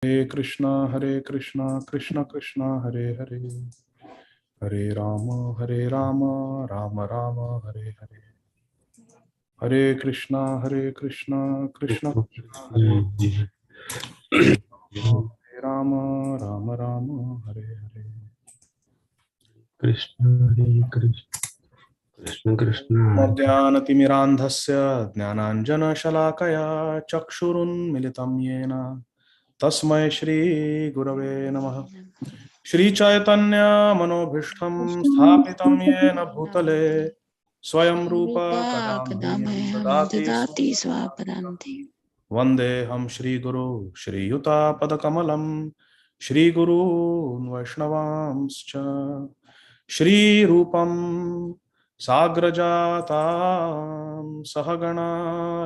हरे कृष्णा कृष्ण कृष्ण हरे हरे, हरे राम राम राम हरे हरे, हरे कृष्णा कृष्ण कृष्ण हरे राम राम राम हरे हरे। कृष्ण हरे कृष्ण कृष्ण कृष्ण ज्ञानतिमिरान्धस्य ज्ञानाञ्जनशलाकया चक्षुरुन्मिलितं येन तस्मै श्रीगुरवे नमः। श्रीचैतन्य मनोभीष्टं स्थापितं येन भूतले स्वयं रूप कदा मह्यं ददाति स्वापदान्ति वन्देऽहं श्रीगुरो श्रीयुतापदकमलं श्रीगुरून् वैष्णवांश्च श्रीरूपं साग्रजातां सहगणा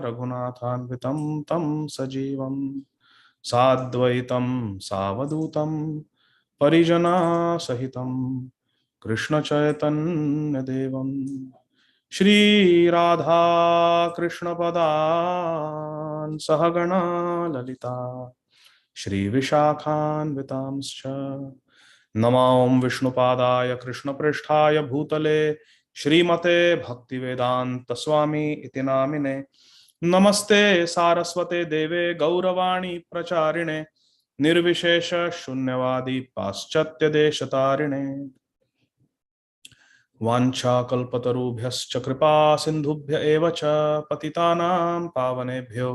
रघुनाथान्वितं तं सजीवं साद्वैतं सावधूतं परिजनासहितं कृष्णचैतन्यदेवं श्रीराधा कृष्णपदान् सहगणा ललिता श्रीविशाखान्वितांश्च नमां विष्णुपादाय कृष्णप्रेष्ठाय भूतले श्रीमते भक्तिवेदान्तस्वामी इति नामिने नमस्ते सारस्वते देवे गौरवाणी प्रचारिणे निर्विशेष शून्यवादी पाश्चात्य देशतारिणे वाञ्छाकल्पतरुभ्यश्च कृपा सिन्धुभ्य एव च पतितानां पावनेभ्यो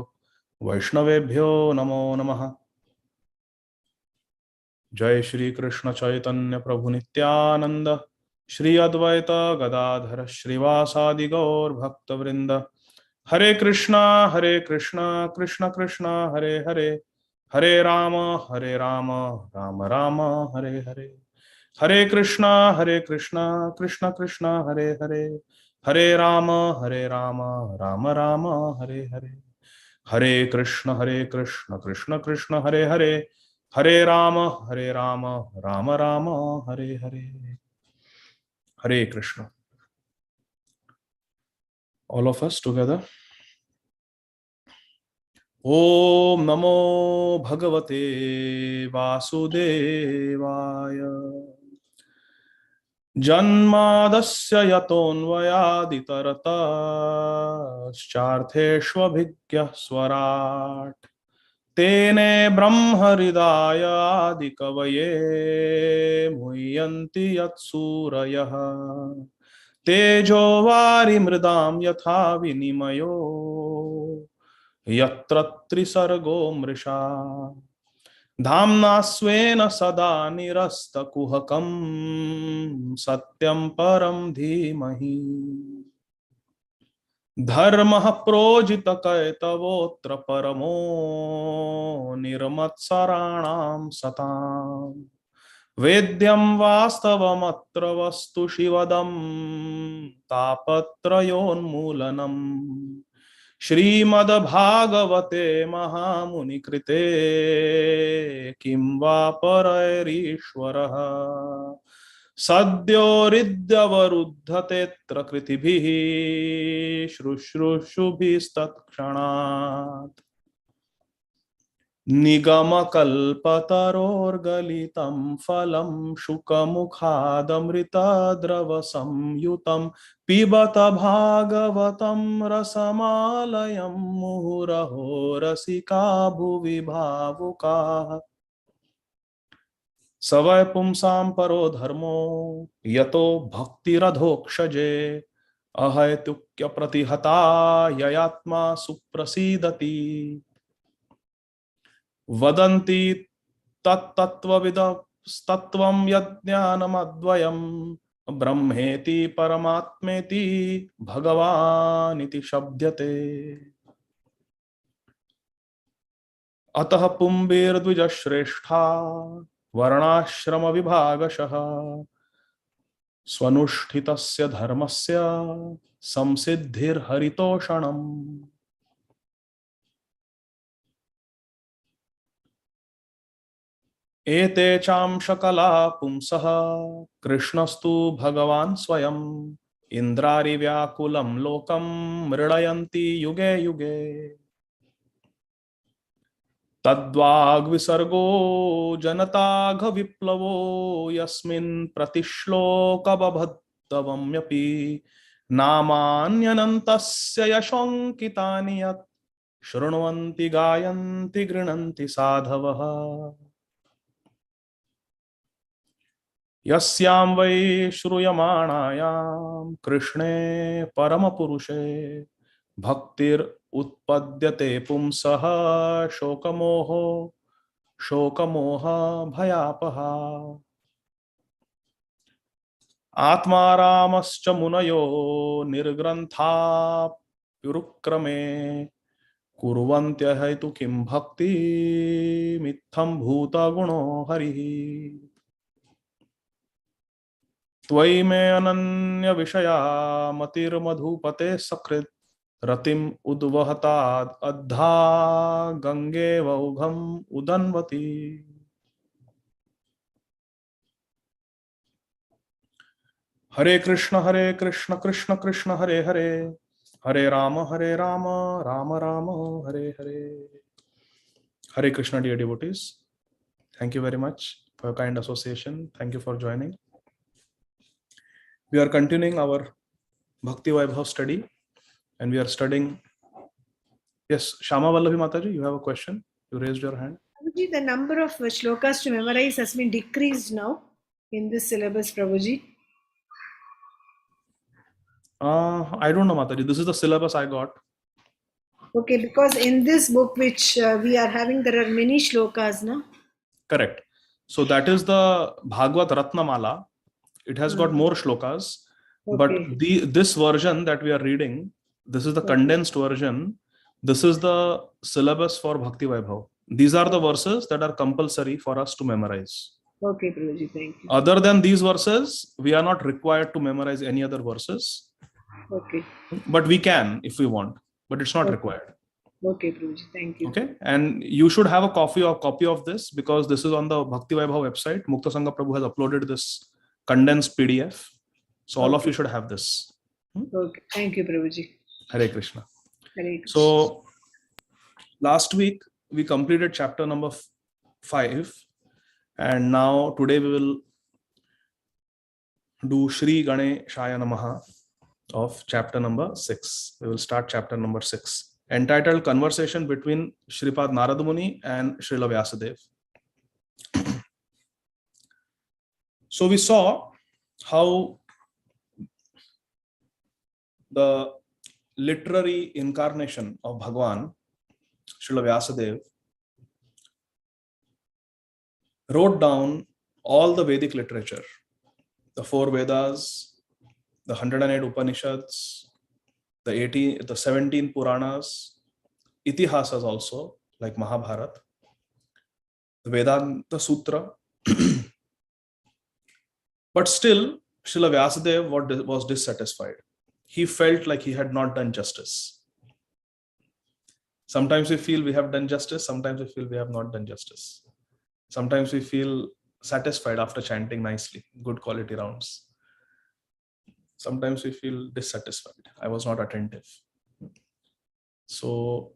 वैष्णवेभ्यो नमो नमः। जय श्री कृष्ण चैतन्य प्रभु नित्यानंद श्री अद्वैत गदाधर श्रीवासादि गौर भक्त वृंद। हरे कृष्णा कृष्ण कृष्ण हरे हरे, हरे राम राम राम हरे हरे, हरे कृष्णा कृष्ण कृष्ण हरे हरे, हरे राम राम राम हरे हरे, हरे कृष्ण कृष्ण कृष्ण हरे हरे, हरे राम राम राम हरे हरे। हरे Krishna. All of us together. ओम नमो भगवते वासुदेवाय। जन्मादस्य यतोऽन्वयादितरतश्चार्थेष्वभिज्ञः स्वराट् तेने ब्रह्महृदाय आदिकवये मुह्यन्ति यत्सूरयः। तेजो वारिमृदां यथा विनिमयो यत्र त्रिसर्गो मृषा धाम्ना स्वेन सदा निरस्तकुहकं सत्यं परं धीमहि। धर्मः प्रोजितकैतवोऽत्र परमो निर्मत्सराणां सताम् वेद्यं वास्तवमत्र वस्तु शिवदं तापत्रयोन्मूलनम्। श्रीमद्भागवते महामुनिकृते किं वा परैरीश्वरः सद्योरिद्यवरुद्धतेऽत्र कृतिभिः शुश्रूषुभिस्तत्क्षणात् निगमकल्पतरोर्गलितं फलं शुकमुखादमृतद्रवसंयुतं पिबत भागवतं रसमालयं मुहुरहो रसिका भुवि भावुकाः। स वै पुंसां परो धर्मो यतो भक्तिरधोक्षजे अहैतुक्यप्रतिहता ययात्मा सुप्रसीदति। वदन्ति तत्तत्त्वविदस्तत्त्वं यज्ञानमद्वयं ब्रह्मेति परमात्मेति भगवानिति शब्दते। अतः पुंबीर्द्विजश्रेष्ठा वर्णाश्रमविभागशः स्वनुष्ठितस्य धर्मस्य संसिद्धिर्हरितोषणम्। एते चांशकला पुंसः कृष्णस्तु भगवान् स्वयं इन्द्रारिव्याकुलं लोकं मृडयन्ति युगे युगे। तद्वाग्विसर्गो जनताघ विप्लवो यस्मिन् प्रतिश्लोकबद्धवम्यपि नामान्यनन्तस्य यशोऽङ्कितानि यत् शृण्वन्ति गायन्ति गृह्णन्ति साधवः। यस्यां वै श्रूयमाणायां कृष्णे परमपुरुषे भक्तिर् उत्पद्यते पुंसः शोकमोह भयापहा। आत्मारामश्च मुनयो निर्ग्रन्थाप्युरुक्रमे कुर्वन्त्यहैतु किं भक्तिमित्थं भूतगुणो हरिः। त्वयि मे अनन्य विषया मतिर्मधुपते सकृत् रतिम् उद्वहताद् अद्धा गंगे वौघम उदन्वती। हरे कृष्ण कृष्ण कृष्ण हरे हरे, हरे Ram Ram Ram Hare Hare. Hare Krishna, dear devotees. Thank you very much for your kind association. Thank you for joining. We are continuing our Bhakti Vaibhava study, and we are studying. Yes, Shama Vallavi Mataji, you have a question? You raised your hand. Prabhuji, the number of shlokas to memorize has been decreased now in this syllabus, Prabhuji. I don't know, Mataji. This is the syllabus I got. Okay, because in this book which we are having, there are many shlokas, no? Correct. So that is the Bhagavat Ratnamala. It has got more shlokas, but this version that we are reading, this is the condensed version. This is the syllabus for Bhakti Vaibhava. These are the verses that are compulsory for us to memorize. Okay, Prabhuji, thank you. Other than these verses, we are not required to memorize any other verses. Okay. But we can if we want, but it's not required. Okay, Prabhuji, thank you. Okay, and you should have a copy of this, because this is on the Bhakti Vaibhava website. Mukta Sangha Prabhu has uploaded this condensed PDF. So all of you should have this. Okay, thank you, Prabhuji. Hare Krishna. Hare Krishna. So last week we completed chapter number 5, and now today we will do Shri Ganeshaya Namaha of chapter number 6. We will start chapter number 6, entitled Conversation between Shripad Narad Muni and Srila Vyasadeva. So we saw how the literary incarnation of Bhagwan, Srila Vyasadeva, wrote down all the Vedic literature, the 4 Vedas, the 108 Upanishads, the 17 Puranas, Itihasas also, like Mahabharata, the Vedanta Sutra. But still, Srila Vyasadeva was dissatisfied. He felt like he had not done justice. Sometimes we feel we have done justice, sometimes we feel we have not done justice. Sometimes we feel satisfied after chanting nicely, good quality rounds. Sometimes we feel dissatisfied. I was not attentive. So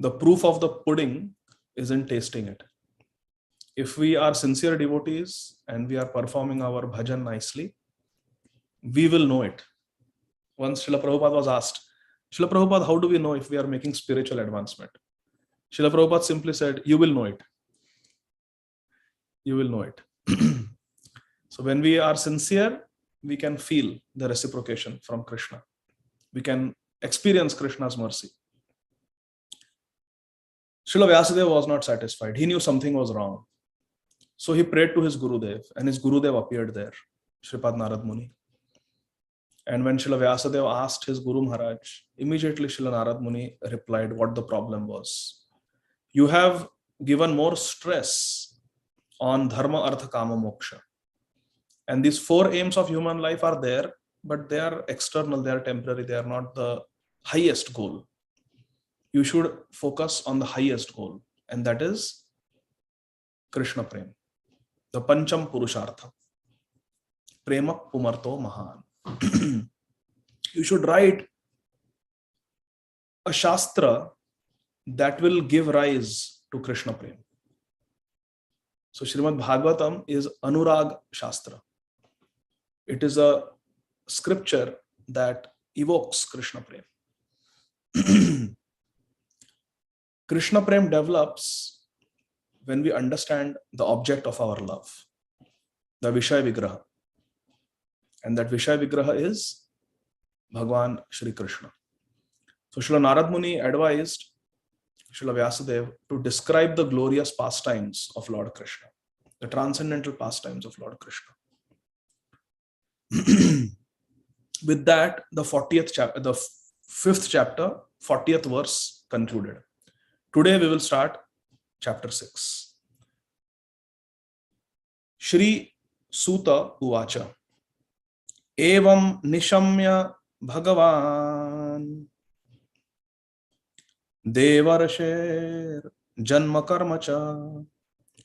the proof of the pudding is in tasting it. If we are sincere devotees and we are performing our bhajan nicely, we will know it. Once Srila Prabhupada was asked, Srila Prabhupada, how do we know if we are making spiritual advancement? Srila Prabhupada simply said, you will know it. You will know it. So when we are sincere, we can feel the reciprocation from Krishna. We can experience Krishna's mercy. Srila Vyasadeva was not satisfied. He knew something was wrong. So he prayed to his Gurudev, and his Gurudev appeared there, Shripad Narad Muni. And when Srila Vyasadeva asked his Guru Maharaj, immediately Srila Narad Muni replied what the problem was. You have given more stress on dharma, artha, kama, moksha. And these 4 aims of human life are there, but they are external, they are temporary, they are not the highest goal. You should focus on the highest goal, and that is Krishna Prem, the Pancham Purushartha. Prema Pumarto Mahan. You should write a Shastra that will give rise to Krishna Prem. So Śrīmad Bhāgavatam is Anurag Shastra. It is a scripture that evokes Krishna Prem. Krishna Prem develops when we understand the object of our love, the Vishaya Vigraha. And that Vishaya Vigraha is Bhagwan Shri Krishna. So Srila Narad Muni advised Srila Vyasadeva to describe the glorious pastimes of Lord Krishna, the transcendental pastimes of Lord Krishna. With that, the 40th chapter, the 5th chapter, 40th verse concluded. Today we will start chapter 6. Shri Suta Uvacha Evam Nishamya Bhagavan Devarsher Janma Karmacha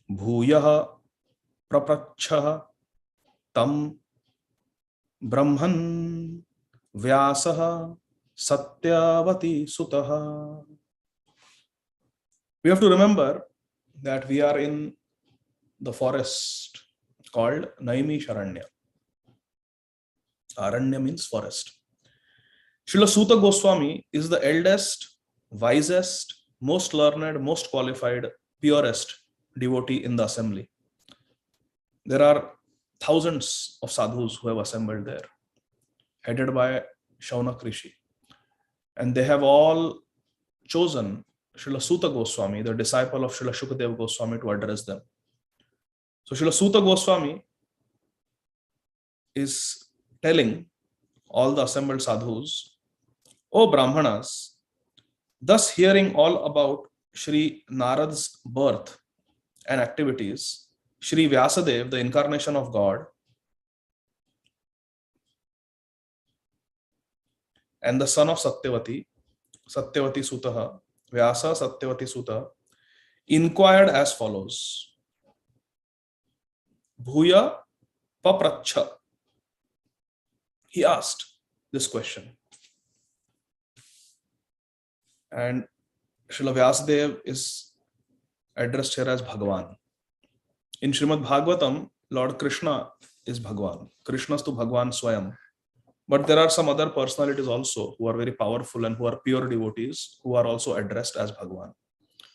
Bhuyah Praprachha Tam Brahman Vyasaha Satyavati Sutaha. We have to remember that we are in the forest called Naimi Sharanya. Aranya means forest. Srila Suta Goswami is the eldest, wisest, most learned, most qualified, purest devotee in the assembly. There are thousands of sadhus who have assembled there, headed by Shaunak Rishi. And they have all chosen Srila Suta Goswami, the disciple of Srila Shukadeva Goswami, to address them. So Srila Suta Goswami is telling all the assembled sadhus, O Brahmanas, thus hearing all about Shri Narad's birth and activities, Shri Vyasadeva, the incarnation of God, and the son of Satyavati, Satyavati Sutaha, Vyasa Satyavati Suta, inquired as follows. Bhuya Papracha. He asked this question. And Srila Vyasadeva is addressed here as Bhagavan. In Śrīmad Bhāgavatam, Lord Krishna is Bhagavan. Krishnastu Bhagavan Swayam. But there are some other personalities also who are very powerful and who are pure devotees who are also addressed as Bhagavan.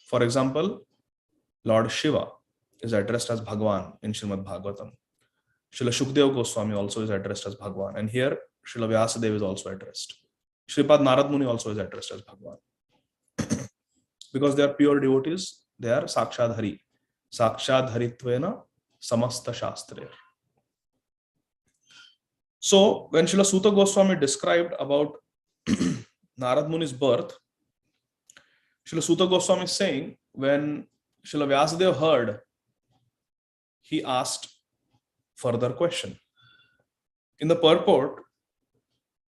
For example, Lord Shiva is addressed as Bhagavan in Śrīmad Bhāgavatam. Srila Shukadeva Goswami also is addressed as Bhagavan. And here, Srila Vyasadeva is also addressed. Shripad Narad Muni also is addressed as Bhagavan. Because they are pure devotees, they are Sakshadhari. Sakshadharitvena Samasta Shastre. So, when Srila Suta Goswami described about Narad Muni's birth, Srila Suta Goswami is saying, when Srila Vyasadeva heard, he asked further question. In the purport,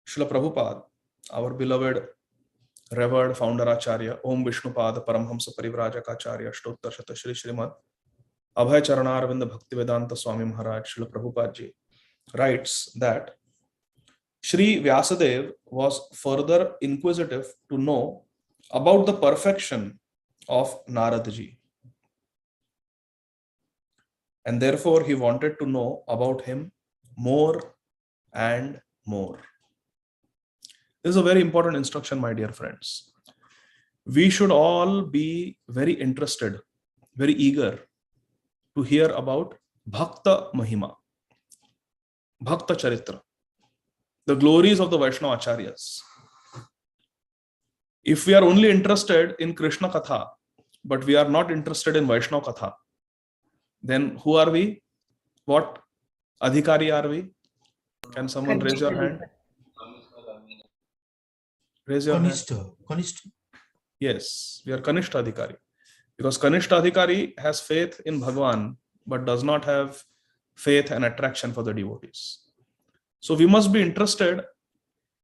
Srila Prabhupada, our beloved, revered founder Acharya, Om Vishnupada Paramhamsa Parivrajaka Acharya, Shtottar Shata Shri Śrīmad, Abhay Charanarvinda Bhakti Vedanta Swami Maharaj, Srila Prabhupada ji, writes that Shri Vyasadeva was further inquisitive to know about the perfection of Narad ji. And therefore, he wanted to know about him more and more. This is a very important instruction, my dear friends. We should all be very interested, very eager to hear about Bhakta Mahima, Bhakta Charitra, the glories of the Vaishnava Acharyas. If we are only interested in Krishna Katha, but we are not interested in Vaishnava Katha, then who are we? What adhikari are we? Can someone raise your hand? Raise your hand. Kanishta. Yes, we are Kanishta Adhikari. Because Kanishta Adhikari has faith in Bhagavan, but does not have faith and attraction for the devotees. So we must be interested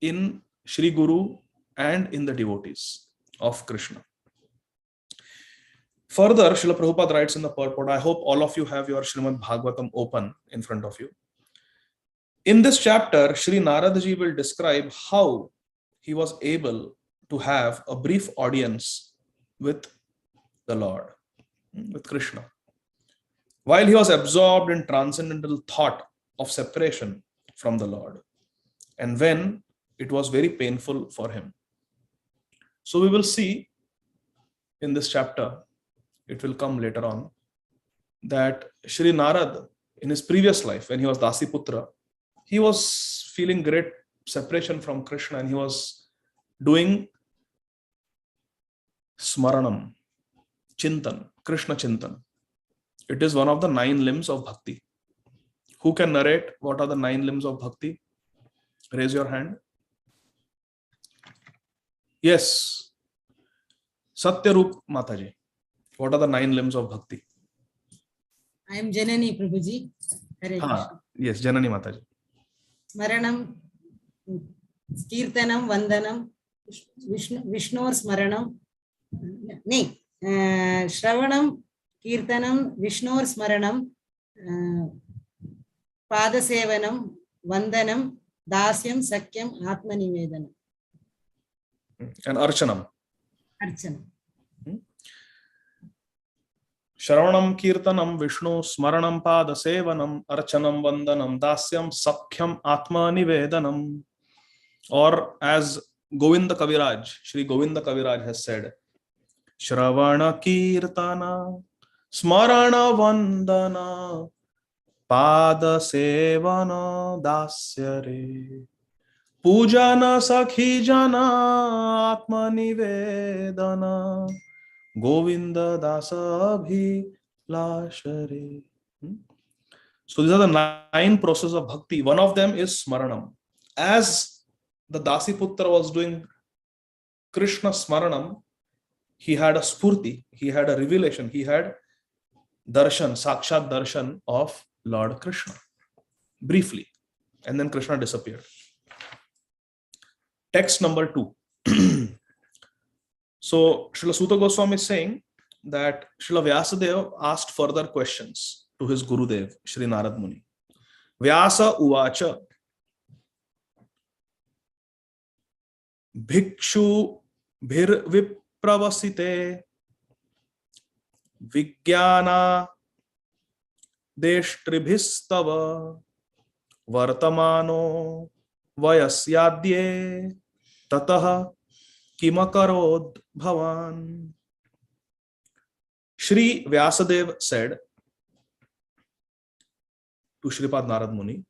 in Shri Guru and in the devotees of Krishna. Further, Srila Prabhupada writes in the purport, I hope all of you have your Śrīmad Bhāgavatam open in front of you. In this chapter, Shri Narad ji will describe how he was able to have a brief audience with the Lord, with Krishna, while he was absorbed in transcendental thought of separation from the Lord, and when it was very painful for him. So we will see in this chapter, it will come later on, that Shri Narad, in his previous life, when he was Dasiputra, he was feeling great separation from Krishna, and he was doing Smaranam, Chintan, Krishna Chintan. It is one of the 9 limbs of Bhakti. Who can narrate what are the 9 limbs of Bhakti? Raise your hand. Yes. Satyarup Mataji. What are the 9 limbs of Bhakti? I am Janani Prabhuji. Hare Krishna. Yes, Janani Mataji. Smaranam, Kirtanam, Vandanam, Vishnur Smaranam. Shravanam, Kirtanam, Vishnur Smaranam, Padasevanam, Vandanam, Dasyam, Sakyam, Atmanivedanam. And Archanam. Archana. Shravanam, Kirtanam, Vishnu, Smaranam, Pada Sevanam, Archanam, Vandanam, Dasyam, Sakhyam, Atma Nivedanam. Or as Govinda Kaviraj, Shri Govinda Kaviraj has said, Shravana Kirtana, Smarana Vandana, Pada Sevana, Dasyare, Pujana Sakhi Jana, Atma Nivedana, Govinda Dasa Abhilashare. So these are the 9 processes of bhakti. One of them is Smaranam. As the Dasiputra was doing Krishna Smaranam, he had a spurti, he had a revelation, he had darshan, sakshat darshan of Lord Krishna. Briefly. And then Krishna disappeared. Text number 2. So Srila Sutta Goswami is saying that Srila Vyasadeva asked further questions to his Gurudev, Shri Narad Muni. Vyasa uvacha Bhikshu bhir vipravasite Vigyana deshtribhistava Vartamano vayasyadye Tataha Kimakarod Bhavan. Shri Vyasadeva said to Shripad Narad Muni,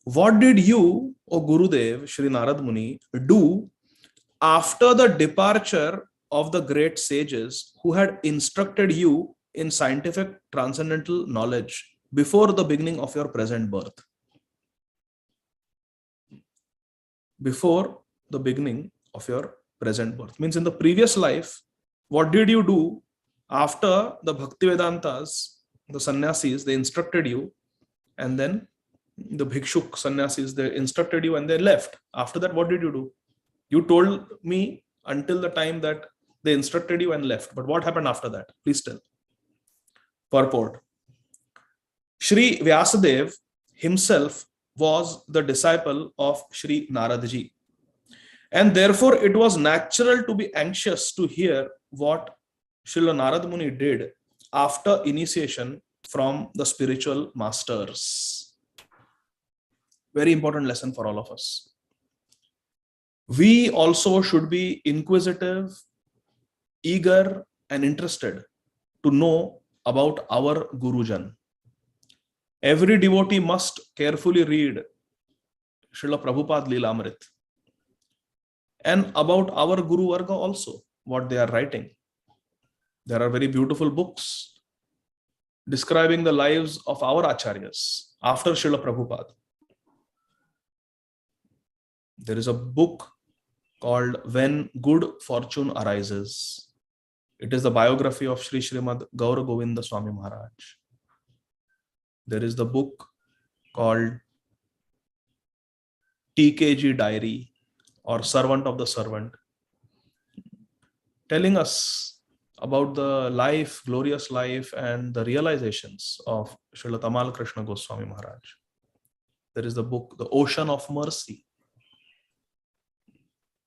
what did you, O Gurudev, Shri Narad Muni, do after the departure of the great sages who had instructed you in scientific transcendental knowledge before the beginning of your present birth? Before the beginning of your present birth. Means in the previous life, what did you do after the Bhakti Vedantas, the sannyasis, they instructed you, and then the Bhikshuk sannyasis, they instructed you and they left. After that, what did you do? You told me until the time that they instructed you and left. But what happened after that? Please tell. Purport. Shri Vyasadeva himself was the disciple of Shri Naradji. And therefore, it was natural to be anxious to hear what Srila Narad Muni did after initiation from the spiritual masters. Very important lesson for all of us. We also should be inquisitive, eager, and interested to know about our Gurujan. Every devotee must carefully read Srila Prabhupada Leelamrit and about our Guru Varga also, what they are writing. There are very beautiful books describing the lives of our Acharyas after Srila Prabhupada. There is a book called When Good Fortune Arises. It is the biography of Sri Śrīmad Gaura Govinda Swami Maharaj. There is the book called TKG Diary or Servant of the Servant, telling us about the life, glorious life, and the realizations of Srila Tamal Krishna Goswami Maharaj. There is the book, The Ocean of Mercy,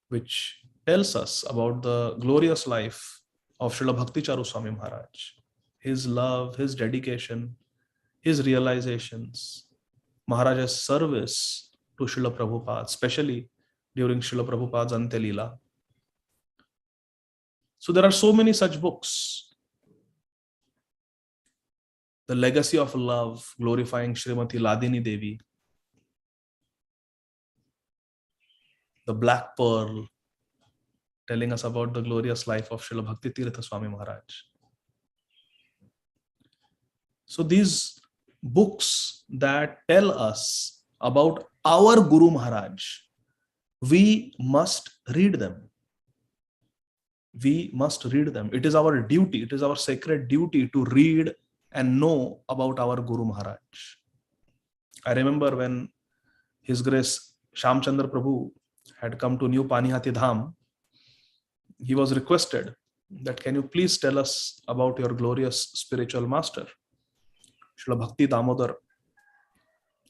which tells us about the glorious life of Srila Bhakti Charu Swami Maharaj. His love, his dedication, his realizations, Maharaj's service to Srila Prabhupada, especially during Srila Prabhupada's Ante Leela. So there are so many such books. The Legacy of Love, glorifying Srimati Ladini Devi. The Black Pearl, telling us about the glorious life of Srila Bhakti Tirtha Swami Maharaj. So these books that tell us about our Guru Maharaj, we must read them. We must read them. It is our duty, it is our sacred duty to read and know about our Guru Maharaj. I remember when His Grace Shamchandra Prabhu had come to New Panihati Dham, he was requested that, can you please tell us about your glorious spiritual master, Srila Bhakti Damodar,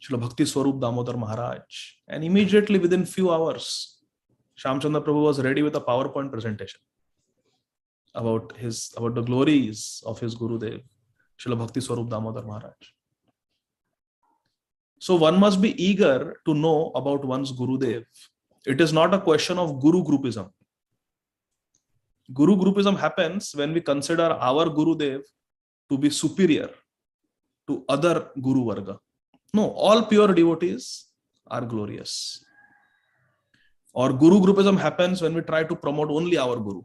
Srila Bhakti Swarup Damodar Maharaj. And immediately within few hours, Shamchandra Prabhu was ready with a PowerPoint presentation about the glories of his Gurudev, Srila Bhakti Swarup Damodar Maharaj. So one must be eager to know about one's Gurudev. It is not a question of Guru groupism. Guru groupism happens when we consider our Gurudev to be superior to other Guru Varga. No, all pure devotees are glorious. Or Guru groupism happens when we try to promote only our Guru.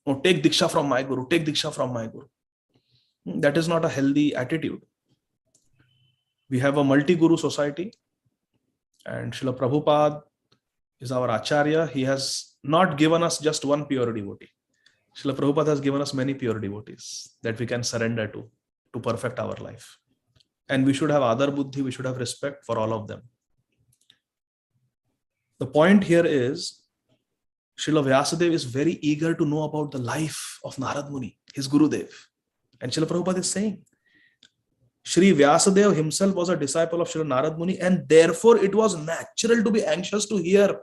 No, take Diksha from my Guru, take Diksha from my Guru. That is not a healthy attitude. We have a multi-Guru society, and Srila Prabhupada is our Acharya. He has not given us just one pure devotee. Srila Prabhupada has given us many pure devotees that we can surrender to perfect our life. And we should have Adar Buddhi, we should have respect for all of them. The point here is, Srila Vyasadeva is very eager to know about the life of Narad Muni, his Gurudev. And Srila Prabhupada is saying, Sri Vyasadeva himself was a disciple of Srila Narad Muni, and therefore it was natural to be anxious to hear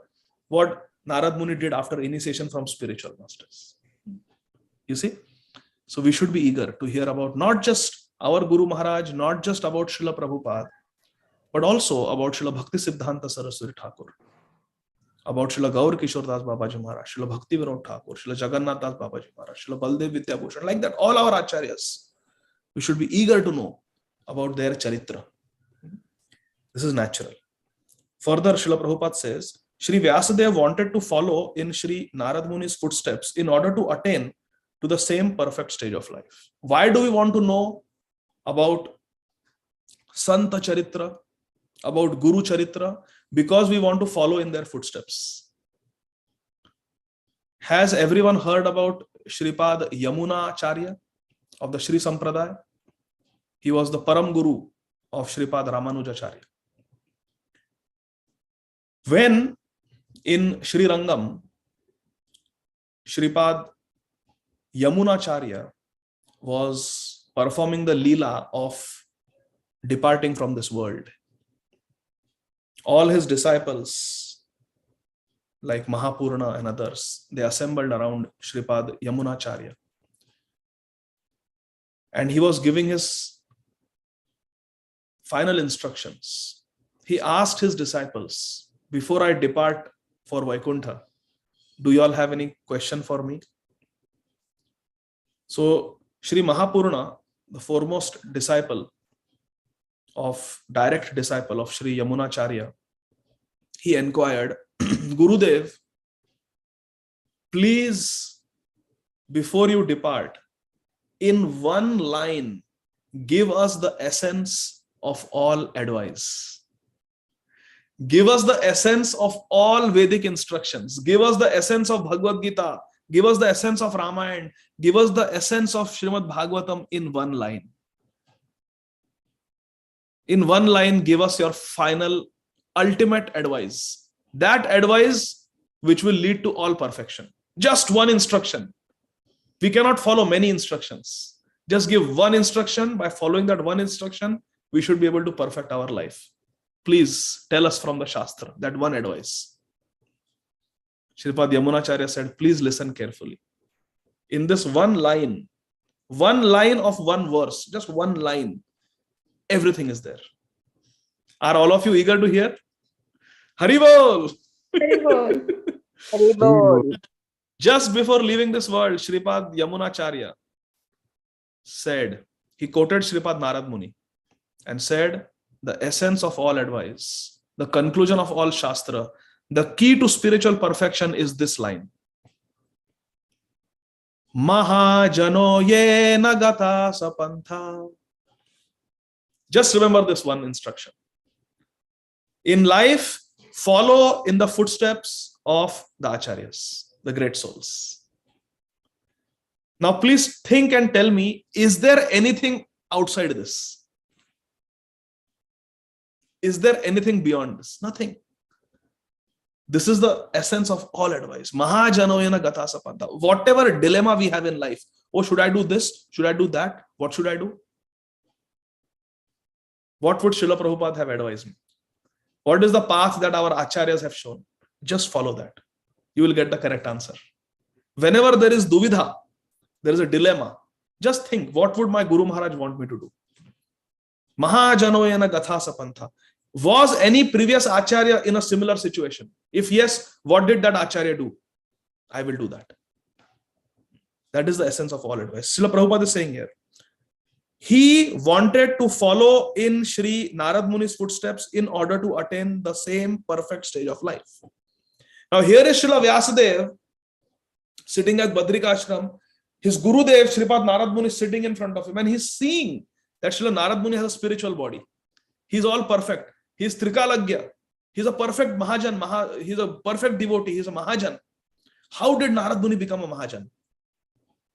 what Narad Muni did after initiation from spiritual masters. You see? So we should be eager to hear about not just our Guru Maharaj, not just about Srila Prabhupada, but also about Srila Bhakti Siddhanta Saraswati Thakur, about Srila Gaur Kishore Das Babaji Maharaj, Srila Bhakti Vinod Thakur, Srila Jagannath Das Babaji Maharaj, Srila Baldev Vidya Bhushan, like that, all our acharyas. We should be eager to know about their charitra. This is natural. Further, Srila Prabhupada says, Sri Vyasadeva wanted to follow in Sri Narad Muni's footsteps in order to attain to the same perfect stage of life. Why do we want to know about Santa Charitra, about Guru Charitra? Because we want to follow in their footsteps. Has everyone heard about Shripad Yamuna Acharya of the Shri Sampradaya? He was the Param Guru of Shripad Ramanujacharya. When in Sri Rangam, Shripad Yamunacharya was performing the Leela of departing from this world, all his disciples like Mahapurna and others, they assembled around Shripad Yamunacharya. And he was giving his final instructions. He asked his disciples, before I depart for Vaikuntha, do you all have any question for me? So Sri Mahapurna, the foremost direct disciple of Sri Yamunacharya, he inquired, Gurudev, please, before you depart, in one line, give us the essence of all advice. Give us the essence of all Vedic instructions. Give us the essence of Bhagavad Gita. Give us the essence of Ramayana. Give us the essence of Śrīmad Bhāgavatam in one line. In one line, give us your final, ultimate advice. That advice which will lead to all perfection. Just one instruction. We cannot follow many instructions. Just give one instruction. By following that one instruction, we should be able to perfect our life. Please tell us from the Shastra, that one advice. Shripad Yamunacharya said, please listen carefully. In this one line of one verse, just one line, everything is there. Are all of you eager to hear? Hari Bol! Hari Bol. Hari Bol. Just before leaving this world, Shripad Yamunacharya said, he quoted Shripad Narad Muni and said, the essence of all advice, the conclusion of all Shastra, the key to spiritual perfection is this line. Mahajano ye nagata sapantha. Just remember this one instruction. In life, follow in the footsteps of the Acharyas, the great souls. Now, please think and tell me, is there anything outside this? Is there anything beyond this? Nothing. This is the essence of all advice. Mahajanoyana gata sapanta. Whatever dilemma we have in life, oh, should I do this? Should I do that? What should I do? What would Srila Prabhupada have advised me? What is the path that our acharyas have shown? Just follow that. You will get the correct answer. Whenever there is duvidha, there is a dilemma, just think, what would my Guru Maharaj want me to do? Mahajanoyana gatha sapantha. Was any previous acharya in a similar situation? If yes, what did that acharya do? I will do that. That is the essence of all advice. Srila Prabhupada is saying here, he wanted to follow in Shri Narad Muni's footsteps in order to attain the same perfect stage of life. Now here is Srila Vyasadeva sitting at Badrika Ashram. His Gurudev, Shripad Narad Muni, is sitting in front of him, and he's seeing that Srila Narad Muni has a spiritual body. He's all perfect. He's Trikalagya. He's a perfect Mahajan. He's a perfect devotee. He's a Mahajan. How did Narad Muni become a Mahajan?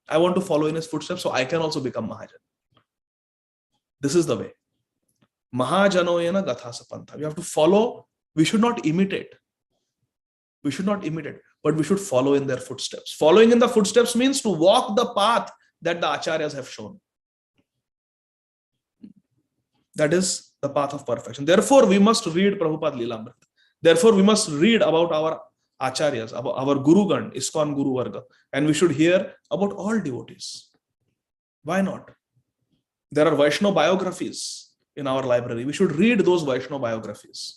I want to follow in his footsteps so I can also become Mahajan. This is the way. Mahajanoyana gatha sapantha. We have to follow. We should not imitate. We should not imitate, but we should follow in their footsteps. Following in the footsteps means to walk the path that the acharyas have shown. That is the path of perfection. Therefore, we must read Prabhupada Leelamrit. Therefore, we must read about our acharyas, about our Gurugan, ISKCON Guru Varga, and we should hear about all devotees. Why not? There are Vaishnava biographies in our library. We should read those Vaishnava biographies.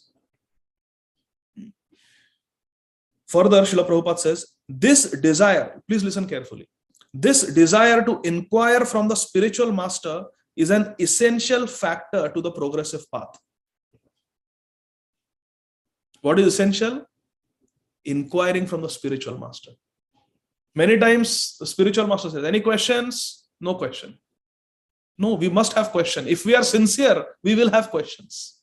Further, Srila Prabhupada says, this desire, please listen carefully, this desire to inquire from the spiritual master is an essential factor to the progressive path. What is essential? Inquiring from the spiritual master. Many times the spiritual master says, any questions? No question. No, we must have question. If we are sincere, we will have questions.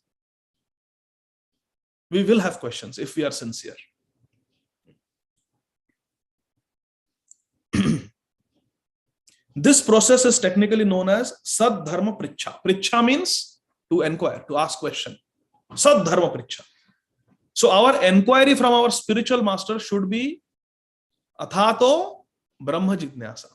We will have questions if we are sincere. This process is technically known as Sad Dharma Pricha. Pricha means to inquire, to ask question. Sad Dharma Pricha. So our inquiry from our spiritual master should be Athato Brahma Jignyasa.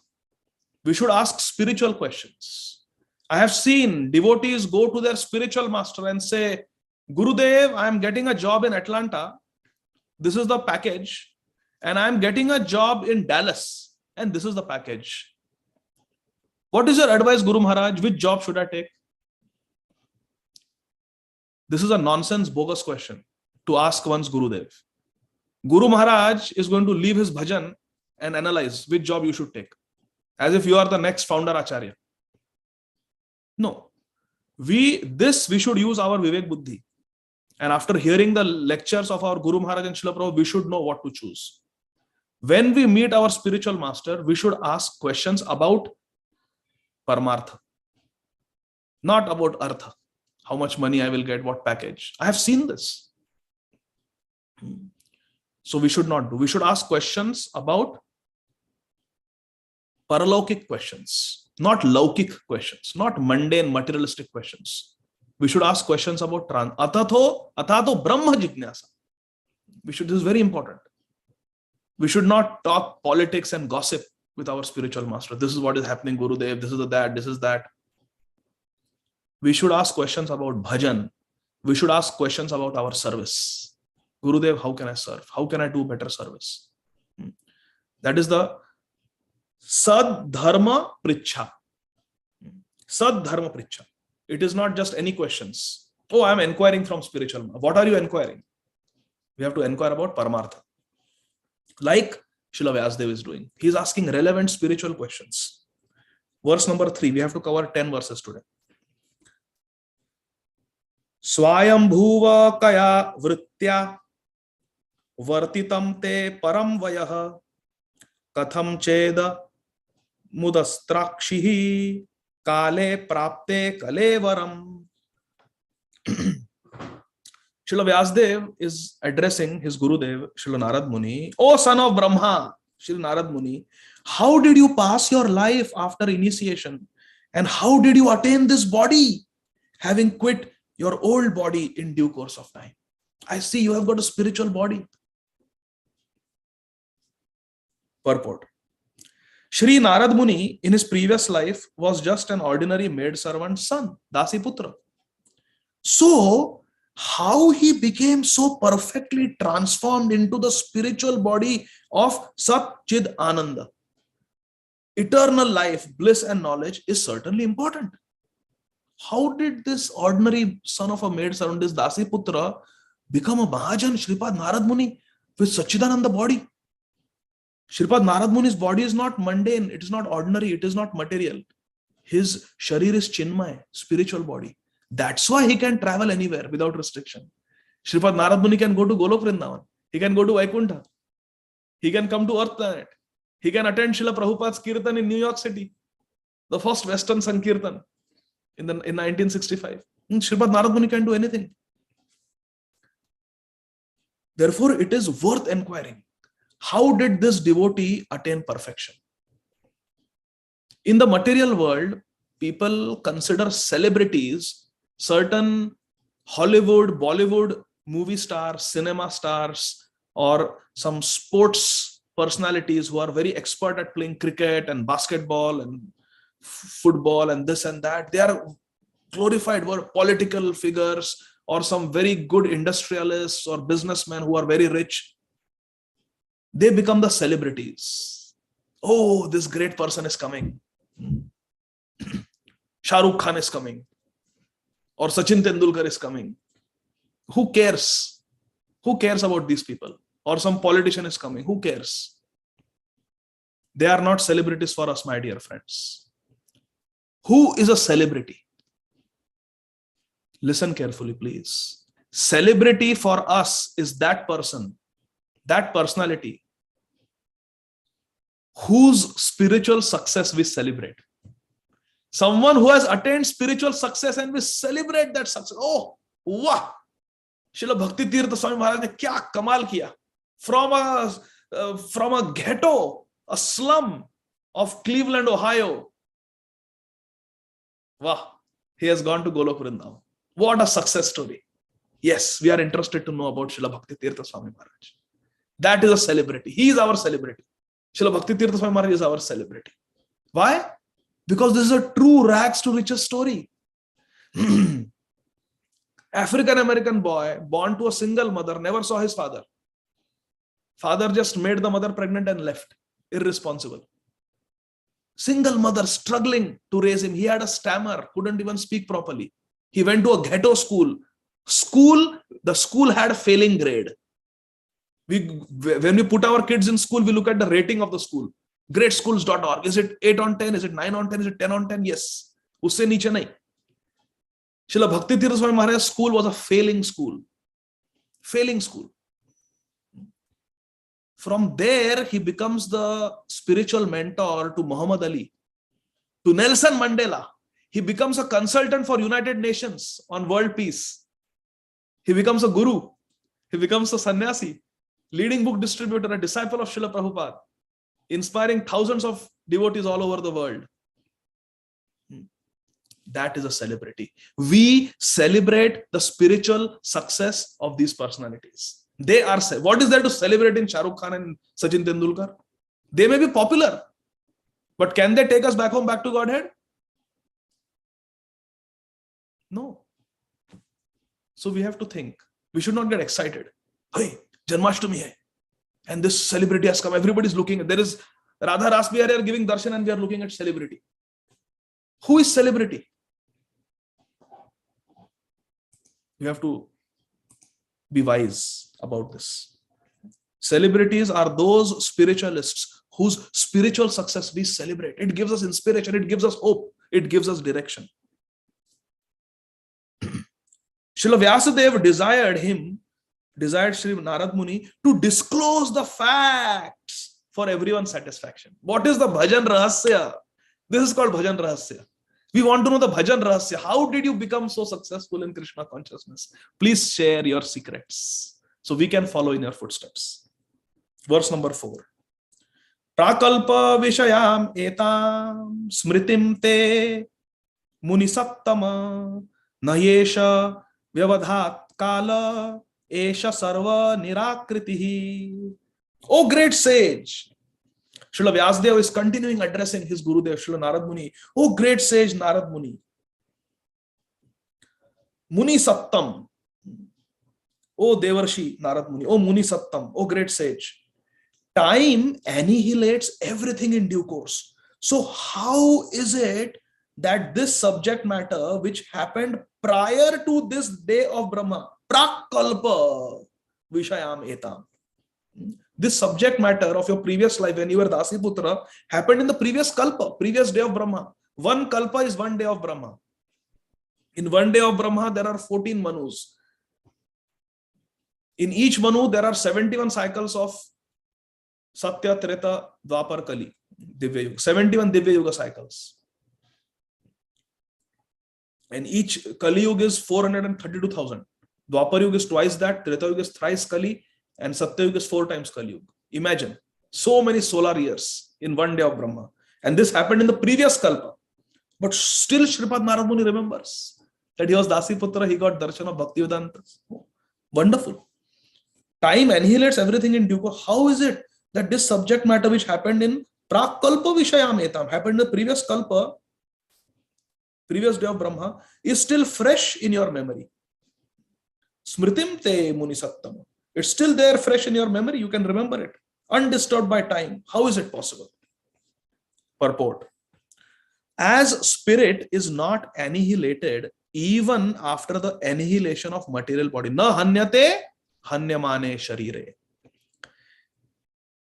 We should ask spiritual questions. I have seen devotees go to their spiritual master and say, Gurudev, I am getting a job in Atlanta. This is the package. And I am getting a job in Dallas. And this is the package. What is your advice, Guru Maharaj? Which job should I take? This is a nonsense, bogus question to ask one's Gurudev. Guru Maharaj is going to leave his bhajan and analyze which job you should take. As if you are the next founder Acharya. No. We should use our Vivek Buddhi. And after hearing the lectures of our Guru Maharaj and Srila Prabhupada, we should know what to choose. When we meet our spiritual master, we should ask questions about Paramartha, not about Artha. How much money I will get, what package. I have seen this. So we should not do. We should ask questions about paralokik questions, not laukik questions, not mundane materialistic questions. We should ask questions about Atato Brahma Jignyasa. This is very important. We should not talk politics and gossip with our spiritual master. This is what is happening, Gurudev. This is that. This is that. We should ask questions about bhajan. We should ask questions about our service. Gurudev, how can I serve? How can I do better service? That is the Sadharma Pricha. Sadharma Pricha. It is not just any questions. Oh, I am inquiring from spiritual. What are you inquiring? We have to inquire about Paramartha. Like Srila Vyasadeva is doing. He is asking relevant spiritual questions. Verse number 3. We have to cover 10 verses today. Swayambhuva kaya vrittya vartitam te param vayah katham cheda mudastrakshihi kale prapte kalevaram. Srila Vyasadeva is addressing his Gurudev, Srila Narad Muni. Oh son of Brahma, Srila Narad Muni, how did you pass your life after initiation? And how did you attain this body, having quit your old body in due course of time? I see you have got a spiritual body. Purport. Shri Narad Muni in his previous life was just an ordinary maid servant's son, Dasi Putra. So, how he became so perfectly transformed into the spiritual body of Sat Chid Ananda, eternal life, bliss and knowledge is certainly important. How did this ordinary son of a maid servant, this Dasi Putra, become a Mahajan, Shripad Narad Muni, with Sachidananda body? Shripad Narad Muni's body is not mundane, it is not ordinary, it is not material. His sharir is Chinmay, spiritual body. That's why he can travel anywhere without restriction. Shripad Narad Muni can go to Golok Vrindavan. He can go to Vaikuntha. He can come to Earth planet. He can attend Srila Prabhupada's Kirtan in New York City, the first Western Sankirtan in 1965. Shripad Narad Muni can do anything. Therefore, it is worth inquiring. How did this devotee attain perfection? In the material world, people consider celebrities certain Hollywood, Bollywood movie stars, cinema stars, or some sports personalities who are very expert at playing cricket and basketball and football and this and that. They are glorified were political figures or some very good industrialists or businessmen who are very rich. They become the celebrities. Oh, this great person is coming. Shah Rukh Khan is coming. Or Sachin Tendulkar is coming. Who cares? Who cares about these people? Or some politician is coming. Who cares? They are not celebrities for us, my dear friends. Who is a celebrity? Listen carefully, please. Celebrity for us is that person, that personality, whose spiritual success we celebrate. Someone who has attained spiritual success and we celebrate that success. Oh, wow! Srila Bhakti Tirtha Swami Maharaj ne kya kamal kiya. From a ghetto, a slum of Cleveland, Ohio. Wow! He has gone to Golok Vrindavan. What a success story. Yes, we are interested to know about Srila Bhakti Tirtha Swami Maharaj. That is a celebrity. He is our celebrity. Srila Bhakti Tirtha Swami Maharaj is our celebrity. Why? Because this is a true rags to riches story. African-American boy, born to a single mother, never saw his father. Father just made the mother pregnant and left. Irresponsible. Single mother struggling to raise him. He had a stammer, couldn't even speak properly. He went to a ghetto school. The school had a failing grade. When we put our kids in school, we look at the rating of the school. Greatschools.org. Is it 8 on 10? Is it 9 on 10? Is it 10 on 10? Yes. Usse niche nahi. Srila Bhakti Tirtha Swami Maharaj's school was a failing school. Failing school. From there, he becomes the spiritual mentor to Muhammad Ali, to Nelson Mandela. He becomes a consultant for United Nations on world peace. He becomes a guru. He becomes a sannyasi, leading book distributor, a disciple of Srila Prabhupada, inspiring thousands of devotees all over the world. That is a celebrity. We celebrate the spiritual success of these personalities. They are, what is there to celebrate in Shah Rukh Khan and Sachin Tendulkar? They may be popular, but can they take us back home, back to Godhead? No. So we have to think. We should not get excited. Hey, Janmashtami hai. And this celebrity has come. Everybody's looking. There is Radha Ras Bihari are giving darshan and we are looking at celebrity. Who is celebrity? You have to be wise about this. Celebrities are those spiritualists whose spiritual success we celebrate. It gives us inspiration, it gives us hope, it gives us direction. Srila Vyasadeva desired Sri Narad Muni to disclose the facts for everyone's satisfaction. What is the bhajan rahasya? This is called bhajan rahasya. We want to know the bhajan rahasya. How did you become so successful in Krishna consciousness? Please share your secrets so we can follow in your footsteps. Verse number 4. Prakalpa vishayam etam smritim te munisaptama nayesha vyavadhat kala esha sarva nirakritihi. O great sage, Srila Vyasadeva is continuing addressing his Gurudev, Srila Narad Muni. O great sage Narad Muni. Muni Sattam. O Devarshi Narad Muni. O Muni Sattam. O great sage. Time annihilates everything in due course. So how is it that this subject matter which happened prior to this day of Brahma, Prakalpa Vishayam Etam, this subject matter of your previous life when you were Dasi Putra happened in the previous Kalpa, previous day of Brahma. One Kalpa is one day of Brahma. In one day of Brahma, there are 14 Manus. In each Manu, there are 71 cycles of Satya, Treta, Dwapar, Kali, Divya Yuga. 71 Divya Yuga cycles. And each Kali Yuga is 432,000. Dwapar Yuga is twice that, Treta Yuga is thrice Kali, and Satya Yuga is 4 times Kali Yuga. Imagine, so many solar years in one day of Brahma. And this happened in the previous Kalpa. But still Shripad Narad Muni remembers that he was Dasi Putra, he got darshan of Bhakti Vedanta. Wonderful. Time annihilates everything in due course. How is it that this subject matter which happened in Prakalpa Vishayam Etam, happened in the previous Kalpa, previous day of Brahma, is still fresh in your memory? Smritim te muni sattam. It's still there, fresh in your memory. You can remember it, undisturbed by time. How is it possible? Purport. As spirit is not annihilated even after the annihilation of material body. Na hanyate hanyamane sharire.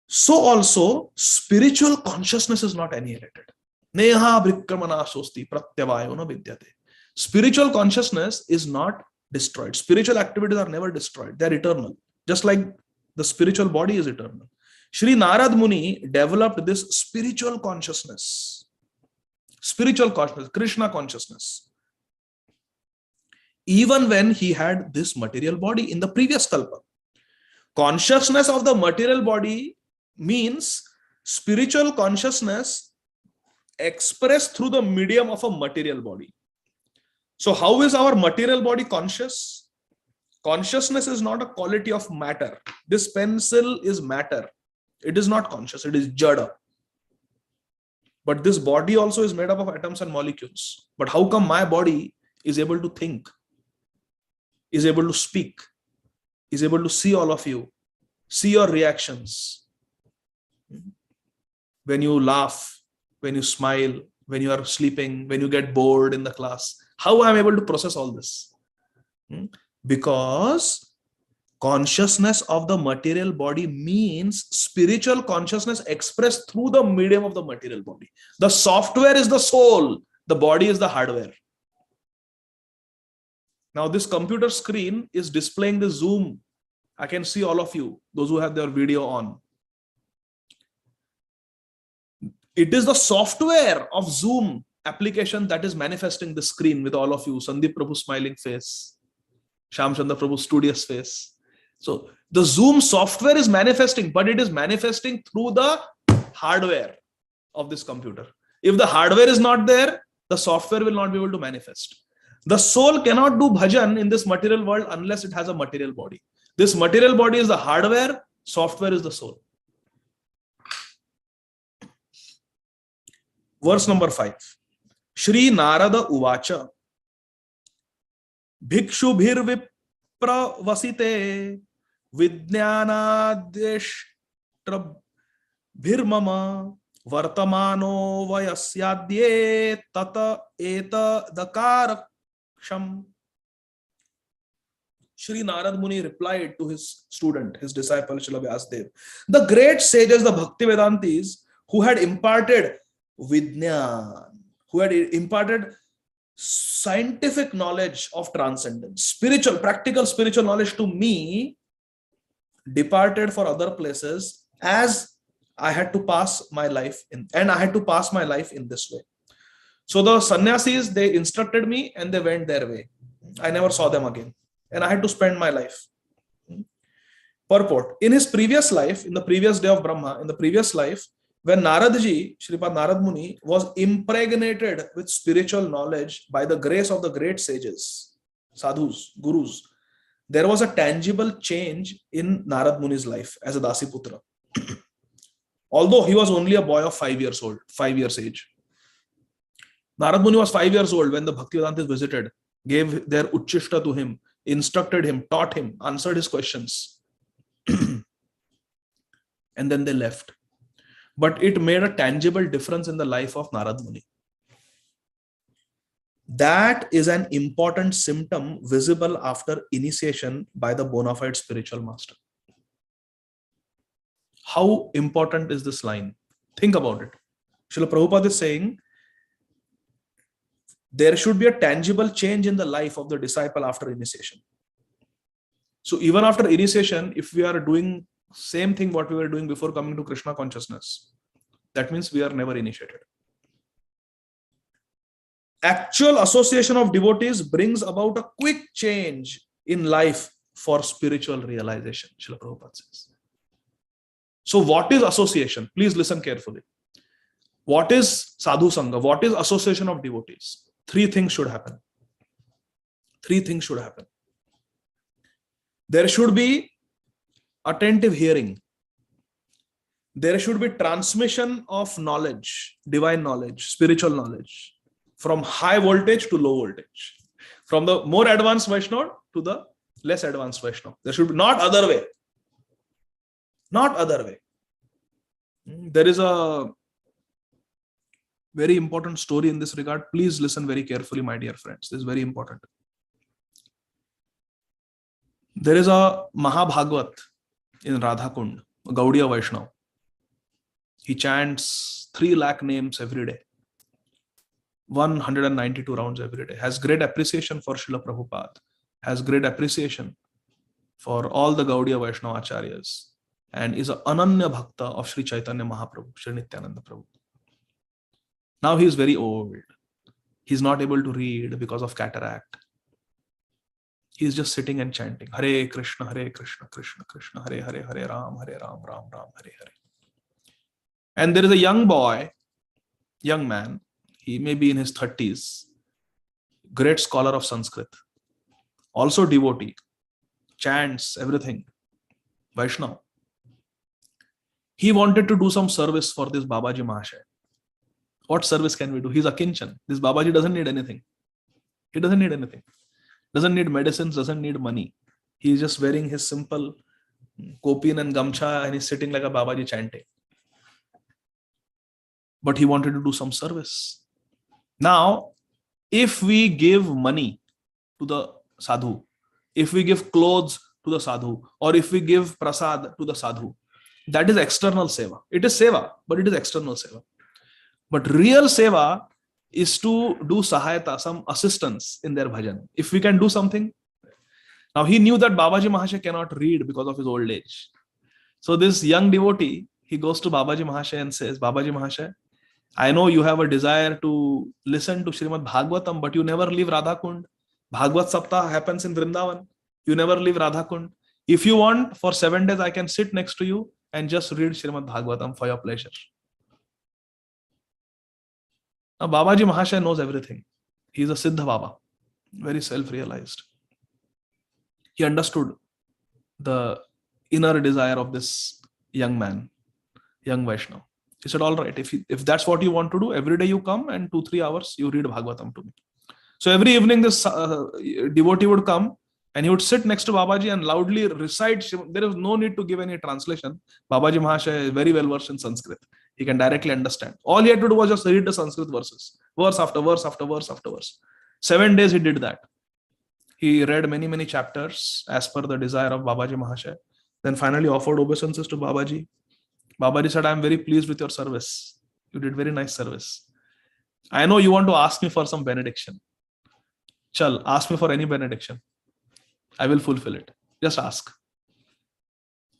So also, spiritual consciousness is not annihilated. Neha brikramana sosti pratyavayona vidyate. Spiritual consciousness is not destroyed. Spiritual activities are never destroyed. They are eternal. Just like the spiritual body is eternal. Sri Narad Muni developed this spiritual consciousness, Krishna consciousness, even when he had this material body in the previous Kalpa. Consciousness of the material body means spiritual consciousness expressed through the medium of a material body. So how is our material body conscious? Consciousness is not a quality of matter. This pencil is matter. It is not conscious. It is jada. But this body also is made up of atoms and molecules. But how come my body is able to think, is able to speak, is able to see all of you, see your reactions? When you laugh, when you smile, when you are sleeping, when you get bored in the class. How I am able to process all this? Because consciousness of the material body means spiritual consciousness expressed through the medium of the material body. The software is the soul, the body is the hardware. Now this computer screen is displaying the Zoom. I can see all of you, those who have their video on. It is the software of Zoom application that is manifesting the screen with all of you. Sandeep Prabhu's smiling face, Shyam Chandra Prabhu's studious face. So the Zoom software is manifesting, but it is manifesting through the hardware of this computer. If the hardware is not there, the software will not be able to manifest. The soul cannot do bhajan in this material world unless it has a material body. This material body is the hardware, software is the soul. Verse number 5. Shri Narada Uvacha Bhikshu Bhir Vipra Vasite Vijnanadeshtra Bhirmama Vartamano Vayasyadye Tata Eta Dakaraksham. Shri Narad Muni replied to his student, his disciple Srila Vyasadeva, the great sages, the Bhakti Vedantis, who had imparted Vidnyan, who had imparted scientific knowledge of transcendence, spiritual, practical spiritual knowledge to me, departed for other places as I had to pass my life in, and I had to pass my life in this way. So the sannyasis, they instructed me and they went their way. I never saw them again. And I had to spend my life. Purport. In his previous life, in the previous day of Brahma, in the previous life, when Naradji, Shripad Narad Muni, was impregnated with spiritual knowledge by the grace of the great sages, sadhus, gurus, there was a tangible change in Narad Muni's life as a Dasiputra. Although he was only a boy of 5 years old, 5 years age. Narad Muni was 5 years old when the Bhaktivedantis visited, gave their Uchishta to him, instructed him, taught him, answered his questions. And then they left. But it made a tangible difference in the life of Narad Muni. That is an important symptom visible after initiation by the bona fide spiritual master. How important is this line? Think about it. Srila Prabhupada is saying, there should be a tangible change in the life of the disciple after initiation. So even after initiation, if we are doing same thing what we were doing before coming to Krishna consciousness, that means we are never initiated. Actual association of devotees brings about a quick change in life for spiritual realization, Srila Prabhupada says. So what is association? Please listen carefully. What is sadhu sangha? What is association of devotees? 3 things should happen. 3 things should happen. There should be attentive hearing. There should be transmission of knowledge, divine knowledge, spiritual knowledge, from high voltage to low voltage, from the more advanced Vaishnava to the less advanced Vaishnava. There should be not other way. Not other way. There is a very important story in this regard. Please listen very carefully, my dear friends. This is very important. There is a Mahabhagavat in Radhakund, a Gaudiya Vaishnava. He chants 3 lakh names every day. 192 rounds every day. Has great appreciation for Srila Prabhupada. Has great appreciation for all the Gaudiya Vaishnava Acharyas. And is an Ananya Bhakta of Sri Chaitanya Mahaprabhu, Sri Nityananda Prabhu. Now he is very old. He is not able to read because of cataract. He is just sitting and chanting Hare Krishna, Krishna Krishna, Hare Hare, Hare Ram, Ram Ram, Hare Hare. And there is a young boy, young man, he may be in his 30s, great scholar of Sanskrit, also devotee, chants everything, Vaishnava. He wanted to do some service for this Babaji Mahasaya. What service can we do? He's a Kinchan. This Babaji doesn't need anything. He doesn't need anything. Doesn't need medicines, doesn't need money. He's just wearing his simple kopin and gamcha and he's sitting like a Babaji chanting. But he wanted to do some service. Now, if we give money to the sadhu, if we give clothes to the sadhu, or if we give prasad to the sadhu, that is external seva. It is seva, but it is external seva. But real seva is to do sahayata, some assistance in their bhajan. If we can do something. Now he knew that Babaji Mahasaya cannot read because of his old age. So this young devotee, he goes to Babaji Mahasaya and says, Babaji Mahasaya, I know you have a desire to listen to Śrīmad Bhāgavatam, but you never leave Radhakund. Bhagavat Saptah happens in Vrindavan. You never leave Radhakund. If you want, for 7 days, I can sit next to you and just read Śrīmad Bhāgavatam for your pleasure. Now, Babaji Mahasaya knows everything. He is a Siddha Baba, very self-realized. He understood the inner desire of this young man, young Vaishnava. He said, all right, if that's what you want to do, every day you come and 2-3 hours, you read Bhagavatam to me. So every evening, this devotee would come And he would sit next to Babaji and loudly recite. There is no need to give any translation. Babaji Mahashaya is very well versed in Sanskrit. He can directly understand. All he had to do was just read the Sanskrit verses, verse after verse after verse after verse. 7 days he did that. He read many, many chapters as per the desire of Babaji Mahashaya. Then finally offered obeisances to Babaji. Babaji said, I am very pleased with your service. You did very nice service. I know you want to ask me for some benediction. Chal, ask me for any benediction. I will fulfill it. Just ask.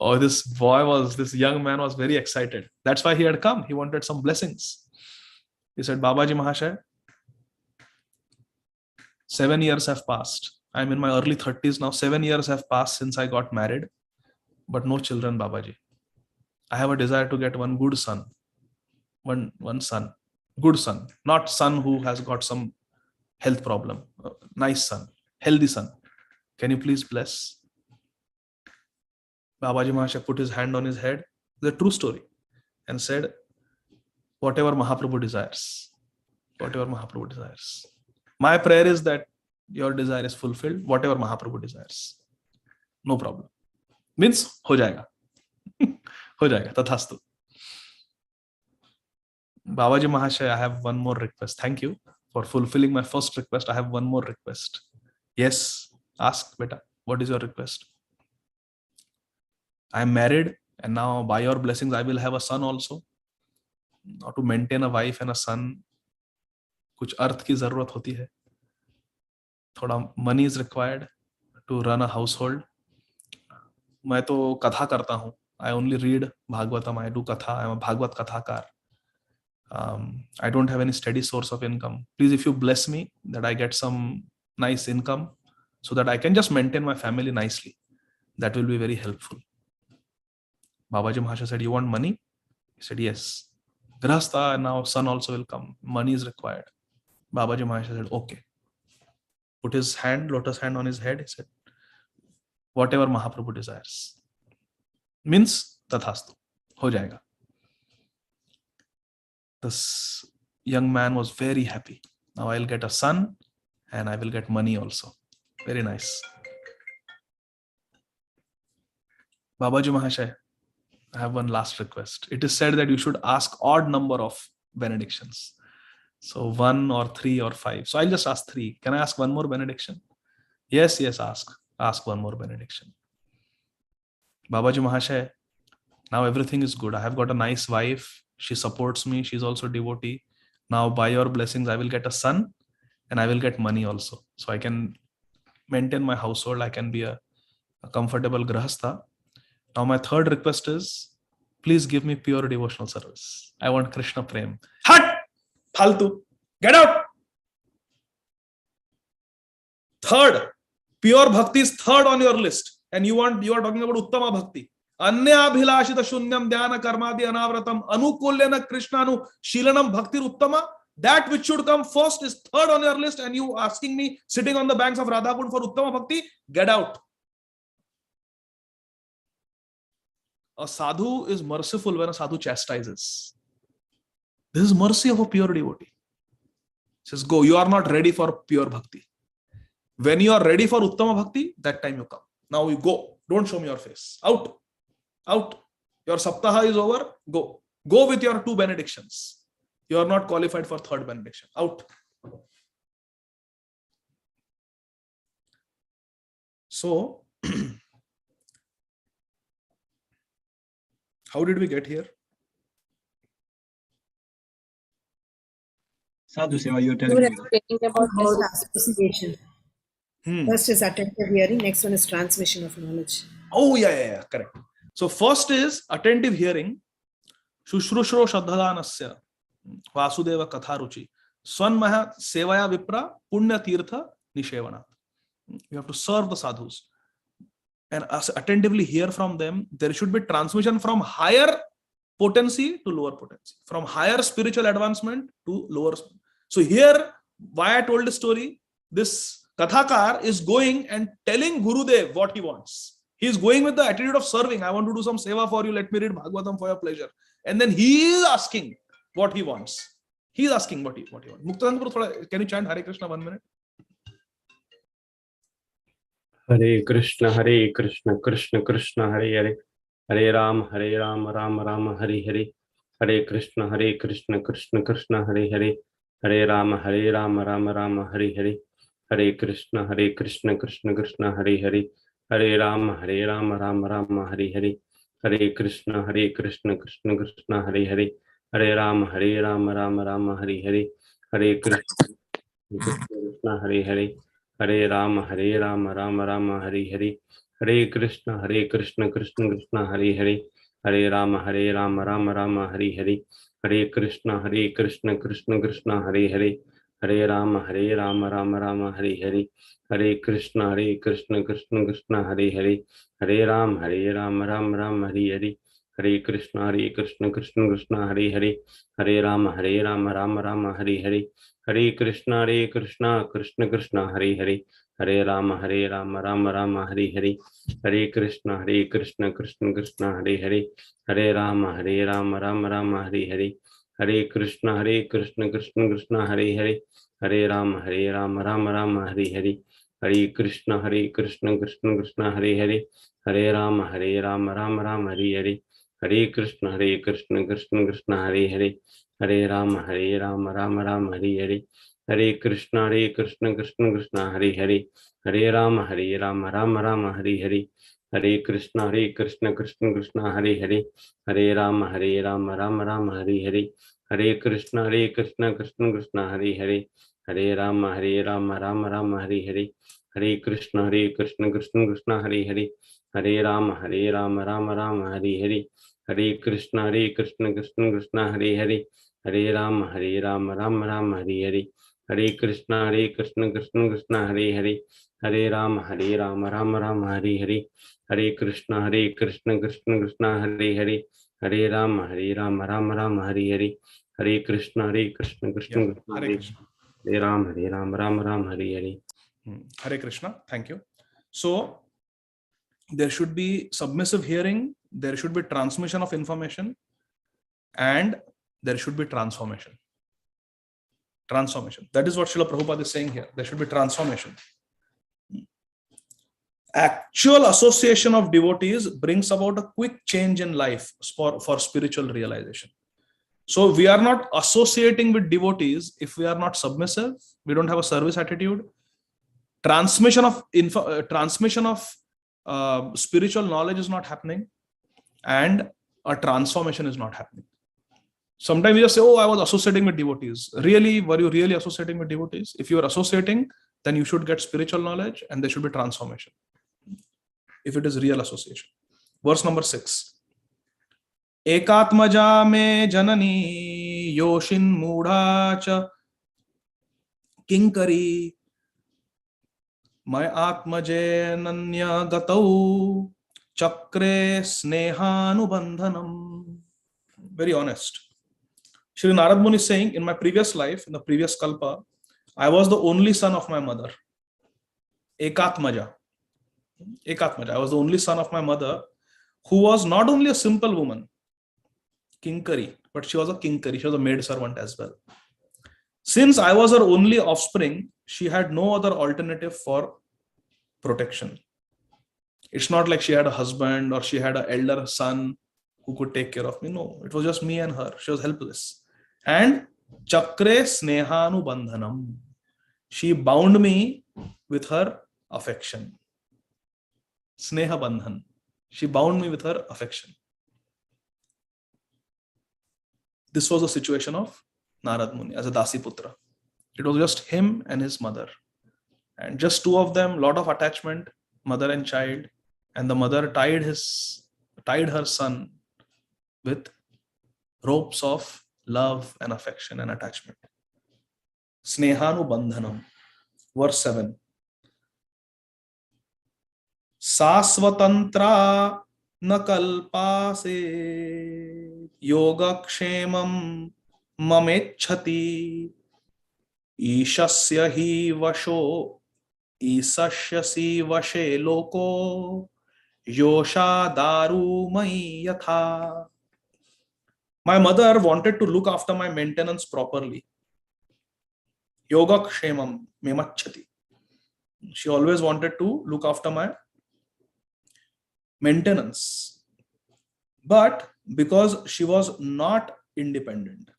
Oh, this young man was very excited. That's why he had come. He wanted some blessings. He said, Babaji Mahashaya, 7 years have passed. I'm in my early 30s now. 7 years have passed since I got married, but no children, Babaji. I have a desire to get one good son. One son. Good son. Not son who has got some health problem. Nice son. Healthy son. Can you please bless? Babaji Mahashaya put his hand on his head, the true story, and said, whatever Mahaprabhu desires. Whatever Mahaprabhu desires. My prayer is that your desire is fulfilled, whatever Mahaprabhu desires. No problem. Means, ho jayega. Ho jayega, tathastu. Babaji Mahashaya, I have one more request. Thank you for fulfilling my first request. I have one more request. Yes, ask, beta. What is your request? I am married, and now by your blessings, I will have a son also. Now to maintain a wife and a son, कुछ अर्थ की जरूरत होती है. थोड़ा money is required to run a household. मैं तो कथा करता हूँ. I only read Bhagavatam. I do katha. I am a Bhagavat kathakar. I don't have any steady source of income. Please, if you bless me, that I get some nice income so that I can just maintain my family nicely. That will be very helpful. Babaji Mahashaya said, you want money? He said, yes. Grahastha, and now son also will come. Money is required. Babaji Mahashaya said, okay. Put his hand, lotus hand on his head. He said, whatever Mahaprabhu desires. Means, tathastu. Ho jayega. This young man was very happy. Now I'll get a son and I will get money also. Very nice. Babaji Mahashaya, I have one last request. It is said that you should ask odd number of benedictions. So 1 or 3 or 5. So I'll just ask 3. Can I ask one more benediction? Yes, ask. Ask one more benediction. Babaji Mahashaya, now everything is good. I have got a nice wife. She supports me. She's also devotee. Now by your blessings, I will get a son and I will get money also. So I can maintain my household. I can be a comfortable grahastha. Now my third request is, please give me pure devotional service. I want Krishna Prem. Hut! Phaltu! Get out! Third, pure bhakti is third on your list. And you are talking about Uttama Bhakti. Anya abhilashita shunyam dhyana karmadi anavratam anukulyana krishnanu shilanam bhaktir uttama. That which should come first is third on your list, and you asking me sitting on the banks of Radhakund for Uttama Bhakti? Get out. A sadhu is merciful when a sadhu chastises. This is mercy of a pure devotee. He says, go, you are not ready for pure bhakti. When you are ready for Uttama Bhakti, that time you come. Now you go. Don't show me your face. Out. Out. Your saptaha is over. Go. Go with your 2 benedictions. You are not qualified for 3rd benediction. Out. So, how did we get here? Sadhu Seva, you're You telling were me. explaining about About association. First is attentive hearing, next one is transmission of knowledge. Oh, yeah, correct. So first is attentive hearing. Shushrushro Shraddhadanasya Vasudeva Katharuchi Swanmaha Sevaya Vipra Punya Tirtha Nishevana. You have to serve the sadhus and attentively hear from them. There should be transmission from higher potency to lower potency, from higher spiritual advancement to lower. So here, why I told the story, this Kathakar is going and telling Gurudev what he wants. He is going with the attitude of serving. I want to do some seva for you. Let me read Bhagavatam for your pleasure. And then he is asking what he wants. He is asking what he wants. Muktanand, can you chant Hare Krishna 1 minute? Hare Krishna, Krishna Krishna, Hare Hare, Hare Ram, Ram Ram, Hare Hare, Hare Krishna, Krishna Krishna, Hare Hare, Hare Ram, Ram Ram, Hare Hare, Hare Krishna, Krishna Krishna, Hare Hare, Hare Ram, Ram Ram, Hare Hare, Hare Krishna, Krishna Krishna, Hare Hare, Hare Ram, Ram Ram, Hare Hare, Hare Krishna, Hare Hare, Hare Ram, Ram Ram, Hare Hare, Hare Krishna, Krishna Krishna, Hare Hare, Hare Ram, Ram Ram, Hare Hare, Hare Krishna, Krishna, Hare Hare, Hare Ram, Ram Ram, Hare Hare, Hare Krishna, Krishna, Hare Hare, Hare Ram, Ram Ram, Hare Hare, Hare Krishna, Krishna, Hare Hare, Hare Ram, Ram Ram, Hare Hare, Hare Krishna, Krishna Krishna, Hare Hare, Hare Ram, Ram Ram, Hare Hare, Hare Krishna, Krishna, Hare Hare, Hare Ram, Ram Ram, Hare Hare, Hare Krishna, Krishna, Hare Hare, Hare Ram, Ram Ram, Hare Hare, Hare Krishna, Krishna, Hare Hare, Hare Ram, Ram Hare Hare, Hare Krishna, Krishna, Hare Hare, Hare Ram, Ram Hare Hare, Hare Krishna, Krishna, Hare Hare, Hare Ram, Ram Hare Hare, Hare Krishna, Krishna, Hare Hare, Hare Ram, Ram Hare Hare, Hare Krishna, Krishna, Hare Hare, Hare Ram, Ram Hare Hare, Hare Krishna, Krishna, Hare Hare, Hare Ram, Ram Hare Hare, Hare Krishna, Krishna, Hare Hare, Hare Ram, Ram Hare Hare, Hare Krishna, Krishna, Hare Hare, Hare Ram, Ram Hare Hare, Hare Krishna, Krishna, Hare Hare, Hare Ram, Ram Hare Hare, Hare Krishna, Yeah. Krishna, Hare Krishna. Hare Ram, Ram Hare Hare. Hare Krishna. Thank you. So there should be submissive hearing, there should be transmission of information, and there should be transformation. Transformation. That is what Srila Prabhupada is saying here. There should be transformation. Actual association of devotees brings about a quick change in life for spiritual realization. So we are not associating with devotees if we are not submissive, we don't have a service attitude. Transmission of spiritual knowledge is not happening, and a transformation is not happening. Sometimes we just say, oh, I was associating with devotees. Really? Were you really associating with devotees? If you are associating, then you should get spiritual knowledge and there should be transformation. If it is real association. Verse number 6. Ekatmaja me janani yoshin mudha cha kinkari may atmaje nanya gatau chakre snehanubandhanam. Very honest. Shri Narad Muni is saying, in my previous life, in the previous kalpa, I was the only son of my mother. Ekatmaja. I was the only son of my mother, who was not only a simple woman, kinkari, but she was a kinkari. She was a maid servant as well. Since I was her only offspring, she had no other alternative for protection. It's not like she had a husband or she had an elder son who could take care of me. No, it was just me and her. She was helpless. And chakre snehanu bandhanam. She bound me with her affection. Sneha bandhan. She bound me with her affection. This was the situation of Narad Muni as a Dasi Putra. It was just him and his mother. And just two of them, lot of attachment, mother and child. And the mother tied her son with ropes of love and affection and attachment. Snehanu bandhanam. Verse 7. Sasvatantra nakalpase yogakshemam mamechhati ishasyasi vashe loko yosha daru mai yatha. My mother wanted to look after my maintenance properly. Yogakshemam memachhati. She always wanted to look after my maintenance. But because she was not independent,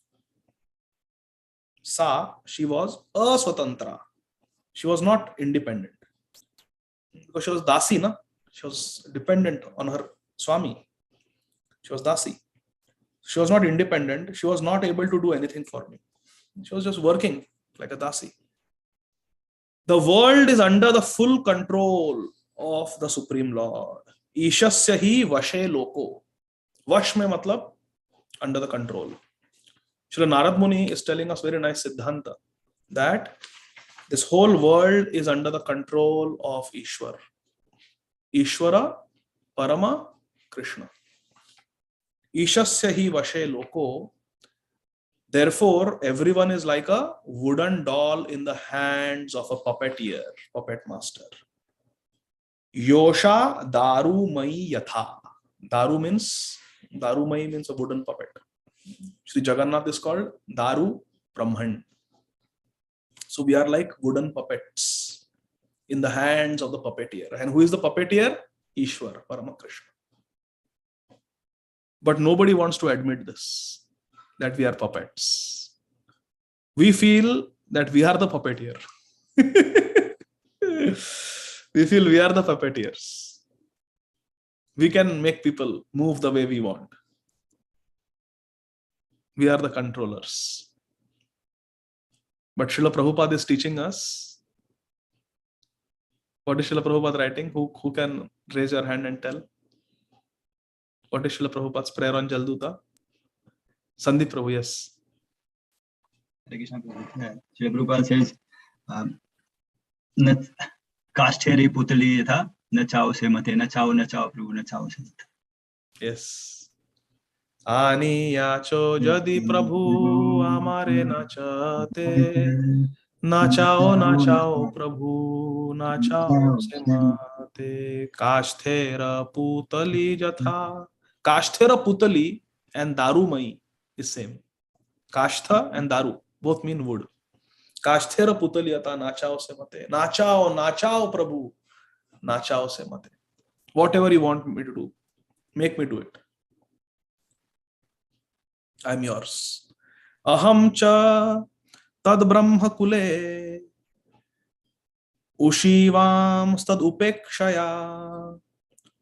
she was aswatantra. She was not independent. Because she was dasi, na? She was dependent on her swami. She was dasi. She was not independent. She was not able to do anything for me. She was just working like a dasi. The world is under the full control of the Supreme Lord. Ishasya hi vashe loko. Vash mein matlab under the control. Srila Narad Muni is telling us very nice siddhanta that this whole world is under the control of Ishwar. Ishwara Parama Krishna. Ishasya hi vashe loko. Therefore, everyone is like a wooden doll in the hands of a puppeteer, puppet master. Yosha daru mai yatha. Daru means a wooden puppet. Sri Jagannath is called Daru Brahman. So we are like wooden puppets in the hands of the puppeteer. And who is the puppeteer? Ishwar, Paramakrishna. But nobody wants to admit this, that we are puppets. We feel that we are the puppeteer. We feel we are the puppeteers. We can make people move the way we want. We are the controllers. But Srila Prabhupada is teaching us. What is Srila Prabhupada writing? Who can raise your hand and tell? What is Srila Prabhupada's prayer on Jalduta? Sandeep Prabhu, yes. Srila Prabhupada says, Kashthere putali yatha, na chao se mate, na chao Prabhu, na chao se mate. Yes. Ani yacho jadi Prabhu amare nachate, nachao Prabhu, nachao se mate. Kashtera putali jatha. Kashtera putali and darumai is same. Kashtha and daru both mean wood. Kashtera putali yata nachao se mate. Nachao Prabhu, nachao se mate. Whatever you want me to do, make me do it. I'm yours. Aham cha tad brahma kule ushivam stad upekshaya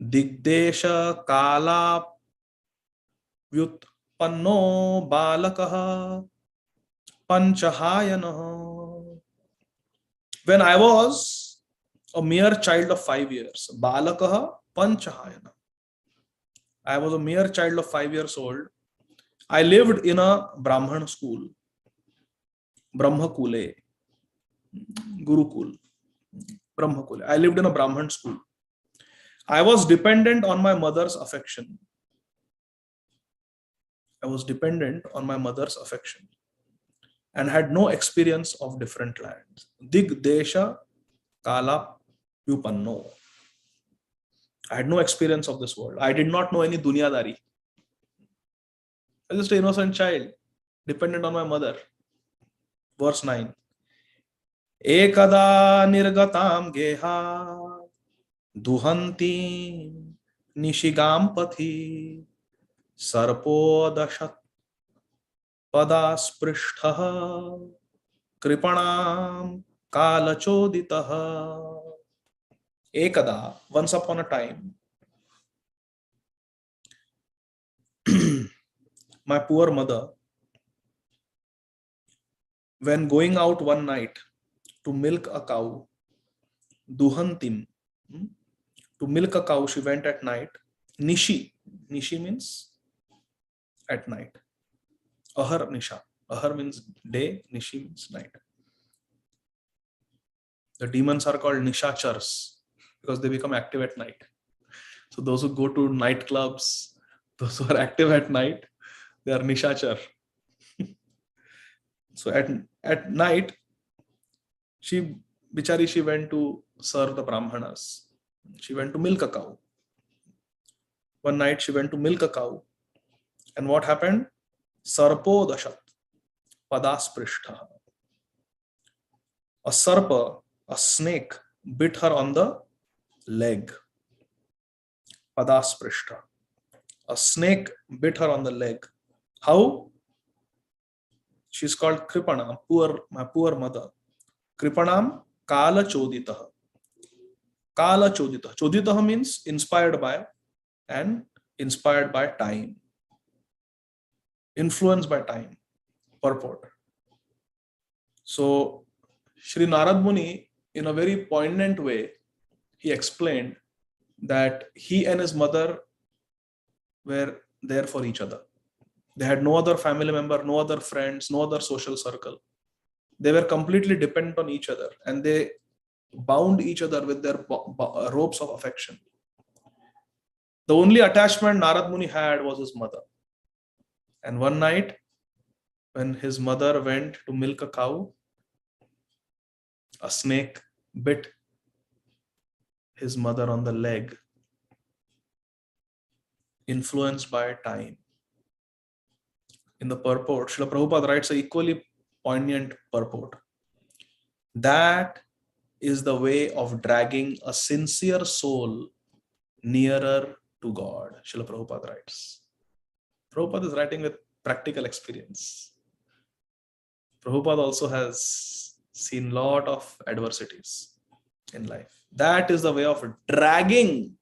digdesha kala vyutpanno balakaha panchahayana. When I was a mere child of 5 years, balakaha panchahayana. I was a mere child of 5 years old. I lived in a Brahman school, Brahmakule, Gurukul, Brahmakule. I lived in a Brahman school. I was dependent on my mother's affection. I was dependent on my mother's affection and had no experience of different lands. Dig Desha Kala Yupanno. I had no experience of this world. I did not know any dunyadari. I was just an innocent child, dependent on my mother. Verse 9. Ekada nirgatam geha duhanti nishigam pathi sarpo dashat padasprishtha kripanam kalachoditaha. Ekada, once upon a time, my poor mother, when going out one night to milk a cow, duhantim, to milk a cow, she went at night. Nishi means at night. Ahar nisha. Ahar means day, nishi means night. The demons are called nishachars because they become active at night. So those who go to nightclubs, those who are active at night, they are nishachar. So at night, she went to serve the brahmanas. She went to milk a cow. One night she went to milk a cow. And what happened? Sarpo dashat padasprishtha. A sarpa, a snake, bit her on the leg. Padasprishta. A snake bit her on the leg. How? She's called Kripana, my poor mother. Kripanam Kala Choditaha. Kala Choditaha. Choditaha means inspired by, and inspired by time. Influenced by time. Purport. So, Sri Narad Muni, in a very poignant way, he explained that he and his mother were there for each other. They had no other family member, no other friends, no other social circle. They were completely dependent on each other, and they bound each other with their ropes of affection. The only attachment Narad Muni had was his mother. And one night, when his mother went to milk a cow, a snake bit his mother on the leg, influenced by time. In the purport, Srila Prabhupada writes an equally poignant purport. That is the way of dragging a sincere soul nearer to God, Srila Prabhupada writes. Prabhupada is writing with practical experience. Prabhupada also has seen a lot of adversities in life. That is the way of dragging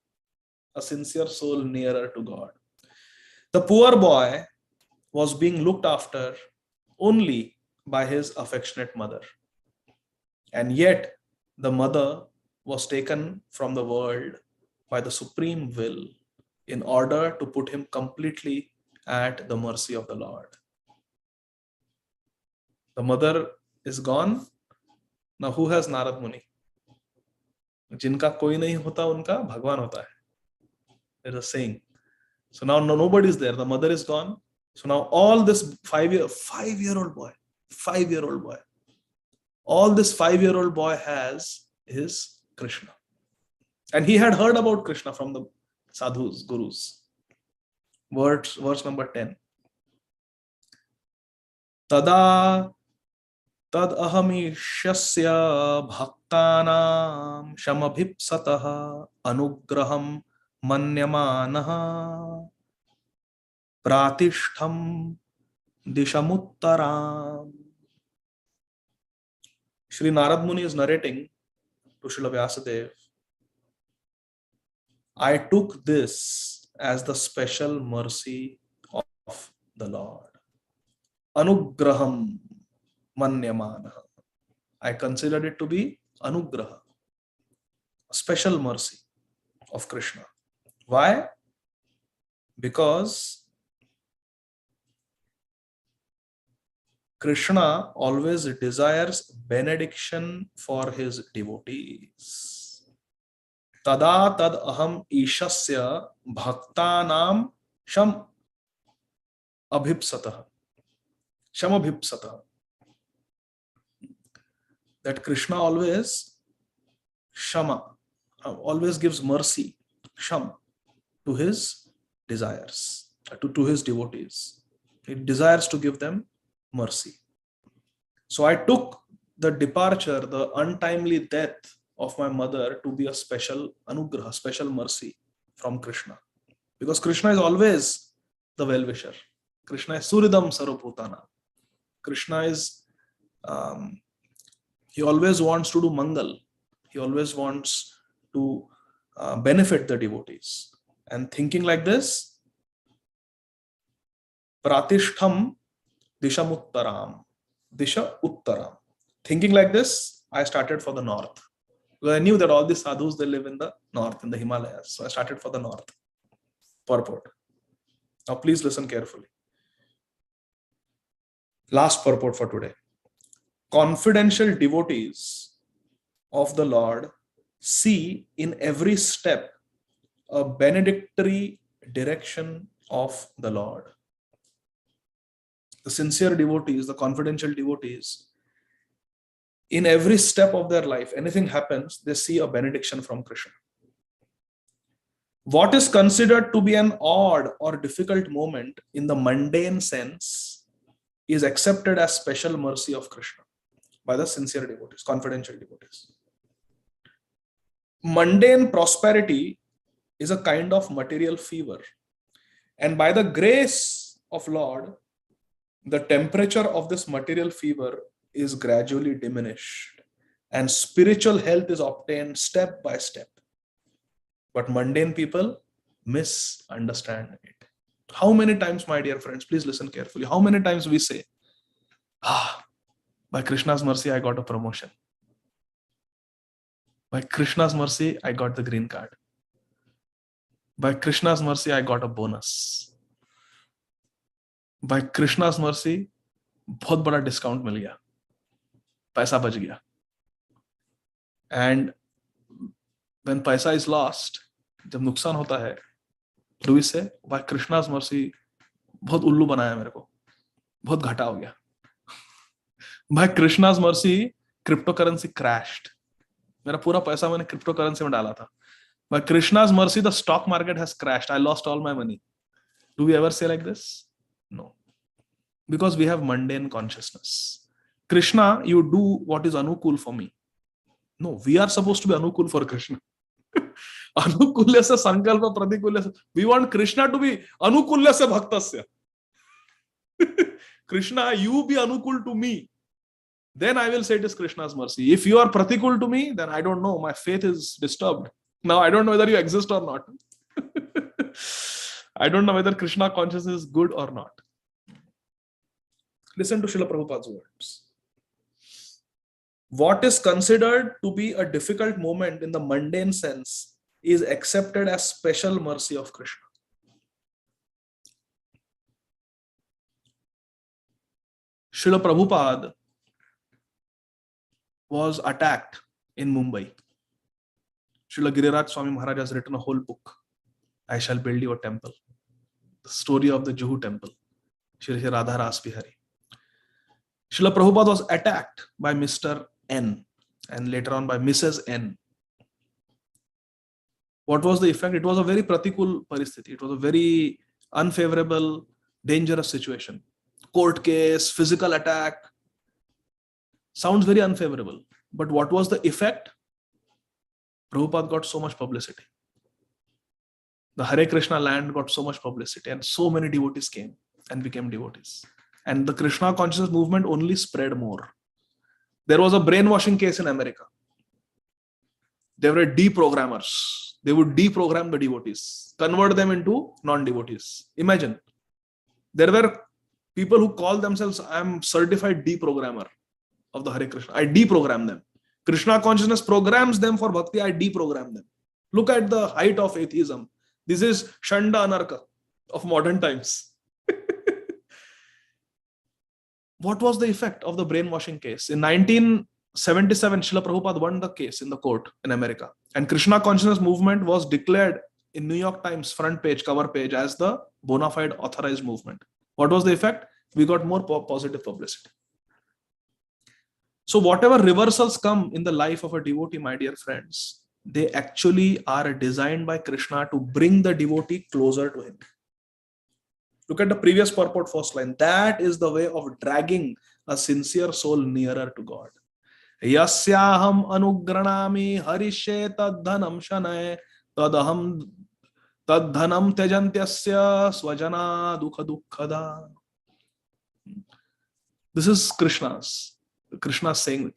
a sincere soul nearer to God. The poor boy was being looked after only by his affectionate mother. And yet, the mother was taken from the world by the supreme will in order to put him completely at the mercy of the Lord. The mother is gone. Now who has Narad Muni? Jinka koi nahi hota, unka Bhagwan hota hai. There's a saying. So now nobody is there. The mother is gone. So now all this 5-year-old boy, all this 5-year-old boy has is Krishna. And he had heard about Krishna from the sadhus, gurus. Verse number 10. Tada tad ahamishasya bhaktanam shamabhipsataha anugraham manyamanaha pratishtham dishamuttaram. Shri Narad Muni is narrating to Srila Vyasadeva, I took this as the special mercy of the Lord. Anugraham manyamana. I considered it to be anugraha, a special mercy of Krishna. Why? Because Krishna always desires benediction for his devotees. Tada tad aham ishasya bhaktanam sham abhipsatah. Shamabhipsatah. That Krishna always gives mercy, sham, to his desires, to his devotees. He desires to give them mercy. So I took the departure, the untimely death of my mother to be a special anugraha, special mercy from Krishna. Because Krishna is always the well-wisher. Krishna is Suridam Sarvabhutana. Krishna is, he always wants to do mangal. He always wants to benefit the devotees. And thinking like this, Pratishtham Dishamuttaram. Disha Uttaram. Thinking like this, I started for the north. Because I knew that all these sadhus, they live in the north, in the Himalayas. So I started for the north. Purport. Now please listen carefully. Last purport for today. Confidential devotees of the Lord see in every step a benedictory direction of the Lord. The sincere devotees, the confidential devotees, in every step of their life, anything happens, they see a benediction from Krishna. What is considered to be an odd or difficult moment in the mundane sense is accepted as special mercy of Krishna by the sincere devotees, confidential devotees. mundane prosperity is a kind of material fever. And by the grace of Lord, the temperature of this material fever is gradually diminished and spiritual health is obtained step by step. But mundane people misunderstand it. How many times, my dear friends, please listen carefully, how many times we say, by Krishna's mercy, I got a promotion. By Krishna's mercy, I got the green card. By Krishna's mercy, I got a bonus. By Krishna's mercy, बहुत बड़ा discount मिल गया, पैसा बच गया. And when paisa is lost, जब नुकसान होता है, do we say, by Krishna's mercy, बहुत उल्लू बनाया मेरे को, बहुत घाटा हो गया. By Krishna's mercy, cryptocurrency crashed. मेरा पूरा पैसा मैंने cryptocurrency में डाला था. By Krishna's mercy, the stock market has crashed. I lost all my money. Do we ever say like this? No. Because we have mundane consciousness. Krishna, you do what is anukul for me. No, we are supposed to be anukul for Krishna. Anukulya se sankalpa pratikulya se. We want Krishna to be anukulya se bhaktasya. Krishna, you be anukul to me. Then I will say it is Krishna's mercy. If you are pratikul to me, then I don't know. My faith is disturbed. Now I don't know whether you exist or not. I don't know whether Krishna consciousness is good or not. Listen to Srila Prabhupada's words. What is considered to be a difficult moment in the mundane sense is accepted as special mercy of Krishna. Srila Prabhupada was attacked in Mumbai. Srila Giriraj Swami Maharaj has written a whole book, I Shall Build You a Temple. The story of the Juhu temple, Shri Radha Ras Bihari. Srila Prabhupada was attacked by Mr. N and later on by Mrs. N. What was the effect? It was a very pratikul paristhiti. It was a very unfavorable, dangerous situation. Court case, physical attack. Sounds very unfavorable. But what was the effect? Prabhupada got so much publicity. The Hare Krishna land got so much publicity and so many devotees came and became devotees. And the Krishna consciousness movement only spread more. There was a brainwashing case in America. There were deprogrammers. They would deprogram the devotees, convert them into non-devotees. Imagine. There were people who call themselves, I am certified deprogrammer of the Hare Krishna. I deprogram them. Krishna consciousness programs them for bhakti. I deprogram them. Look at the height of atheism. This is Shanda Anarka of modern times. What was the effect of the brainwashing case? In 1977, Srila Prabhupada won the case in the court in America. And Krishna consciousness movement was declared in New York Times front page, cover page as the bona fide authorized movement. What was the effect? We got more positive publicity. So whatever reversals come in the life of a devotee, my dear friends, they actually are designed by Krishna to bring the devotee closer to him. Look at the previous purport, first line. That is the way of dragging a sincere soul nearer to God. Yasyaham anugranami harishe tadhanam shanay tadaham tadhanam tejantyasya swajana dukha dukkada. This is Krishna saying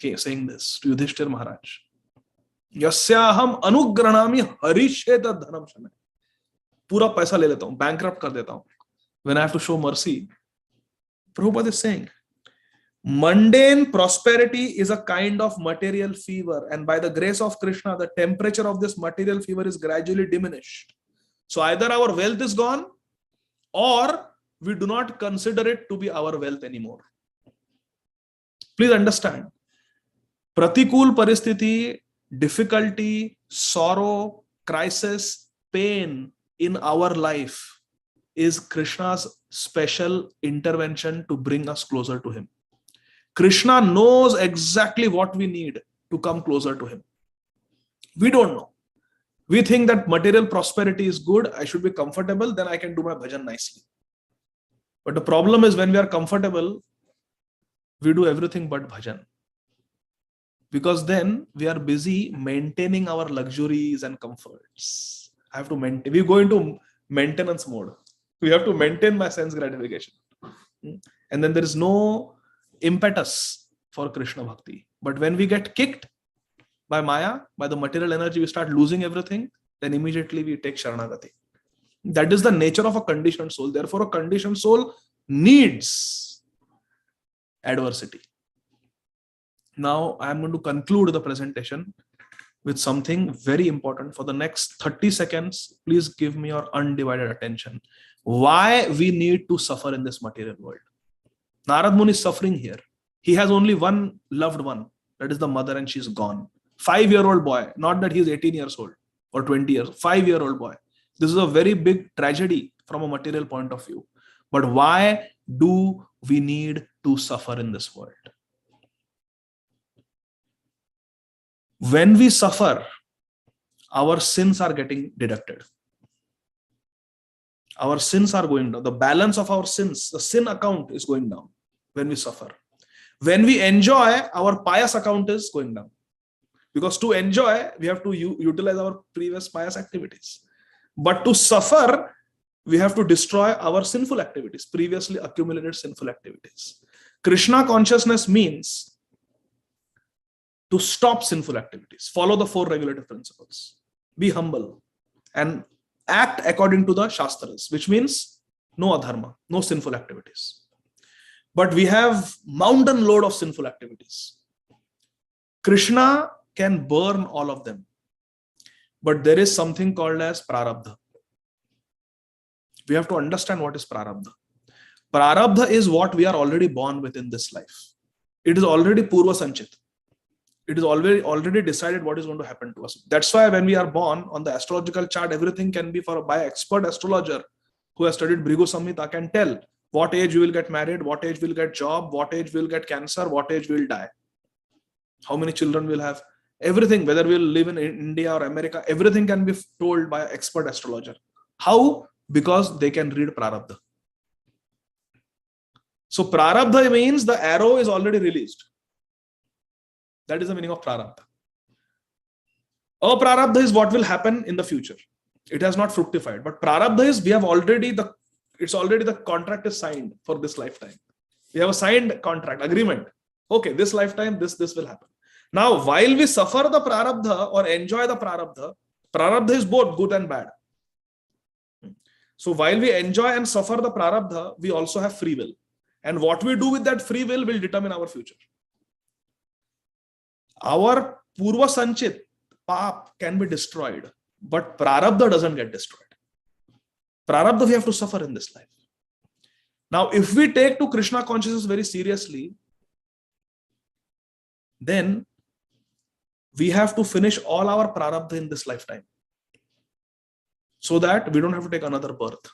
this to Yudhishthir Maharaj. Yasyaham anugranami harishe tadhanam shanay. Pura paisa le leta hu, bankrupt kar deta hu. When I have to show mercy, Prabhupada is saying, mundane prosperity is a kind of material fever, and by the grace of Krishna, the temperature of this material fever is gradually diminished. So either our wealth is gone, or we do not consider it to be our wealth anymore. Please understand, pratikul paristhiti, difficulty, sorrow, crisis, pain in our life is Krishna's special intervention to bring us closer to him. Krishna knows exactly what we need to come closer to him. We don't know. We think that material prosperity is good, I should be comfortable, then I can do my bhajan nicely. But the problem is when we are comfortable, we do everything but bhajan. Because then we are busy maintaining our luxuries and comforts. I have to maintain. We go into maintenance mode. We have to maintain my sense gratification. And then there is no impetus for Krishna Bhakti. But when we get kicked by Maya, by the material energy, we start losing everything, then immediately we take Sharanagati. That is the nature of a conditioned soul. Therefore, a conditioned soul needs adversity. Now, I am going to conclude the presentation with something very important. For the next 30 seconds, please give me your undivided attention. Why we need to suffer in this material world. Narad Muni is suffering here. He has only one loved one, that is the mother, and she's gone. 5-year-old boy, not that he's 18 years old or 20 years, 5-year-old boy. This is a very big tragedy from a material point of view. But why do we need to suffer in this world? When we suffer, our sins are getting deducted. Our sins are going down. The balance of our sins, the sin account is going down when we suffer. When we enjoy, our pious account is going down. Because to enjoy, we have to utilize our previous pious activities. But to suffer, we have to destroy our sinful activities, previously accumulated sinful activities. Krishna consciousness means to stop sinful activities, follow the 4 regulative principles, be humble, and act according to the Shastras, which means no adharma, no sinful activities. But we have mountain load of sinful activities. Krishna can burn all of them. But there is something called as prarabdha. We have to understand what is prarabdha. Prarabdha is what we are already born with in this life. It is already purva sanchit. It is already decided what is going to happen to us. That's why when we are born, on the astrological chart, everything can be by an expert astrologer who has studied Bhrigu Samhita can tell what age you will get married, what age will get job, what age will get cancer, what age will die, how many children will have. Everything, whether we'll live in India or America, everything can be told by an expert astrologer. How? Because they can read prarabdha. So prarabdha means the arrow is already released. That is the meaning of prarabdha. Aprarabdha is what will happen in the future. It has not fructified. But prarabdha is the contract is signed for this lifetime. We have a signed contract, agreement. Okay, this lifetime, this will happen. Now, while we suffer the prarabdha or enjoy the prarabdha is both good and bad. So while we enjoy and suffer the prarabdha, we also have free will. And what we do with that free will determine our future. Our purva sanchit, pap, can be destroyed, but prarabdha doesn't get destroyed. Prarabdha we have to suffer in this life. Now, if we take to Krishna consciousness very seriously, then we have to finish all our prarabdha in this lifetime, so that we don't have to take another birth.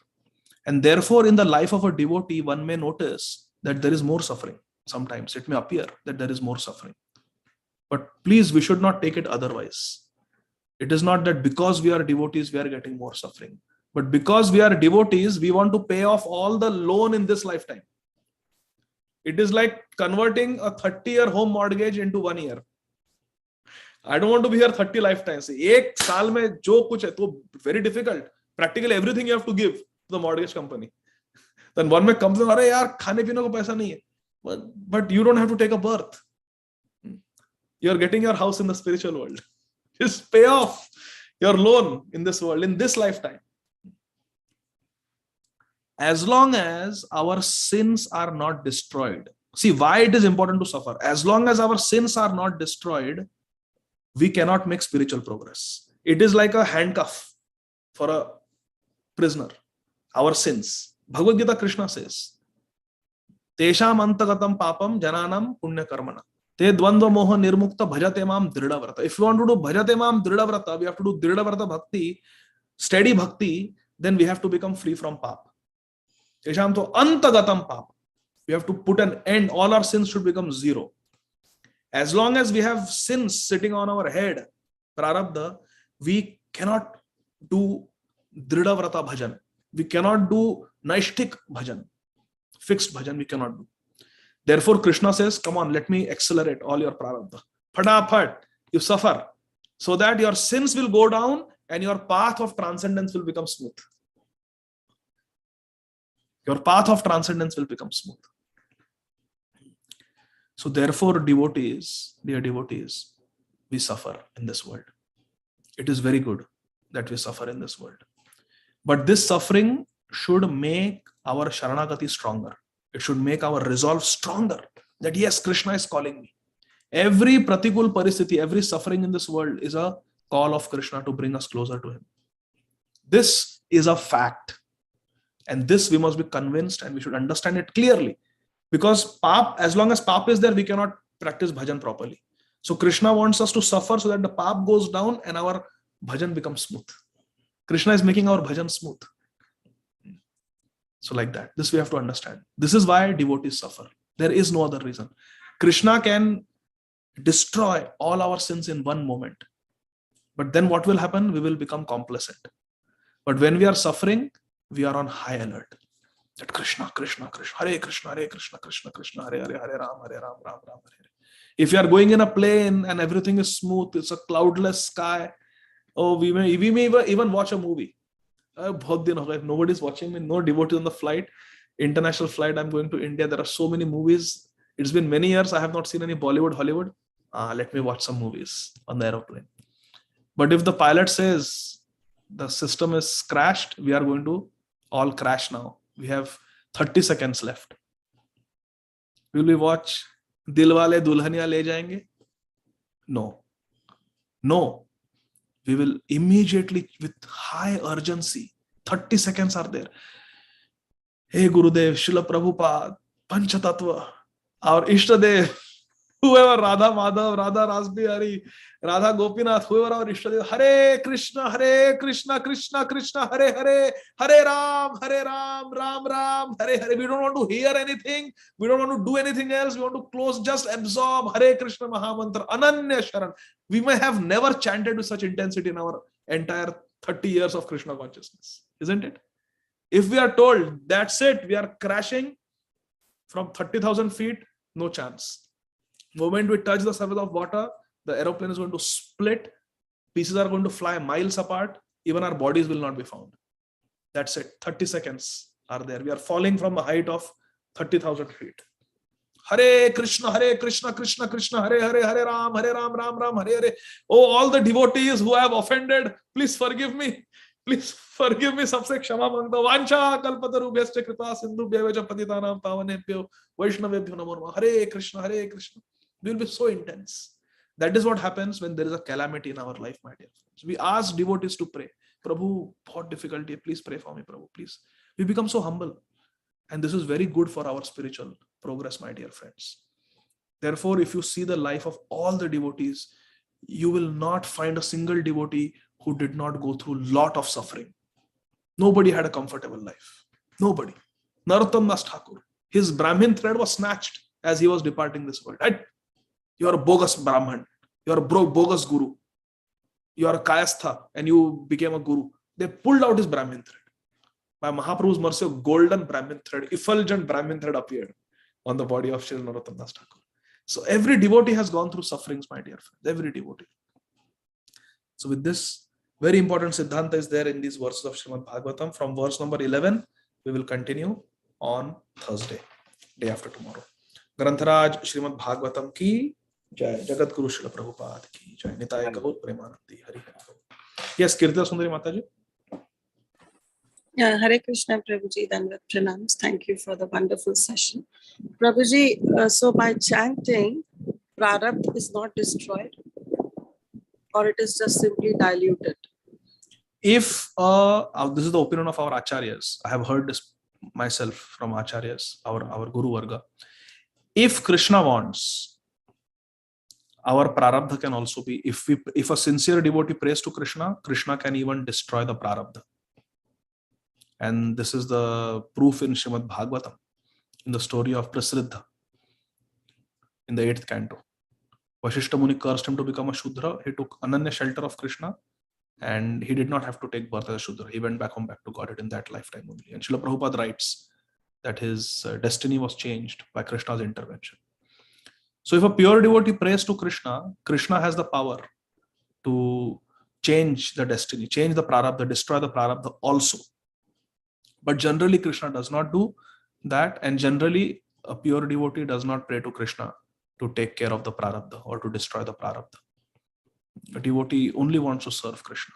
And therefore, in the life of a devotee, one may notice that there is more suffering. Sometimes it may appear that there is more suffering. But please, we should not take it otherwise. It is not that because we are devotees, we are getting more suffering. But because we are devotees, we want to pay off all the loan in this lifetime. It is like converting a 30-year home mortgage into 1 year. I don't want to be here 30 lifetimes. Ek saal mein jo kuch hai, to very difficult. Practically everything you have to give to the mortgage company. Then one may comes and say, yaar, khane peene ko paisa nahi hai. But you don't have to take a birth. You're getting your house in the spiritual world. Just pay off your loan in this world, in this lifetime. As long as our sins are not destroyed. See why it is important to suffer. As long as our sins are not destroyed, we cannot make spiritual progress. It is like a handcuff for a prisoner. Our sins. Bhagavad Gita, Krishna says, Tesham antagatam papam jananam punya karmana. Te dvandva moha nirmukta bhajate mam drida vrata. If you want to do bhajate mam drida vrata, we have to do drida vrata bhakti, steady bhakti, then we have to become free from pap. Tesham to antagatam pap. We have to put an end. All our sins should become zero. As long as we have sins sitting on our head, prarabdha, we cannot do drida vrata bhajan. We cannot do naishtik bhajan. Fixed bhajan we cannot do. Therefore, Krishna says, come on, let me accelerate all your prarabdha. Phadaphat, you suffer, so that your sins will go down and your path of transcendence will become smooth. Your path of transcendence will become smooth. So therefore, devotees, dear devotees, we suffer in this world. It is very good that we suffer in this world. But this suffering should make our Sharanagati stronger. It should make our resolve stronger. That yes, Krishna is calling me. Every pratikul paristhiti, every suffering in this world is a call of Krishna to bring us closer to him. This is a fact. And this we must be convinced, and we should understand it clearly. Because pap, as long as pap is there, we cannot practice bhajan properly. So Krishna wants us to suffer so that the pap goes down and our bhajan becomes smooth. Krishna is making our bhajan smooth. So like that, this we have to understand. This is why devotees suffer. There is no other reason. Krishna can destroy all our sins in one moment. But then what will happen? We will become complacent. But when we are suffering, we are on high alert. That Krishna, Krishna, Krishna, Hare Krishna, Hare Krishna, Krishna, Krishna, Hare Hare, Hare Ram, Hare Ram, Ram Ram, Hare Hare. If you are going in a plane and everything is smooth, it's a cloudless sky, oh, we may even watch a movie. If nobody is watching me, no devotee on the flight, international flight, I'm going to India. There are so many movies. It's been many years. I have not seen any Bollywood, Hollywood. Let me watch some movies on the aeroplane. But if the pilot says the system is crashed, we are going to all crash now. We have 30 seconds left. Will we watch Dilwale Dulhaniya Le Jayenge? No. No. We will immediately, with high urgency, 30 seconds are there. Hey Gurudev, Srila Prabhupada, Panchatattva, our Ishtadev, whoever, Radha Madhav, Radha Rasbihari, Radha Gopinath, whoever our Ishtadev, Hare Krishna, Krishna Krishna, Hare Hare, Hare Ram, Ram Ram, Hare Hare. We don't want to hear anything. We don't want to do anything else. We want to close, just absorb Hare Krishna Mahamantra, Ananya Sharan. We may have never chanted with such intensity in our entire 30 years of Krishna consciousness, isn't it? If we are told, that's it, we are crashing from 30,000 feet, no chance. The moment we touch the surface of water, the aeroplane is going to split, pieces are going to fly miles apart, even our bodies will not be found. That's it, 30 seconds are there. We are falling from a height of 30,000 feet. Hare Krishna, Krishna Krishna, Hare Hare, Hare Ram, Ram Ram, Hare Hare. Oh, all the devotees who have offended, please forgive me. Please forgive me. Sabse kshama mangta. Vancha kalpatarubhyascha kripa sindhubhya vacha patitanam pavanebhyo vaishnavebhyo namo namah. Hare Krishna, Krishna. We will be so intense. That is what happens when there is a calamity in our life, my dear friends. We ask devotees to pray. Prabhu, what difficulty? Please pray for me, Prabhu, please. We become so humble. And this is very good for our spiritual progress, my dear friends. Therefore, if you see the life of all the devotees, you will not find a single devotee who did not go through a lot of suffering. Nobody had a comfortable life. Nobody. Narottam Das Thakur, his Brahmin thread was snatched as he was departing this world. Right? You are a bogus Brahman. You are a bogus guru. You are a Kayastha and you became a guru. They pulled out his Brahmin thread. By Mahaprabhu's mercy, a golden Brahmin thread, effulgent Brahmin thread appeared on the body of Sri Narottam Das Thakur. So every devotee has gone through sufferings, my dear friends. Every devotee. So with this, very important Siddhanta is there in these verses of Śrīmad Bhāgavatam. From verse number 11, we will continue on Thursday, day after tomorrow. Grantharaj Śrīmad Bhāgavatam ki jai, Jagat Guru Srila Prabhupada ki jai, Nitai Gaur Premanandi Hari Hari. Yes, Kirtana Sundari Mataji. Yeah, Hare Krishna, Prabhuji, Dandavat Pranams. Thank you for the wonderful session. Prabhuji, so by chanting, Prarabdha is not destroyed, or it is just simply diluted? If, this is the opinion of our Acharyas, I have heard this myself from Acharyas, our Guru Varga. If Krishna wants, our Prarabdha can also be, if a sincere devotee prays to Krishna, Krishna can even destroy the Prarabdha. And this is the proof in Śrīmad Bhāgavatam, in the story of Prasriddha, in the 8th canto. Vasishta Muni cursed him to become a Shudra. He took Ananya shelter of Krishna, and he did not have to take birth as a Shudra. He went back home, back to Godhead in that lifetime only. And Srila Prabhupada writes that his destiny was changed by Krishna's intervention. So if a pure devotee prays to Krishna, Krishna has the power to change the destiny, change the prarabdha, destroy the prarabdha also. But generally Krishna does not do that, and generally a pure devotee does not pray to Krishna to take care of the prarabdha or to destroy the prarabdha. A devotee only wants to serve Krishna.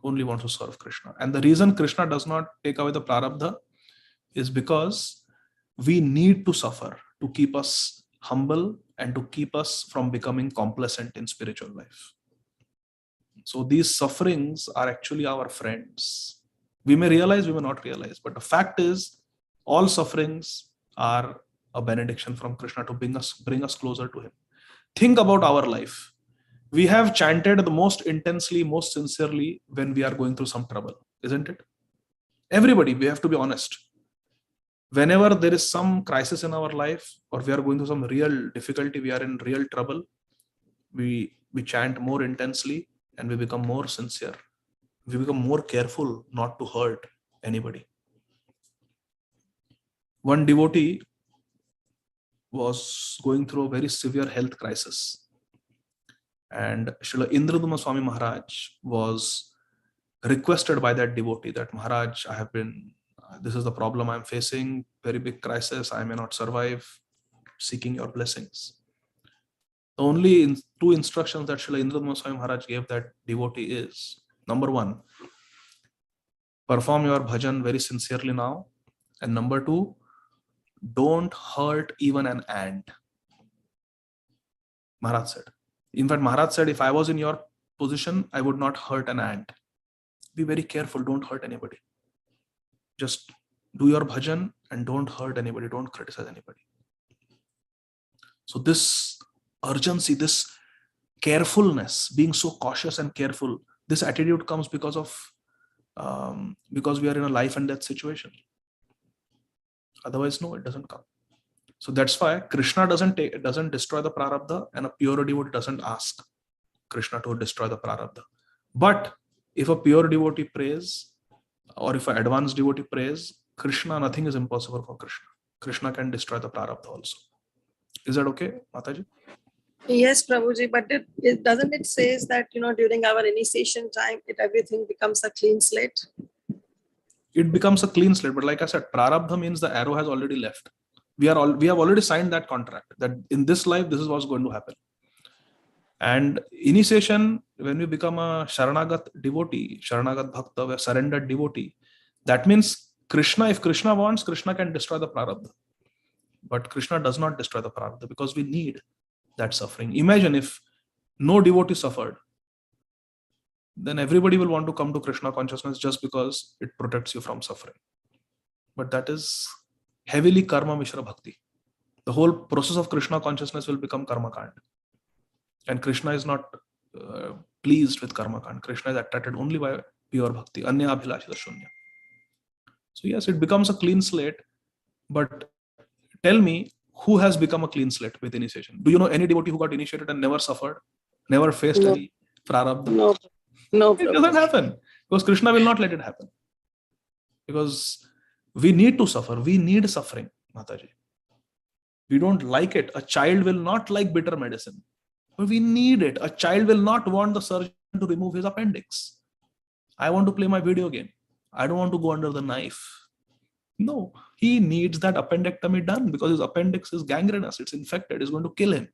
Only wants to serve Krishna. And the reason Krishna does not take away the prarabdha is because we need to suffer to keep us humble and to keep us from becoming complacent in spiritual life. So these sufferings are actually our friends. We may realize, we may not realize, but the fact is all sufferings are a benediction from Krishna to bring us closer to him. Think about our life. We have chanted the most intensely, most sincerely when we are going through some trouble, isn't it? Everybody, we have to be honest. Whenever there is some crisis in our life, or we are going through some real difficulty, we are in real trouble, we chant more intensely and we become more sincere. We become more careful not to hurt anybody. One devotee was going through a very severe health crisis. And Srila Indraduma Swami Maharaj was requested by that devotee that, Maharaj, this is the problem I'm facing, very big crisis, I may not survive, seeking your blessings. The only two instructions that Srila Indraduma Swami Maharaj gave that devotee is, number one, perform your bhajan very sincerely now. And number two, don't hurt even an ant. Maharaj said. In fact, Maharaj said, if I was in your position, I would not hurt an ant. Be very careful, don't hurt anybody. Just do your bhajan and don't hurt anybody, don't criticize anybody. So this urgency, this carefulness, being so cautious and careful, this attitude comes because we are in a life and death situation. Otherwise, no, it doesn't come. So that's why Krishna doesn't destroy the prarabdha, and a pure devotee doesn't ask Krishna to destroy the prarabdha. But if a pure devotee prays, or if an advanced devotee prays, Krishna, nothing is impossible for Krishna. Krishna can destroy the prarabdha also. Is that okay, Mataji? Yes, Prabhuji, but doesn't it says that, during our initiation time, everything becomes a clean slate? It becomes a clean slate, but like I said, prarabdha means the arrow has already left. We have already signed that contract that in this life, this is what's going to happen. And initiation, when we become a Sharanagat devotee, Sharanagat Bhakta, a surrendered devotee, that means Krishna, if Krishna wants, Krishna can destroy the prarabdha. But Krishna does not destroy the prarabdha because we need that suffering. Imagine if no devotee suffered, then everybody will want to come to Krishna consciousness just because it protects you from suffering. But that is heavily karma mishra bhakti. The whole process of Krishna consciousness will become karma kand. And Krishna is not pleased with karma kand. Krishna is attracted only by pure bhakti. Anya abhilashita shunya. So yes, it becomes a clean slate. But tell me, who has become a clean slate with initiation? Do you know any devotee who got initiated and never suffered, never faced any prarabdha? No. It doesn't happen because Krishna will not let it happen. Because we need to suffer. We need suffering, Mataji. We don't like it. A child will not like bitter medicine. But we need it. A child will not want the surgeon to remove his appendix. I want to play my video game. I don't want to go under the knife. No, he needs that appendectomy done because his appendix is gangrenous. It's infected. It's going to kill him.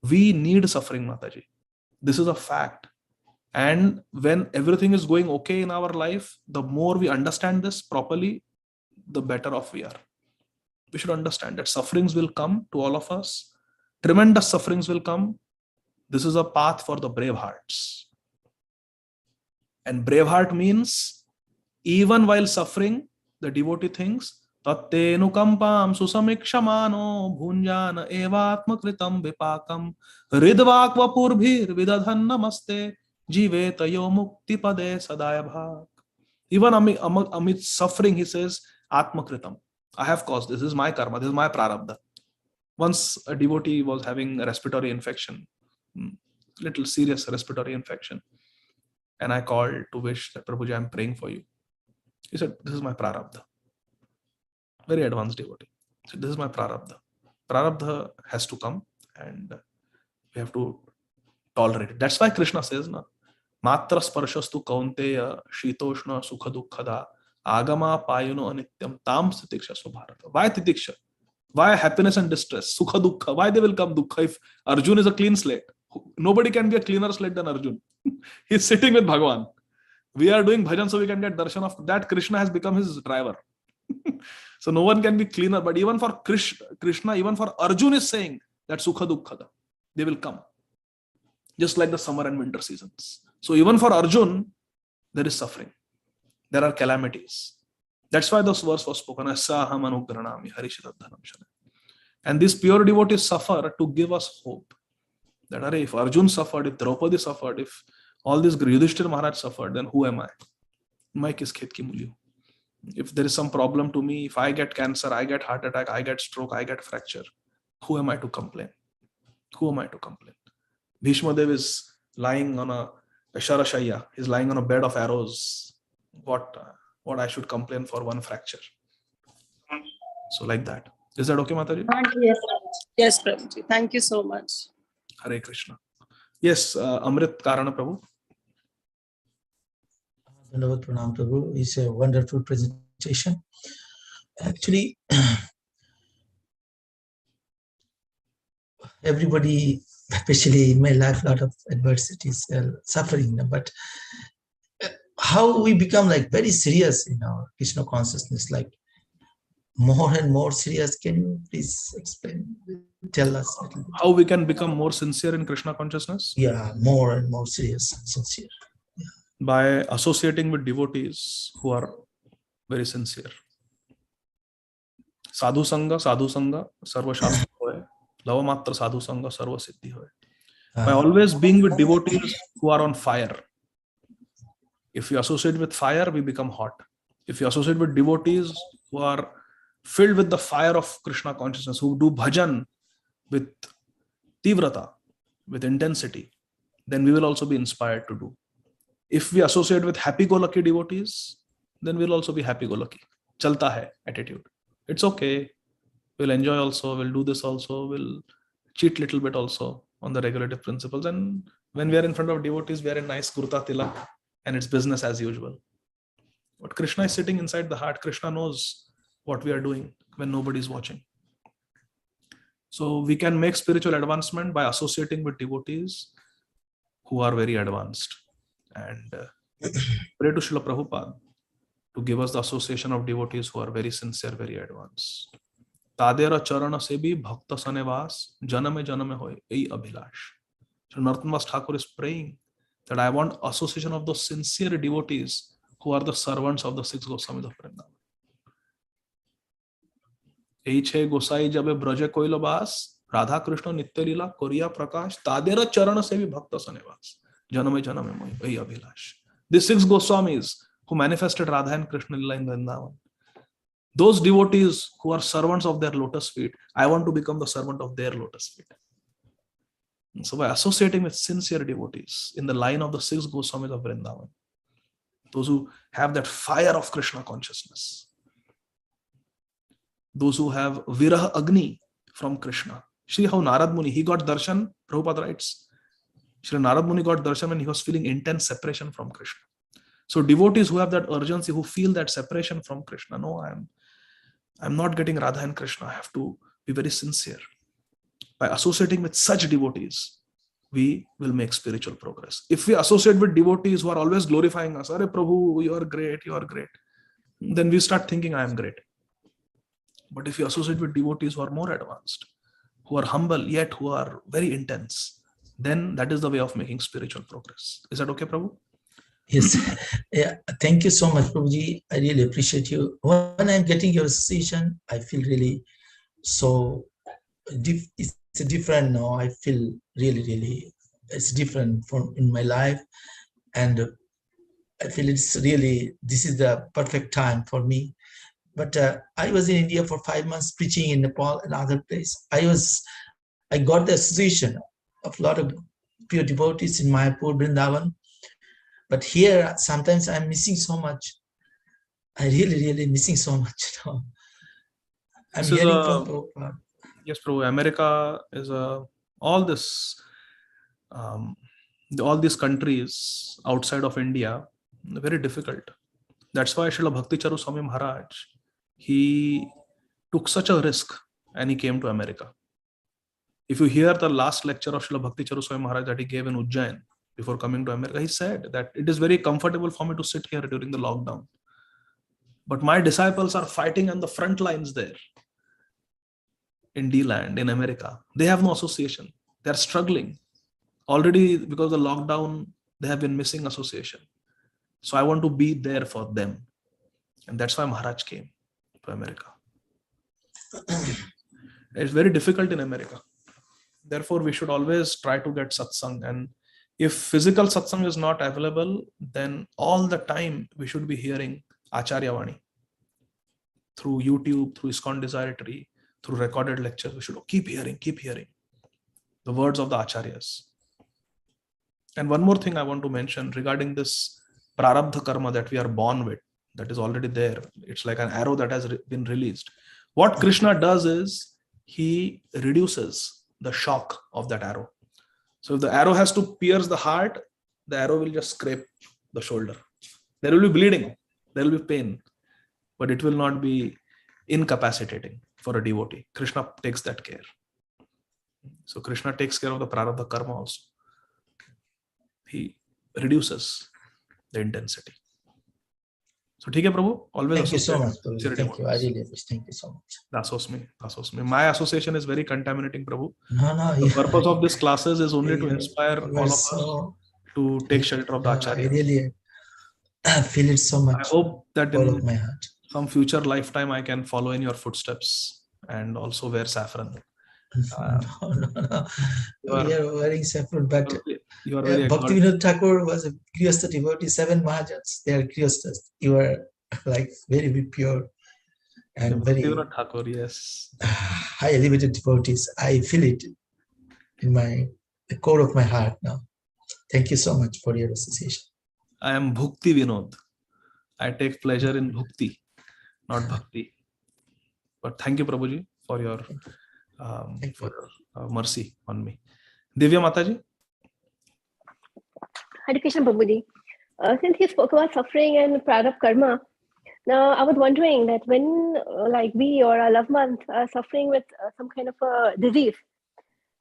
We need suffering, Mataji. This is a fact. And when everything is going okay in our life, the more we understand this properly, the better off we are. We should understand that sufferings will come to all of us. Tremendous sufferings will come. This is a path for the brave hearts. And brave heart means even while suffering, the devotee thinks, Tattenu kampam susamikshamano bhunjana evatma kritam vipakam ridvakva purbhir vidadhan namaste jivetayo mukti pade sadaya bhak. Even amid suffering, he says, Atma kritam. I have caused this. This is my karma. This is my prarabdha. Once a devotee was having a respiratory infection, little serious respiratory infection. And I called to wish that, Prabhuji, I'm praying for you. He said, this is my prarabdha. Very advanced devotee. He said, this is my prarabdha. Prarabdha has to come and we have to tolerate it. That's why Krishna says, na, Matra sparshastu kaunteya shitoshna sukha dukkhada agama payuno anityam tam titiksha subharata. Why titiksha? Why happiness and distress? Sukha dukkha. Why they will come dukkha if Arjun is a clean slate? Nobody can be a cleaner slate than Arjun. He's sitting with Bhagavan. We are doing bhajan so we can get darshan of that. Krishna has become his driver. So no one can be cleaner. But even for Krishna, even for Arjun is saying that sukha dukkha, they will come. Just like the summer and winter seasons. So even for Arjun, there is suffering. There are calamities. That's why this verse was spoken as Saham Anugranami Harishadhanam Shana. And these pure devotees suffer to give us hope. That if Arjun suffered, if Draupadi suffered, if all this Yudhishthira Maharaj suffered, then who am I? Mai kis khet ki muli hu? If there is some problem to me, if I get cancer, I get heart attack, I get stroke, I get fracture, who am I to complain? Who am I to complain? Bhishma Dev is lying on a Sharashaya, he's lying on a bed of arrows. What I should complain for one fracture? So like that. Is that okay, Mataji? Yes, Prabhuji. Thank you so much. Hare Krishna. Yes, Amrit Karana Prabhu. Dhanyavad Pranam Prabhu. It's a wonderful presentation. Actually, everybody, especially in my life, a lot of adversities, suffering. But how we become like very serious in our Krishna consciousness, like more and more serious. Can you please explain, tell us a little bit? How we can become more sincere in Krishna consciousness? Yeah, more and more serious and sincere. Yeah. By associating with devotees who are very sincere. Sadhu Sangha, Sarva Shastra hoye. Lava Matra Sadhu Sangha, Sarva Siddhi hoye. By always being with devotees who are on fire. If you associate with fire, we become hot. If you associate with devotees who are filled with the fire of Krishna consciousness, who do bhajan with tivrata, with intensity, then we will also be inspired to do. If we associate with happy-go-lucky devotees, then we'll also be happy-go-lucky. Chalta hai attitude. It's okay. We'll enjoy also. We'll do this also. We'll cheat little bit also on the regulative principles. And when we are in front of devotees, we are in nice Gurta Tilak and it's business as usual. But Krishna is sitting inside the heart. Krishna knows what we are doing when nobody is watching. So we can make spiritual advancement by associating with devotees who are very advanced. And pray to Srila Prabhupada to give us the association of devotees who are very sincere, very advanced. Tadera charana se bhi bhakta sanevas janame janame hoy ei abhilash. So Narottam Thakur is praying that I want association of those sincere devotees who are the servants of the six Goswamis of Vrindavan. Eiche Gosai jabe braje koilo bas Radha Krishna nitya lila koriya prakash tadera charana se bhi bhakta sanevas janame janame moy ei abhilash. These six Goswamis who manifested Radha and Krishna lila in Vrindavan, those devotees who are servants of their lotus feet, I want to become the servant of their lotus feet. And so by associating with sincere devotees in the line of the six Goswamis of Vrindavan, those who have that fire of Krishna consciousness, those who have Viraha Agni from Krishna. See how Narad Muni, he got darshan, Prabhupada writes, Shri Narad Muni got darshan when he was feeling intense separation from Krishna. So devotees who have that urgency, who feel that separation from Krishna, no, I'm not getting Radha and Krishna, I have to be very sincere. By associating with such devotees, we will make spiritual progress. If we associate with devotees who are always glorifying us, Arey Prabhu, you are great, then we start thinking I am great. But if you associate with devotees who are more advanced, who are humble, yet who are very intense, then that is the way of making spiritual progress. Is that okay, Prabhu? Yes. Yeah. Thank you so much, Prabhuji. I really appreciate you. When I'm getting your association, I feel really so it's different now. I feel really it's different from in my life, and I feel it's really, this is the perfect time for me. But I was in India for 5 months preaching in Nepal and other place. I got the association of a lot of pure devotees in Mayapur, Vrindavan. But here, sometimes I'm missing so much. I really missing so much now. I'm hearing from Prabhupada. Yes, Prabhu. America is all these countries outside of India, very difficult. That's why Srila Bhakti Charu Swami Maharaj, he took such a risk and he came to America. If you hear the last lecture of Srila Bhakti Charu Swami Maharaj that he gave in Ujjain before coming to America, he said that it is very comfortable for me to sit here during the lockdown. But my disciples are fighting on the front lines there in D-land, in America. They have no association. They are struggling. Already because of the lockdown, they have been missing association. So I want to be there for them. And that's why Maharaj came to America. It's very difficult in America. Therefore, we should always try to get satsang. And if physical satsang is not available, then all the time we should be hearing Acharya Vani through YouTube, through ISKCON Desiratory, through recorded lectures. We should keep hearing the words of the Acharyas. And one more thing I want to mention regarding this prarabdha karma that we are born with, that is already there. It's like an arrow that has been released. What Krishna does is he reduces the shock of that arrow. So if the arrow has to pierce the heart, the arrow will just scrape the shoulder. There will be bleeding, there will be pain, but it will not be incapacitating for a devotee. Krishna takes that care. So Krishna takes care of the prarabdha karma also. He reduces the intensity. So, ठीक है प्रभु. Always. Thank you so much. Thank you. I really appreciate. Thank you so much. Dasosmi. My association is very contaminating, Prabhu. No. The purpose of these classes is only to inspire all of us to take shelter of the Acharya. I really feel it so much. I hope that all in of my heart. some future lifetime I can follow in your footsteps and also wear saffron. No. We are wearing saffron, but you are very Bhaktivinoda Thakur was a Grihastha devotee, 7 Mahajans. They are Grihasthas. You are like very pure and very Thakur, yes. high elevated devotees. I feel it in the core of my heart now. Thank you so much for your association. I am Bhukti Vinod. I take pleasure in Bhukti, not Bhakti. But thank you, Prabhuji, for your mercy on me. Divya Mataji. Hare Krishna, Prabhuji. Since you spoke about suffering and prarabdha karma, now I was wondering that when like we or our loved ones are suffering with some kind of a disease,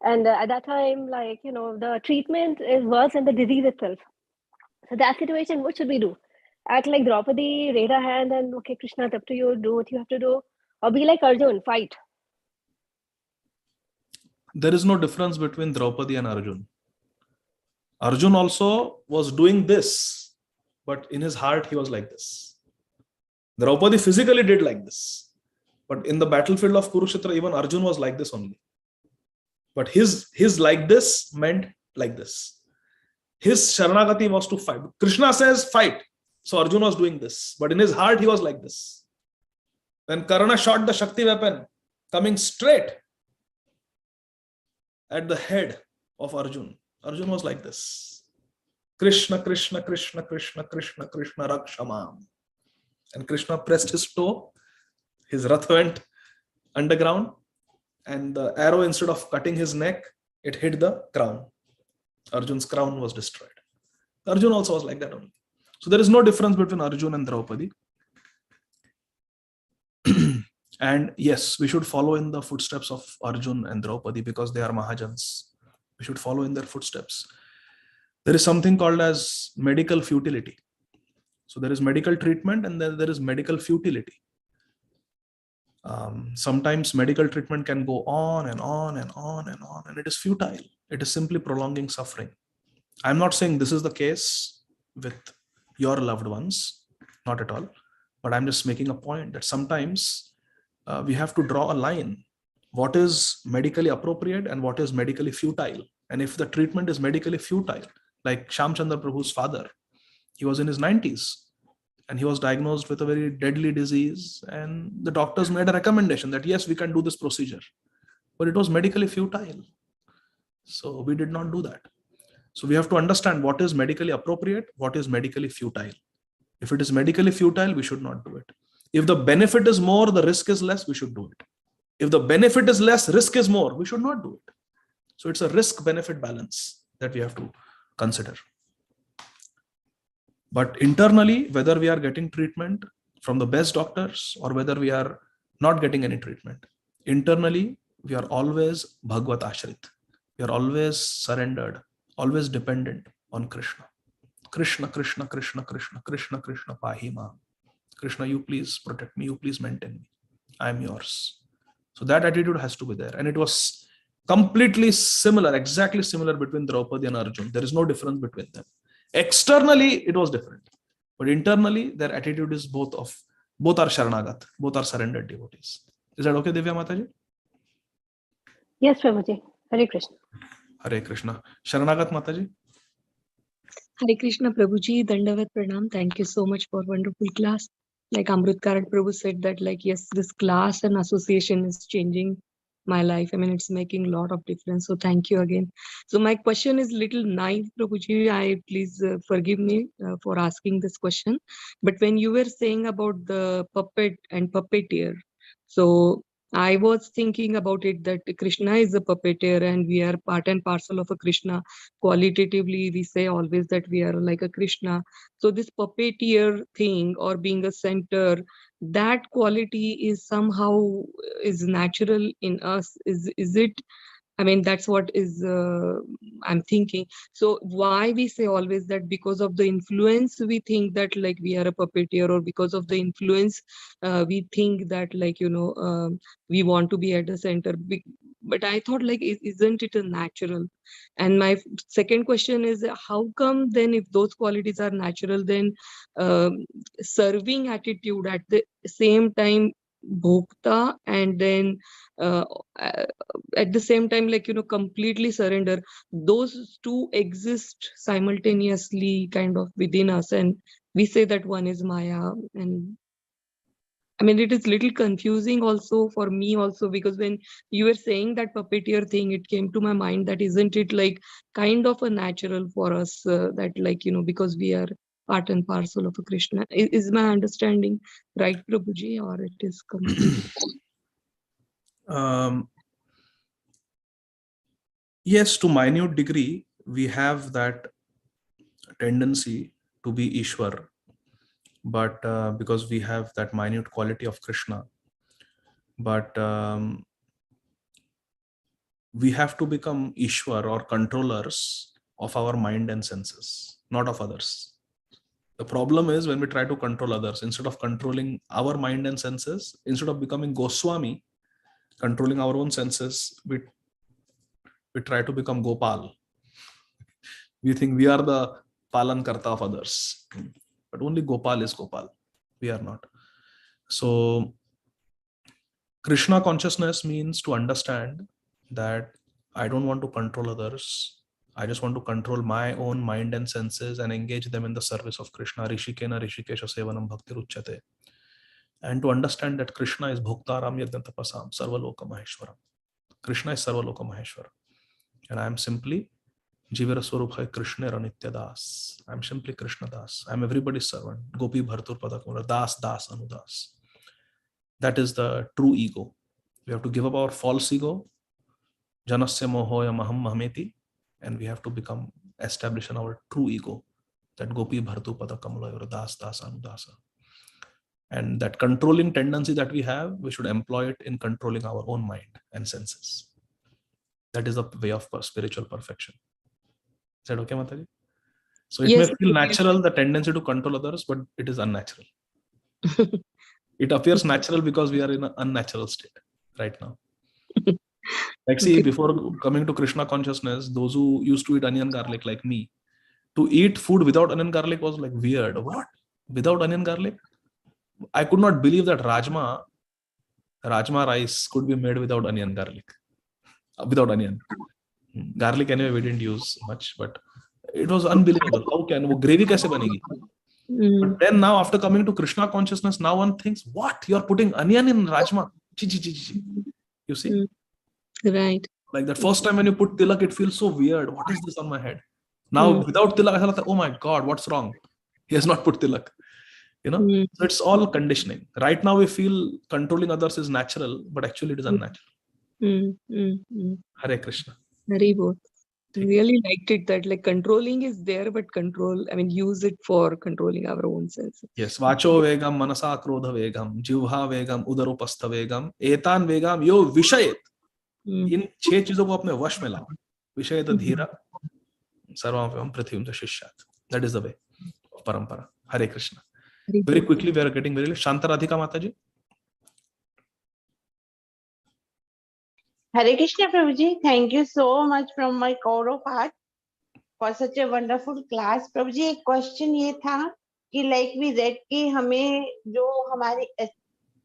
and at that time, like, the treatment is worse than the disease itself. So that situation, what should we do? Act like Draupadi, raise our hand and, okay, Krishna, it's up to you, do what you have to do. Or be like Arjun, fight. There is no difference between Draupadi and Arjun. Arjun also was doing this, but in his heart he was like this. Draupadi physically did like this, but in the battlefield of Kurukshetra, even Arjun was like this only. But his like this meant like this. His Sharanagati was to fight. Krishna says fight. So Arjun was doing this, but in his heart he was like this. When Karna shot the Shakti weapon coming straight at the head of Arjun, Arjun was like this. Krishna, Krishna, Krishna, Krishna, Krishna, Krishna, Rakshamam. And Krishna pressed his toe, his rath went underground, and the arrow, instead of cutting his neck, it hit the crown. Arjun's crown was destroyed. Arjun also was like that only. So there is no difference between Arjun and Draupadi. And yes, we should follow in the footsteps of Arjun and Draupadi because they are Mahajans. We should follow in their footsteps. There is something called as medical futility. So there is medical treatment and then there is medical futility. Sometimes medical treatment can go on and on and on and on, and it is futile. It is simply prolonging suffering. I'm not saying this is the case with your loved ones, not at all, but I'm just making a point that sometimes we have to draw a line. What is medically appropriate and what is medically futile? And if the treatment is medically futile, like Shamchandra Prabhu's father, he was in his 90s and he was diagnosed with a very deadly disease, and the doctors made a recommendation that yes, we can do this procedure, but it was medically futile. So we did not do that. So we have to understand what is medically appropriate, what is medically futile. If it is medically futile, we should not do it. If the benefit is more, the risk is less, we should do it. If the benefit is less, risk is more, we should not do it. So it's a risk-benefit balance that we have to consider. But internally, whether we are getting treatment from the best doctors or whether we are not getting any treatment, internally, we are always Bhagavat Ashrit. We are always surrendered, always dependent on Krishna. Krishna, Krishna, Krishna, Krishna, Krishna, Krishna, Pahima. Krishna, you please protect me, you please maintain me. I am yours. So that attitude has to be there. And it was completely similar, exactly similar between Draupadi and Arjun. There is no difference between them. Externally, it was different. But internally, their attitude is both are Sharanagat, both are surrendered devotees. Is that okay, Divya Mataji? Yes, Prabhuji. Hare Krishna. Hare Krishna. Sharanagat Mataji? Hare Krishna Prabhuji, Dandavat Pranam. Thank you so much for wonderful class. Like Amrit Karan Prabhu said that like, yes, this class and association is changing my life. I mean, it's making a lot of difference. So thank you again. So my question is little naive, Prabhuji. Please forgive me for asking this question. But when you were saying about the puppet and puppeteer, so I was thinking about it that Krishna is a puppeteer and we are part and parcel of a Krishna. Qualitatively, we say always that we are like a Krishna. So this puppeteer thing or being a center, that quality is somehow is natural in us. Is it? I mean, that's what is I'm thinking. So why we say always that because of the influence, we think that like we are a puppeteer, or because of the influence, we think that like, we want to be at the center. But I thought like, isn't it a natural? And my second question is, how come then if those qualities are natural, then serving attitude at the same time, bhokta, and then at the same time, like, completely surrender, those two exist simultaneously kind of within us, and we say that one is Maya. And I mean, it is little confusing also for me also, because when you were saying that puppeteer thing, it came to my mind that isn't it like kind of a natural for us that like, because we are part and parcel of a Krishna. Is my understanding right, Prabhuji, or it is complete? Yes, to minute degree, we have that tendency to be Ishwar, but because we have that minute quality of Krishna, but we have to become Ishwar or controllers of our mind and senses, not of others. The problem is when we try to control others, instead of controlling our mind and senses, instead of becoming Goswami, controlling our own senses, we try to become Gopal. We think we are the Palan Karta of others, but only Gopal is Gopal. We are not. So Krishna consciousness means to understand that I don't want to control others. I just want to control my own mind and senses and engage them in the service of Krishna. Rishikena Rishikesha Sevanam Bhakti Ruchyate. And to understand that Krishna is Bhoktaram Yajnantapasam Sarvaloka Maheshwaram. Krishna is Sarvaloka Maheshwaram. And I am simply Jivara Swarup Krishna Ranitya Das. I am simply Krishna Das. I am everybody's servant. Gopi Bhartur Padakamura Das Das Anudas. That is the true ego. We have to give up our false ego. Janasya Mohoya Maham Mahameti. And we have to establish in our true ego, that Gopi Bhartu Pada Kamala Das Das Anudasa. And that controlling tendency that we have, we should employ it in controlling our own mind and senses. That is the way of spiritual perfection. Is that okay, Mataji? So it may feel natural, the tendency to control others, but it is unnatural. It appears natural because we are in an unnatural state right now. Like, see, before coming to Krishna consciousness, those who used to eat onion garlic like me, to eat food without onion garlic was like weird. What? Without onion garlic? I could not believe that rajma rice could be made without onion garlic. Without onion. Garlic anyway we didn't use much, but it was unbelievable. How can gravy kaise banegi? But then now after coming to Krishna consciousness, now one thinks, what? You are putting onion in rajma? You see? Right. Like that first time when you put tilak, it feels so weird. What is this on my head? Now without tilak, I thought, oh my God, what's wrong? He has not put tilak. You know, so it's all conditioning. Right now we feel controlling others is natural, but actually it is unnatural. Hare Krishna. Very both. Really liked it that like controlling is there, but control, I mean, use it for controlling our own senses. Yes, vacho vegam, manasa krodha vegam, jivha vegam, udarupastha vegam, etan vegam yo vishayet. इन 6 चीजों को अपने वश में लाओ. विषयत धीरा सर्वं पृथ्वीं च शिष्यात्. That is the way of parampara. Hare Krishna. Very quickly we are getting very late. Shantaradhika Mataji. Hare Krishna Prabhuji, thank you so much from my core of heart for such a wonderful class. Prabhuji, एक question ये था कि like we read कि हमें जो हमारी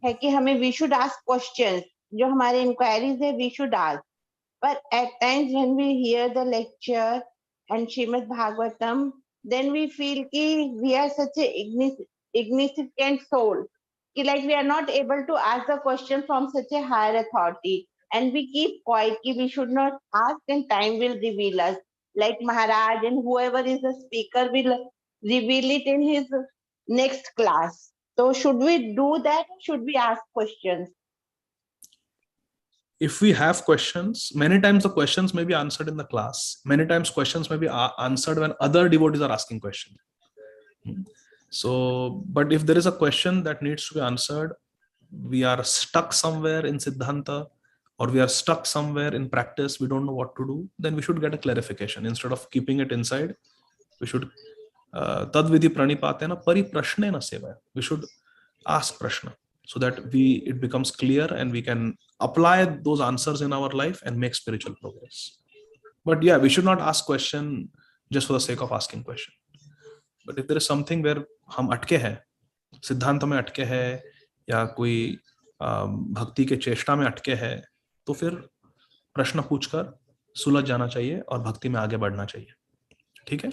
है कि हमें we should ask questions, जो हमारे inquiries है we should ask. But at times when we hear the lecture and Śrīmad Bhāgavatam, then we feel कि we are such a insignificant soul, कि like we are not able to ask the question from such a higher authority. And we keep quiet, कि we should not ask and time will reveal us. Like Maharaj and whoever is the speaker will reveal it in his next class. So should we do that or should we ask questions? If we have questions, many times the questions may be answered in the class. Many times questions may be answered when other devotees are asking questions. So, but if there is a question that needs to be answered, we are stuck somewhere in Siddhanta, or we are stuck somewhere in practice, we don't know what to do, then we should get a clarification. Instead of keeping it inside, we should tadvidhi pranipatena pariprashnena sevaya. We should ask prashna so that it becomes clear and we can apply those answers in our life and make spiritual progress. But yeah, we should not ask question just for the sake of asking question. But if there is something where हम अटके हैं, सिद्धांत में अटके हैं, या कोई भक्ति के चेष्टा में अटके हैं, तो फिर प्रश्न पूछकर सुलझ जाना चाहिए और भक्ति में आगे बढ़ना चाहिए. ठीक है?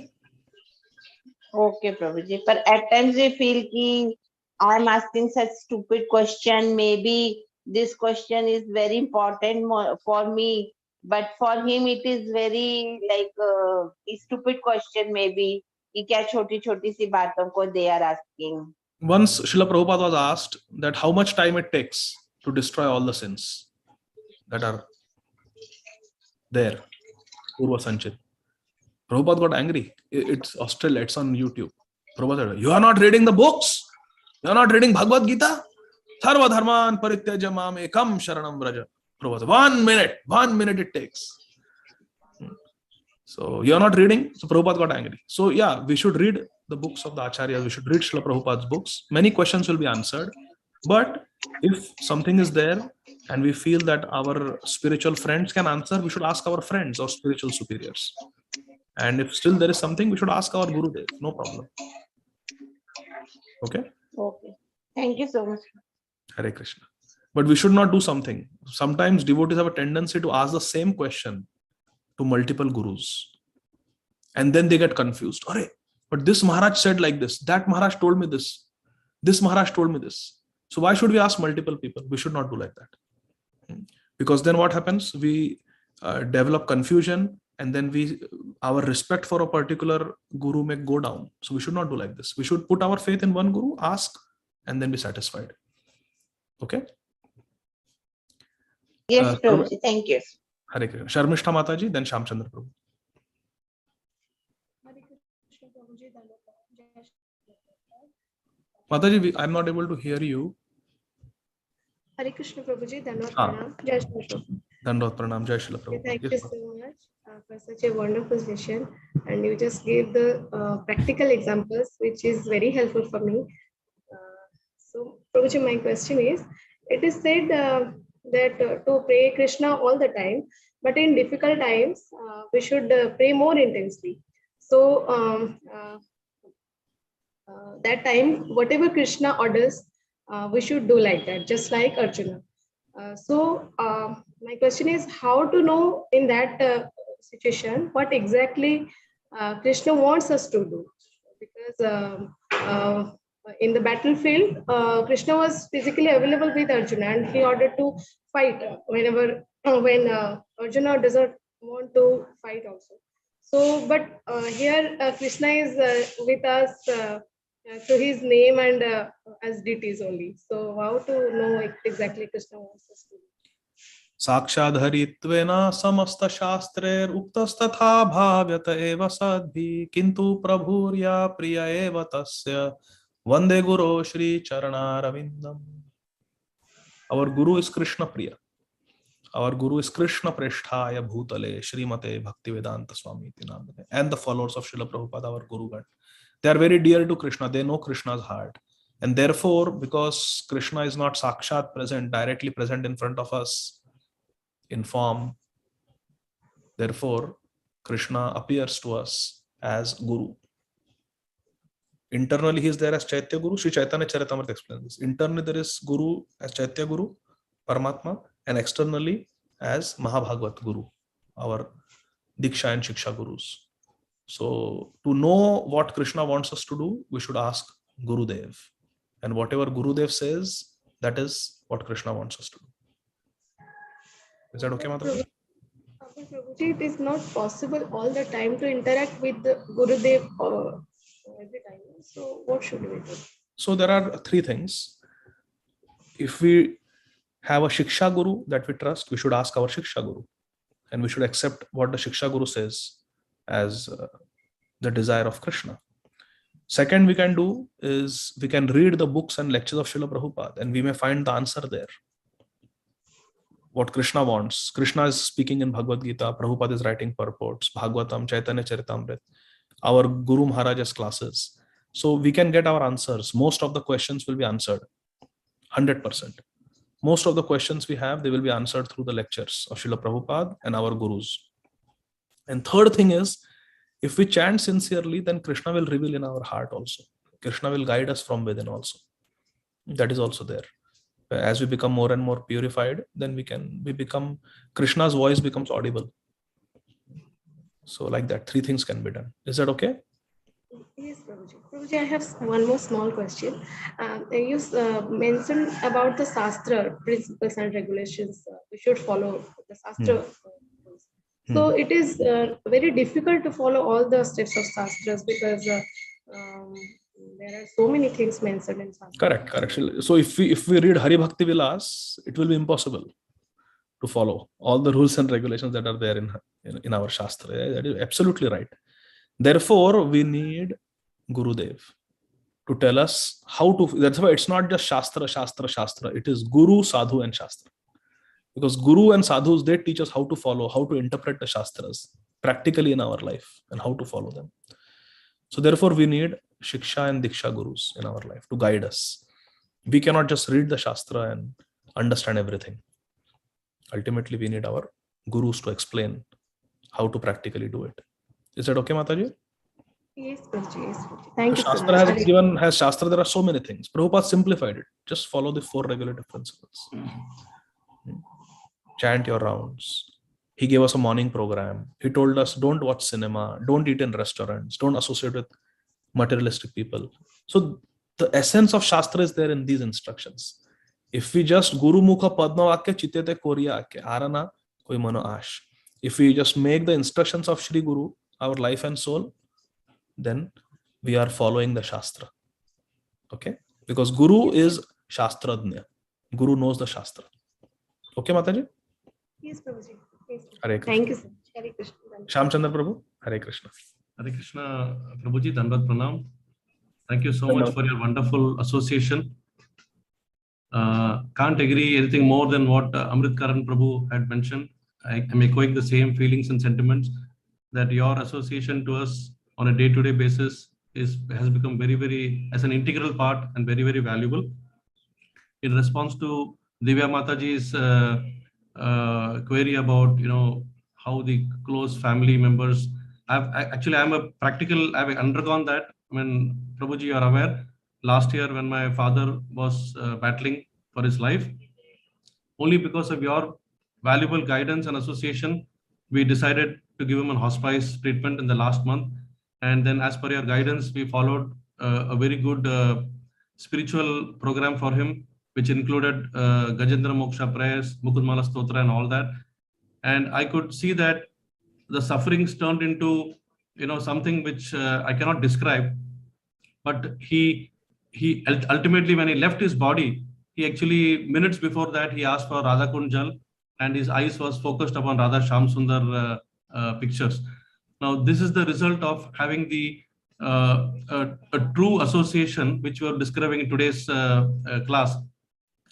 Okay, Prabhuji. But at times we feel कि I am asking such stupid question. Maybe this question is very important for me, but for him it is very like a stupid question. Maybe कि क्या छोटी-छोटी सी बातों को they are asking. Once Srila Prabhupada was asked that how much time it takes to destroy all the sins that are there, Purva Sanchit. Prabhupada got angry. It's still, it's on YouTube. Prabhupada said, you are not reading the books. You are not reading Bhagavad Gita. Sarva dharman parityaja mam ekam sharanam vraja. Prabhupada, 1 minute it takes. So you are not reading. So Prabhupada got angry. So yeah, we should read the books of the Acharyas. We should read Srila Prabhupada's books. Many questions will be answered. But if something is there and we feel that our spiritual friends can answer, we should ask our friends or spiritual superiors. And if still there is something, we should ask our Gurudev. No problem. Okay? Okay. Thank you so much. Hare Krishna. But we should not do something. Sometimes devotees have a tendency to ask the same question to multiple gurus. And then they get confused. But this Maharaj said like this. That Maharaj told me this. This Maharaj told me this. So why should we ask multiple people? We should not do like that. Because then what happens? We develop confusion, and then our respect for a particular guru may go down. So we should not do like this. We should put our faith in one guru, ask, and then be satisfied. Okay? Yes, Prabhuji. Thank you. Hare Krishna. Sharmishta Mataji, then Shamchandra Prabhu. Mataji, I'm not able to hear you. Hare Krishna Prabhuji, Dandavata Pranam. Jai Shri Prabhu. Dandavata Pranam, Jai Shri Prabhu. Thank you so much for such a wonderful session. And you just gave the practical examples, which is very helpful for me. So, Prabhuji, my question is, it is said that to pray Krishna all the time, but in difficult times, we should pray more intensely. So, that time, whatever Krishna orders, we should do like that, just like Arjuna. So my question is, how to know in that situation what exactly Krishna wants us to do? Because in the battlefield, Krishna was physically available with Arjuna, and he ordered to fight when Arjuna doesn't want to fight also. So, but here Krishna is with us Yeah, so his name and as deities only. So how to know exactly Krishna wants us to do? साक्षाधरित्वेन समस्त शास्त्रेर उक्तस्तथा भाव्यत एव सद्भिः किंतु प्रभुर्या प्रिय एव तस्य वंदे गुरो Shri चरणारविंदम. Our Guru is Krishna Priya. Our Guru is Krishna Presthaya Bhutale Śrīmate Bhaktivedanta Swami Tinamane. And the followers of Srila Prabhupada, our Guru God. They are very dear to Krishna. They know Krishna's heart. And therefore, because Krishna is not Sakshat present, directly present in front of us in form, therefore, Krishna appears to us as Guru. Internally, he is there as Chaitya Guru. Sri Chaitanya Charitamrita explains this. Internally, there is Guru as Chaitya Guru, Paramatma, and externally as Mahabhagavat Guru, our Diksha and Shiksha Gurus. So, to know what Krishna wants us to do, we should ask Gurudev. And whatever Gurudev says, that is what Krishna wants us to do. Is that okay, Mataji? Prabhuji, it is not possible all the time to interact with the Gurudev every time. So what should we do? So there are three things. If we have a Shiksha Guru that we trust, we should ask our Shiksha Guru. And we should accept what the Shiksha Guru says as the desire of Krishna. Second we can do is we can read the books and lectures of Srila Prabhupada and we may find the answer there. What Krishna wants. Krishna is speaking in Bhagavad Gita, Prabhupada is writing purports, Bhagavatam, Chaitanya Charitamrita, our Guru Maharaj's classes. So we can get our answers. Most of the questions will be answered. 100%. Most of the questions we have, they will be answered through the lectures of Srila Prabhupada and our Gurus. And third thing is, if we chant sincerely, then Krishna will reveal in our heart also. Krishna will guide us from within also. That is also there. As we become more and more purified, then we become, Krishna's voice becomes audible. So like that, three things can be done. Is that okay? Yes, Prabhuji. Prabhuji, I have one more small question. You mentioned about the Shastra principles and regulations. We should follow the Shastra. So it is very difficult to follow all the steps of Shastras because there are so many things mentioned in Shastra. Correct. So if we read Hari Bhakti Vilas, it will be impossible to follow all the rules and regulations that are there in our Shastra. That is absolutely right. Therefore, we need Gurudev to tell us how to. That's why it's not just Shastra. It is Guru, Sadhu, and Shastra. Because Guru and Sadhus, they teach us how to follow, how to interpret the Shastras practically in our life and how to follow them. So therefore, we need Shiksha and Diksha Gurus in our life to guide us. We cannot just read the Shastra and understand everything. Ultimately, we need our Gurus to explain how to practically do it. Is that okay, Mataji? Yes, Prabhuji. Yes, Prabhuji. Thank you so much. Has Shastra, there are so many things. Prabhupada simplified it. Just follow the 4 regulative principles. Chant your rounds. He gave us a morning program. He told us, don't watch cinema, don't eat in restaurants, don't associate with materialistic people. So the essence of Shastra is there in these instructions. If we just Guru Mukha Padma Vakya Chitete Koriya Akya Arana Koi Mano Ash. If we just make the instructions of Shri Guru our life and soul, then we are following the Shastra. Okay? Because Guru is Shastrajna. Guru knows the Shastra. Okay, Mataji? Yes, Prabhuji. Yes. Hare Krishna. Thank you, sir. Hare Krishna. Shamchandra Prabhu, Hare Krishna. Hare Krishna, Prabhuji, Dandavat Pranam. Thank you so much for your wonderful association. Can't agree anything more than what Amrit Karan Prabhu had mentioned. I am echoing the same feelings and sentiments that your association to us on a day-to-day basis has become very, as an integral part and very valuable. In response to Divya Mataji's query about how the close family members, I've undergone that. I mean, Prabhuji, you are aware, last year when my father was battling for his life, only because of your valuable guidance and association, we decided to give him a hospice treatment in the last month. And then as per your guidance, we followed a very good spiritual program for him, which included Gajendra Moksha prayers, Mukundmala Stotra and all that. And I could see that the sufferings turned into something which I cannot describe. but he ultimately, when he left his body, he actually, minutes before that, he asked for Radha Kunjal, and his eyes was focused upon Radha Shyam Sundar pictures. Now, this is the result of having the a true association, which we are describing in today's class,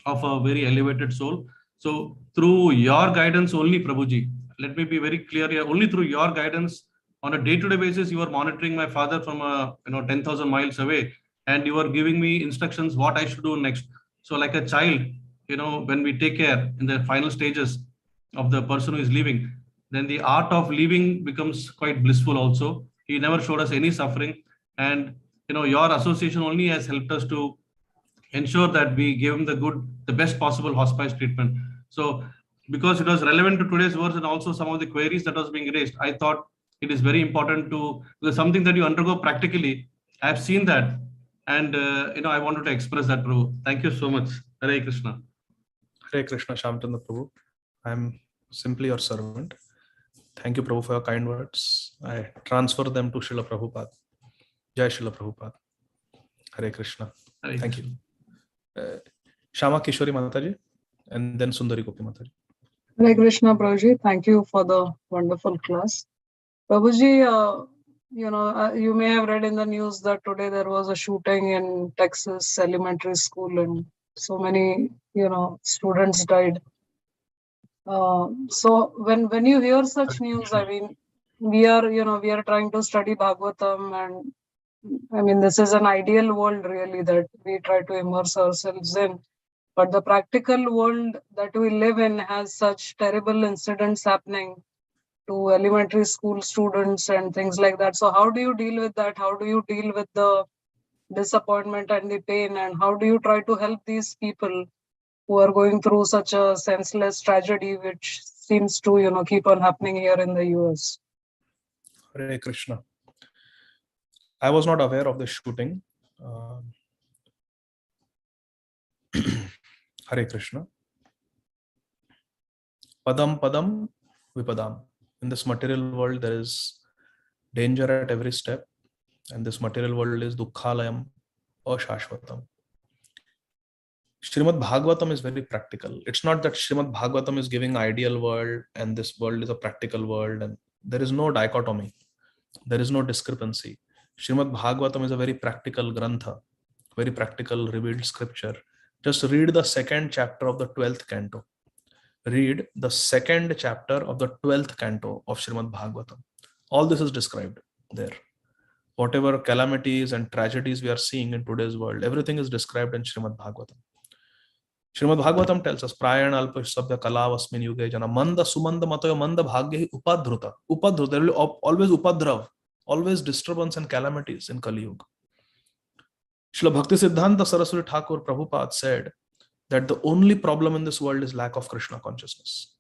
of a very elevated soul. So through your guidance only, Prabhuji, let me be very clear here, only through your guidance on a day-to-day basis, you are monitoring my father from 10,000 miles away, and you are giving me instructions what I should do next. So like a child, when we take care in the final stages of the person who is leaving, then the art of leaving becomes quite blissful also. He never showed us any suffering, and your association only has helped us to ensure that we give him the best possible hospice treatment. So because it was relevant to today's verse and also some of the queries that was being raised, I thought it is very important because something that you undergo practically, I've seen that, and I wanted to express that, Prabhu. Thank you so much. Hare Krishna. Hare Krishna, Shamchandra Prabhu. I'm simply your servant. Thank you, Prabhu, for your kind words. I transfer them to Srila Prabhupada. Jai Srila Prabhupada. Hare Krishna. Hare Thank Krishna. you. Shama Kishori Mataji, and then Sundari Gopi Mataji. Hare Krishna, Prabhuji. Thank you for the wonderful class. Prabhuji, you may have read in the news that today there was a shooting in Texas elementary school, and so many, students died. So when you hear such news, I mean, we are trying to study Bhagavatam, and I mean, this is an ideal world really that we try to immerse ourselves in. But the practical world that we live in has such terrible incidents happening to elementary school students and things like that. So how do you deal with that? How do you deal with the disappointment and the pain? And how do you try to help these people who are going through such a senseless tragedy, which seems to, keep on happening here in the US? Hare Krishna. I was not aware of the shooting. Hare Krishna. Padam Padam Vipadam. In this material world, there is danger at every step, and this material world is Dukkhalayam Ashashvatam. Śrīmad Bhāgavatam is very practical. It's not that Śrīmad Bhāgavatam is giving ideal world and this world is a practical world, and there is no dichotomy. There is no discrepancy. Śrīmad Bhāgavatam is a very practical grantha, very practical revealed scripture. Just read the second chapter of the 12th canto. Read the second chapter of the 12th canto of Śrīmad Bhāgavatam. All this is described there. Whatever calamities and tragedies we are seeing in today's world, everything is described in Śrīmad Bhāgavatam. Śrīmad Bhāgavatam tells us, Prayana alpasabhya kalavasmin yuge jana manda sumanda matoya manda bhagyahi upadhruta. Upadhruta, there will be always upadrav, always disturbance and calamities in Kali Yuga. Srila Bhakti Siddhanta Saraswati Thakur Prabhupada said that the only problem in this world is lack of Krishna consciousness.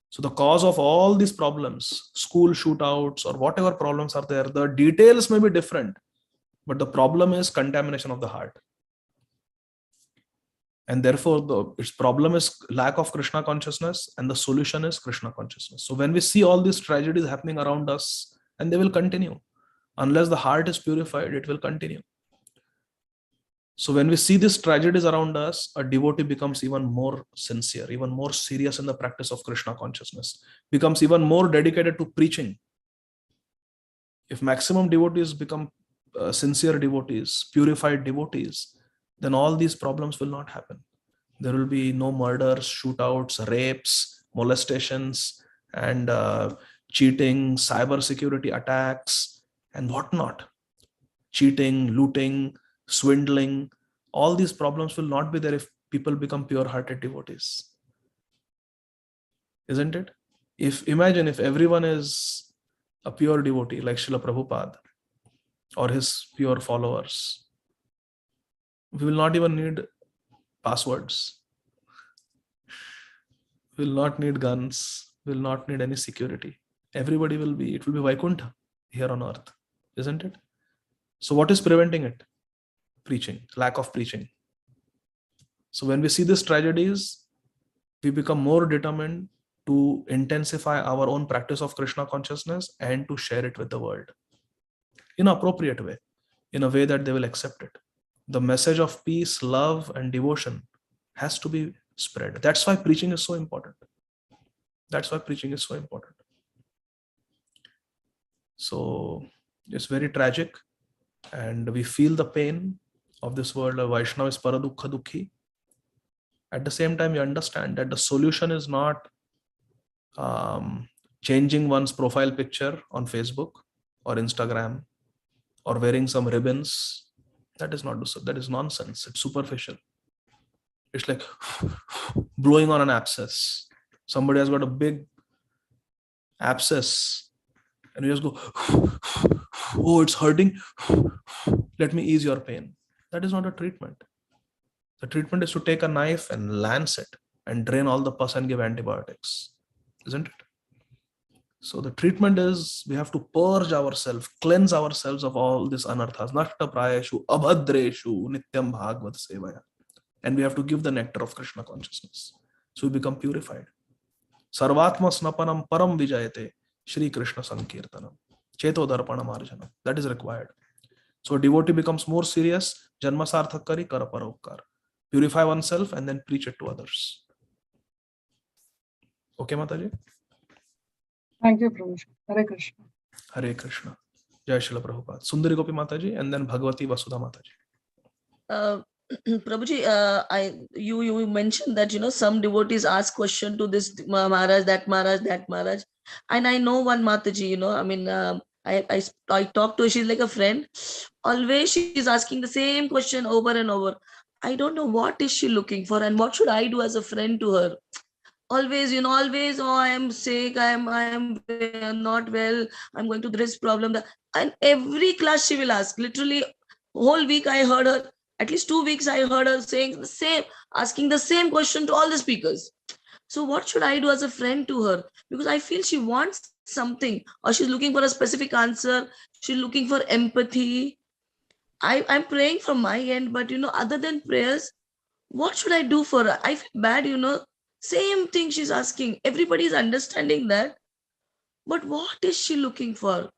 So the cause of all these problems, school shootouts or whatever problems are there, the details may be different, but the problem is contamination of the heart. And therefore, its problem is lack of Krishna consciousness, and the solution is Krishna consciousness. So when we see all these tragedies happening around us, and they will continue, unless the heart is purified, it will continue. So when we see these tragedies around us, a devotee becomes even more sincere, even more serious in the practice of Krishna consciousness, becomes even more dedicated to preaching. If maximum devotees become sincere devotees, purified devotees, then all these problems will not happen. There will be no murders, shootouts, rapes, molestations, and cheating, cyber security attacks, and whatnot. Cheating, looting, swindling, all these problems will not be there if people become pure-hearted devotees. Isn't it? Imagine if everyone is a pure devotee like Srila Prabhupada or his pure followers. We will not even need passwords. We will not need guns. We will not need any security. Everybody it will be Vaikuntha here on earth. Isn't it? So what is preventing it? Preaching, lack of preaching. So when we see these tragedies, we become more determined to intensify our own practice of Krishna consciousness and to share it with the world in an appropriate way. in a way that they will accept it. The message of peace, love, and devotion has to be spread. That's why preaching is so important. That's why preaching is so important. So it's very tragic, and we feel the pain of this world. Vaishnava is paradukha dukhi. At the same time, you understand that the solution is not changing one's profile picture on Facebook or Instagram or wearing some ribbons. That is not, that is nonsense. It's superficial. It's like blowing on an abscess. Somebody has got a big abscess and you just go, oh, it's hurting. Let me ease your pain. That is not a treatment. The treatment is to take a knife and lance it and drain all the pus and give antibiotics, isn't it? So the treatment is we have to purge ourselves, cleanse ourselves of all this anarthas. Nashta prayeshu, abhadreshu, nityam bhagavad sevaya. And we have to give the nectar of Krishna consciousness. So we become purified. Sarvatma snapanam param vijayate, Shri Krishna sankirtanam, cheto darpanam arjanam. That is required. So a devotee becomes more serious. Janma sarthak kari kara parokar. Purify oneself and then preach it to others. Okay, Mataji? Thank you, Prabhuji. Hare Krishna. Hare Krishna. Jai Srila Prabhupada. Sundari Gopi Mataji and then Bhagavati Vasudha Mataji. Prabhuji, you mentioned that some devotees ask question to this Maharaj, that Maharaj, and I know one Mataji. I talked to her. She's like a friend. Always she is asking the same question over and over. I don't know what is she looking for and what should I do as a friend to her. Always, oh, I am sick, I am not well, I'm going through this problem. And every class she will ask. Literally, whole week I heard her, at least 2 weeks I heard her saying the same, asking the same question to all the speakers. So what should I do as a friend to her? Because I feel she wants something, or she's looking for a specific answer. She's looking for empathy. I'm praying from my end, but other than prayers, what should I do for her? I feel bad, same thing she's asking. Everybody is understanding that. But what is she looking for?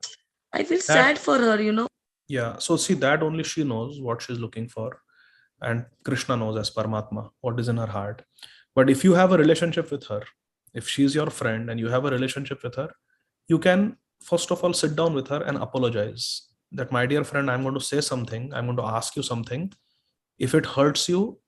I feel sad for her, Yeah. So see, that only she knows what she's looking for. And Krishna knows as Paramatma what is in her heart. But if you have a relationship with her, if she's your friend and you have a relationship with her, you can first of all sit down with her and apologize. That, my dear friend, I'm going to say something. I'm going to ask you something. If it hurts you,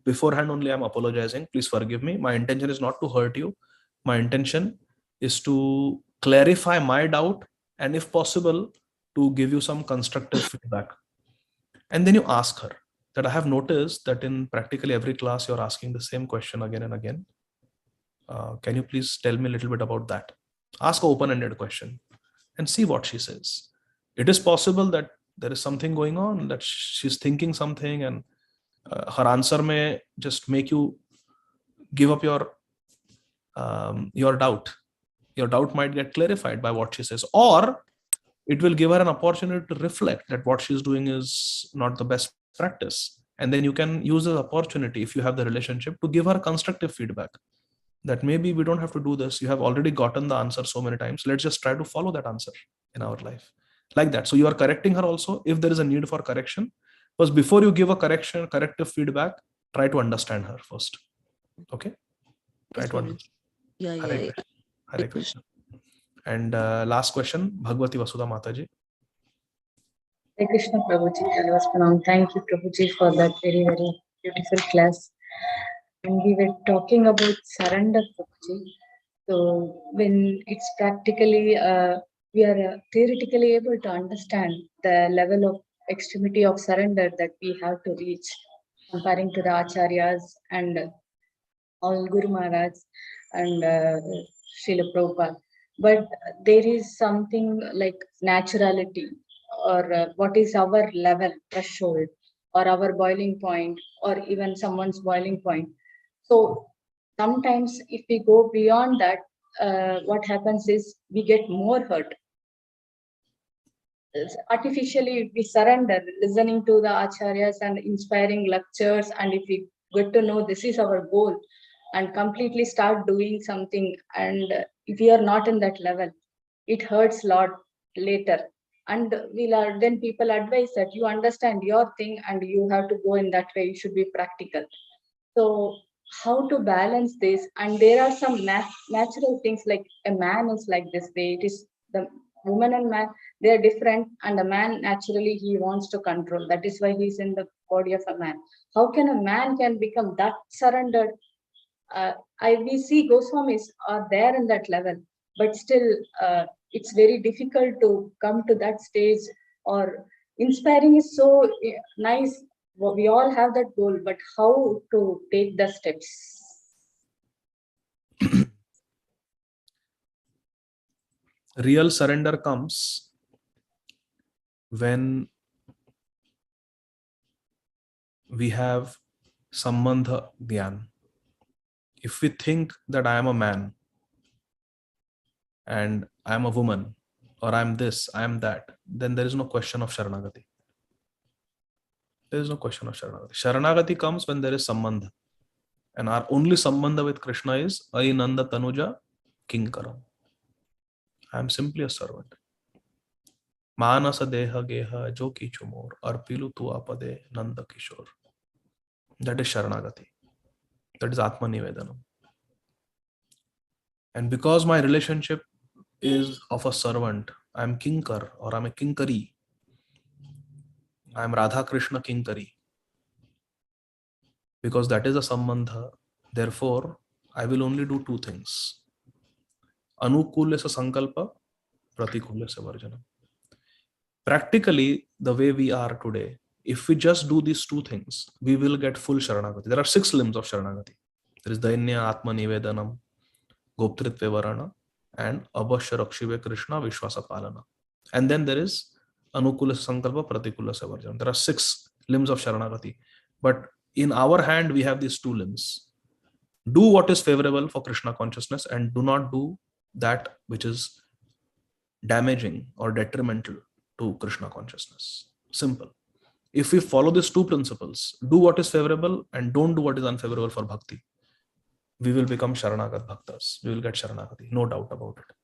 beforehand only I'm apologizing. Please forgive me. My intention is not to hurt you. My intention is to clarify my doubt and, if possible, to give you some constructive feedback. And then you ask her that I have noticed that in practically every class you're asking the same question again and again. Can you please tell me a little bit about that? Ask an open-ended question and see what she says. It is possible that there is something going on, that she's thinking something, and her answer may just make you give up your doubt. Your doubt might get clarified by what she says, or it will give her an opportunity to reflect that what she's doing is not the best practice. And then you can use the opportunity, if you have the relationship, to give her constructive feedback that maybe we don't have to do this. You have already gotten the answer so many times. Let's just try to follow that answer in our life. Like that. So you are correcting her also if there is a need for correction. Because before you give a corrective feedback, try to understand her first. Okay? Try to understand. Yeah. Hare Krishna. And last question, Bhagavati Vasudha Mataji. Hare Krishna, Prabhuji. Thank you, Prabhuji, for that very, very beautiful class. And we were talking about surrender, Prabhuji. So when it's practically, we are theoretically able to understand the level of extremity of surrender that we have to reach, comparing to the Acharyas and all Guru Maharaj and Srila Prabhupada. But there is something like naturality, or what is our level threshold, or our boiling point, or even someone's boiling point. So sometimes if we go beyond that, what happens is we get more hurt. Artificially, we surrender, listening to the acharyas and inspiring lectures, and if we get to know this is our goal and completely start doing something, and if we are not in that level, it hurts a lot later. And then people advise that you understand your thing and you have to go in that way, you should be practical. So how to balance this? And there are some natural things, like a man is like this way, it is the woman and man, they are different, and a man naturally he wants to control, that is why he's in the body of a man. How can a man can become that surrendered? We see Goswamis are there in that level, but still it's very difficult to come to that stage. Or inspiring is so nice, we all have that goal, but how to take the steps? Real surrender comes when we have sambandha gyan. If we think that I am a man and I am a woman, or I am this, I am that, then there is no question of Sharanagati. There is no question of Sharanagati. Sharanagati comes when there is sambandha. And our only sambandha with Krishna is Ainanda Tanuja Kinkaram. I am simply a servant. Manasa deha geha jo kichu mor arpilu tu apade nanda kishore. That is Sharanagati. That is Atma Nivedanam. And because my relationship is of a servant, I am Kinkar or I am a Kinkari. I am Radha Krishna Kinkari. Because that is a sambandha, therefore I will only do two things. Anukulya sankalpa, pratikulya varjana. Practically, the way we are today, if we just do these two things, we will get full Sharanagati. There are 6 limbs of Sharanagati. There is Dainya, Atma Nivedanam, Goptritve Varana, and Abhashya Rakshive Krishna Vishwasa Palana. And then there is Anukula Sankalpa, Pratikula Varjana. There are 6 limbs of Sharanagati. But in our hand, we have these 2 limbs. Do what is favorable for Krishna consciousness and do not do that which is damaging or detrimental to Krishna consciousness. Simple. If we follow these 2 principles, do what is favorable and don't do what is unfavorable for bhakti, we will become Sharanagat Bhaktas. We will get Sharanagati, no doubt about it.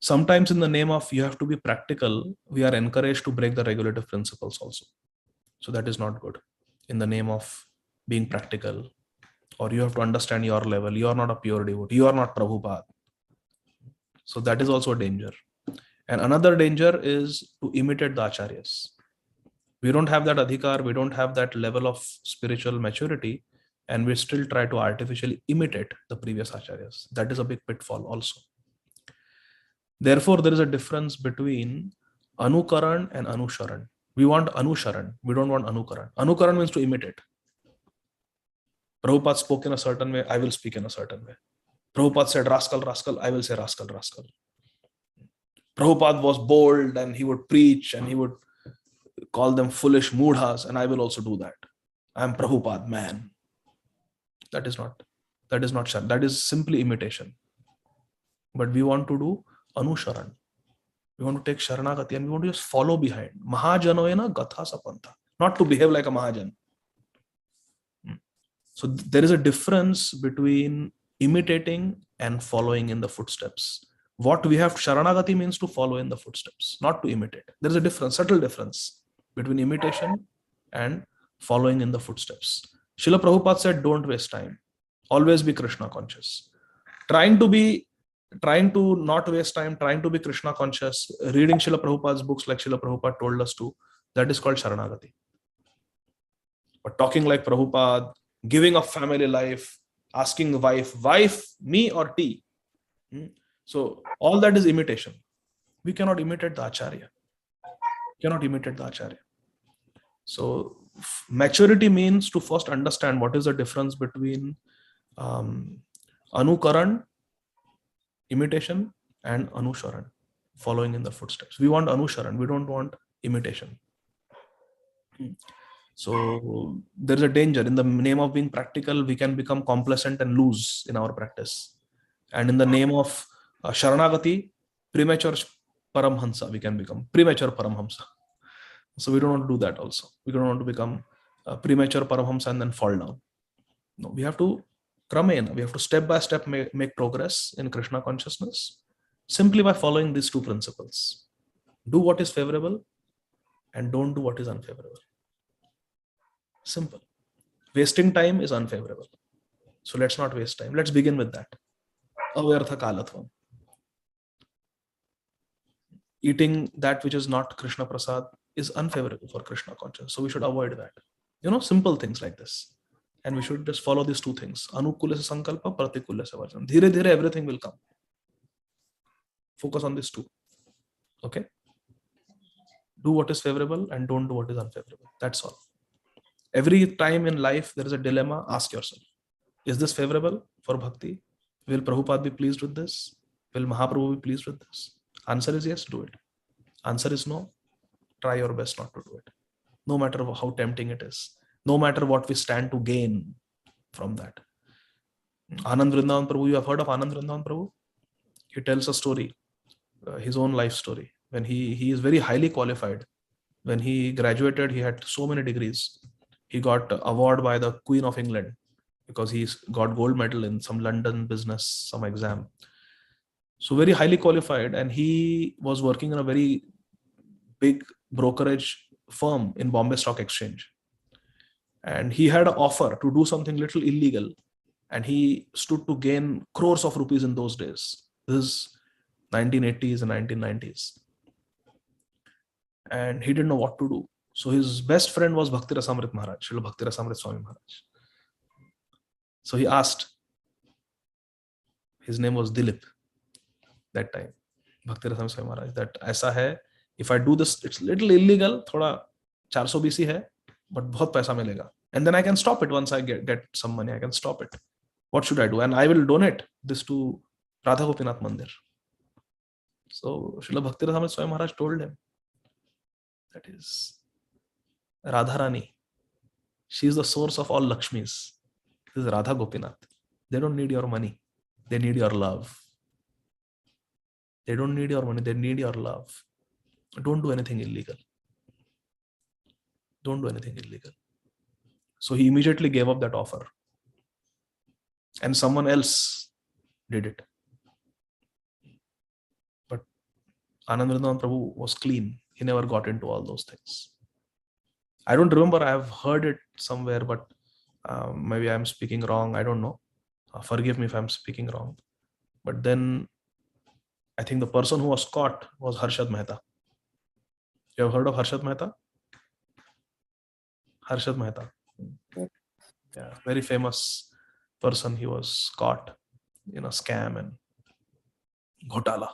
Sometimes in the name of you have to be practical, we are encouraged to break the regulative principles also. So that is not good. In the name of being practical, or you have to understand your level, you are not a pure devotee, you are not Prabhupada. So that is also a danger. And another danger is to imitate the acharyas. We don't have that adhikar, we don't have that level of spiritual maturity, and we still try to artificially imitate the previous acharyas. That is a big pitfall also. Therefore, there is a difference between anukaran and anusharan. We want anusharan, we don't want anukaran. Anukaran means to imitate. Prabhupada spoke in a certain way, I will speak in a certain way. Prabhupada said rascal, rascal, I will say rascal, rascal. Prabhupada was bold and he would preach and he would call them foolish mudhas, and I will also do that. I am Prabhupada, man. That is not Sharan. That is simply imitation. But we want to do anusharan. We want to take Sharanagati and we want to just follow behind. Mahajanoena gatha sapantha. Not to behave like a Mahajan. So there is a difference between imitating and following in the footsteps. What we have, Sharanagati means to follow in the footsteps, not to imitate. There is a difference, subtle difference between imitation and following in the footsteps. Srila Prabhupada said, don't waste time. Always be Krishna conscious. Trying to not waste time, trying to be Krishna conscious, reading Srila Prabhupada's books like Srila Prabhupada told us to, that is called Sharanagati. But talking like Prabhupada, giving up family life, asking the wife, me or tea? So all that is imitation. We cannot imitate the Acharya. So maturity means to first understand what is the difference between anukaran, imitation, and anusharan, following in the footsteps. We want anusharan, we don't want imitation. So there is a danger. In the name of being practical, we can become complacent and loose in our practice. And in the name of Sharanagati, premature Paramhamsa, we can become premature Paramhamsa. So we don't want to do that also. We don't want to become premature Paramhamsa and then fall down. No, we have to kramena, we have to step by step make progress in Krishna consciousness. simply by following these two principles. Do what is favorable and don't do what is unfavorable. Simple. Wasting time is unfavorable. So let's not waste time. Let's begin with that. Avyartha kalatvam. Eating that which is not Krishna Prasad is unfavorable for Krishna consciousness. So we should avoid that. Simple things like this. And we should just follow these two things. Anukulya se sankalpa, pratikulya se varjan. Dhire dhire everything will come. Focus on these two. Okay? Do what is favorable and don't do what is unfavorable. That's all. Every time in life there is a dilemma, ask yourself, is this favorable for bhakti? Will Prabhupada be pleased with this? Will Mahaprabhu be pleased with this? Answer is yes, do it. Answer is no, try your best not to do it. No matter how tempting it is. No matter what we stand to gain from that. Anand Vrindavan Prabhu, you have heard of Anand Vrindavan Prabhu? He tells a story, his own life story. When he is very highly qualified. When he graduated, he had so many degrees. He got award by the Queen of England because he's got gold medal in some London business, some exam. So very highly qualified, and he was working in a very big brokerage firm in Bombay Stock Exchange. And he had an offer to do something little illegal, and he stood to gain crores of rupees in those days. This is 1980s and 1990s. And he didn't know what to do. So his best friend was Bhakti Rasamrit Maharaj, Srila Bhakti Rasamrit Swami Maharaj. So he asked, his name was Dilip that time, Bhakti Rasamrit Swami Maharaj, that aisa hai, if I do this, it's little illegal, thoda 400 BC hai, but bahut paisa milega. And then I can stop it once I get some money, I can stop it. What should I do? And I will donate this to Radha Gopinath Mandir. So Srila Bhakti Rasamrit Swami Maharaj told him, that is Radharani. She is the source of all Lakshmis. This is Radha Gopinath. They don't need your money. They need your love. They don't need your money. They need your love. Don't do anything illegal. Don't do anything illegal. So he immediately gave up that offer. And someone else did it. But Anand Vrindavan Prabhu was clean. He never got into all those things. I don't remember, I have heard it somewhere, but maybe I'm speaking wrong. I don't know. Forgive me if I'm speaking wrong. But then I think the person who was caught was Harshad Mehta. You have heard of Harshad Mehta? Harshad Mehta. Yeah, very famous person. He was caught in a scam and ghotala.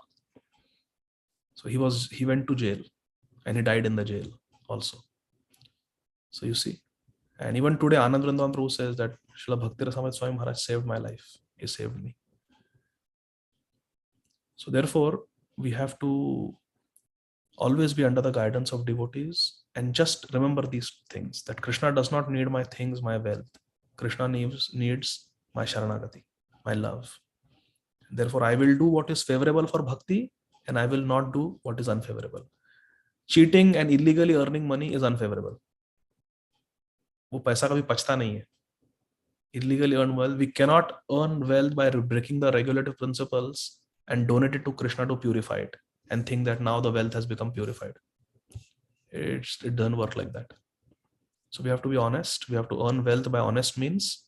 So he went to jail and he died in the jail also. So you see, and even today Anand Vrindavan Prabhu says that Srila Bhakti Rasamrit Swami Maharaj saved my life. He saved me. So therefore, we have to always be under the guidance of devotees and just remember these things, that Krishna does not need my things, my wealth. Krishna needs my Sharanagati, my love. Therefore, I will do what is favorable for bhakti and I will not do what is unfavorable. Cheating and illegally earning money is unfavorable. वो पैसा कभी पचता नहीं है. Illegally earn wealth. We cannot earn wealth by breaking the regulative principles and donate it to Krishna to purify it and think that now the wealth has become purified. It doesn't work like that. So we have to be honest. We have to earn wealth by honest means,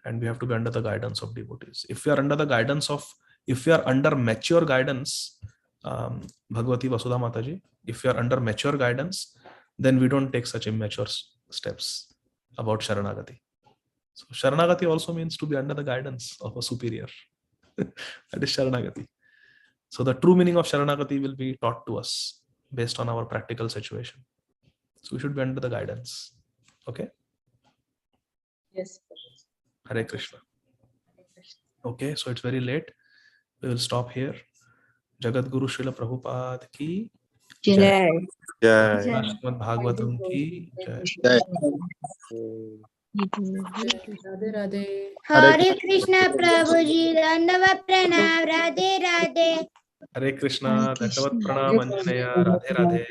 and we have to be under the guidance of devotees. If we are under mature guidance, Bhagavati Vasudha Mataji, if we are under mature guidance, then we don't take such immature steps about Sharanagati. So Sharanagati also means to be under the guidance of a superior. That is Sharanagati. So the true meaning of Sharanagati will be taught to us based on our practical situation. So we should be under the guidance. Okay? Yes. Hare Krishna. Okay, so it's very late. We will stop here. Jagat Guru Srila Prabhupada ki jai. Śrīmad Bhāgavatam ki jai. Radhe Radhe. Hare Krishna Prabhuji, Dandavat Pranam, Radhe Radhe. Hare Krishna, Dandavat Pranam, Anjaneya, Radhe Radhe.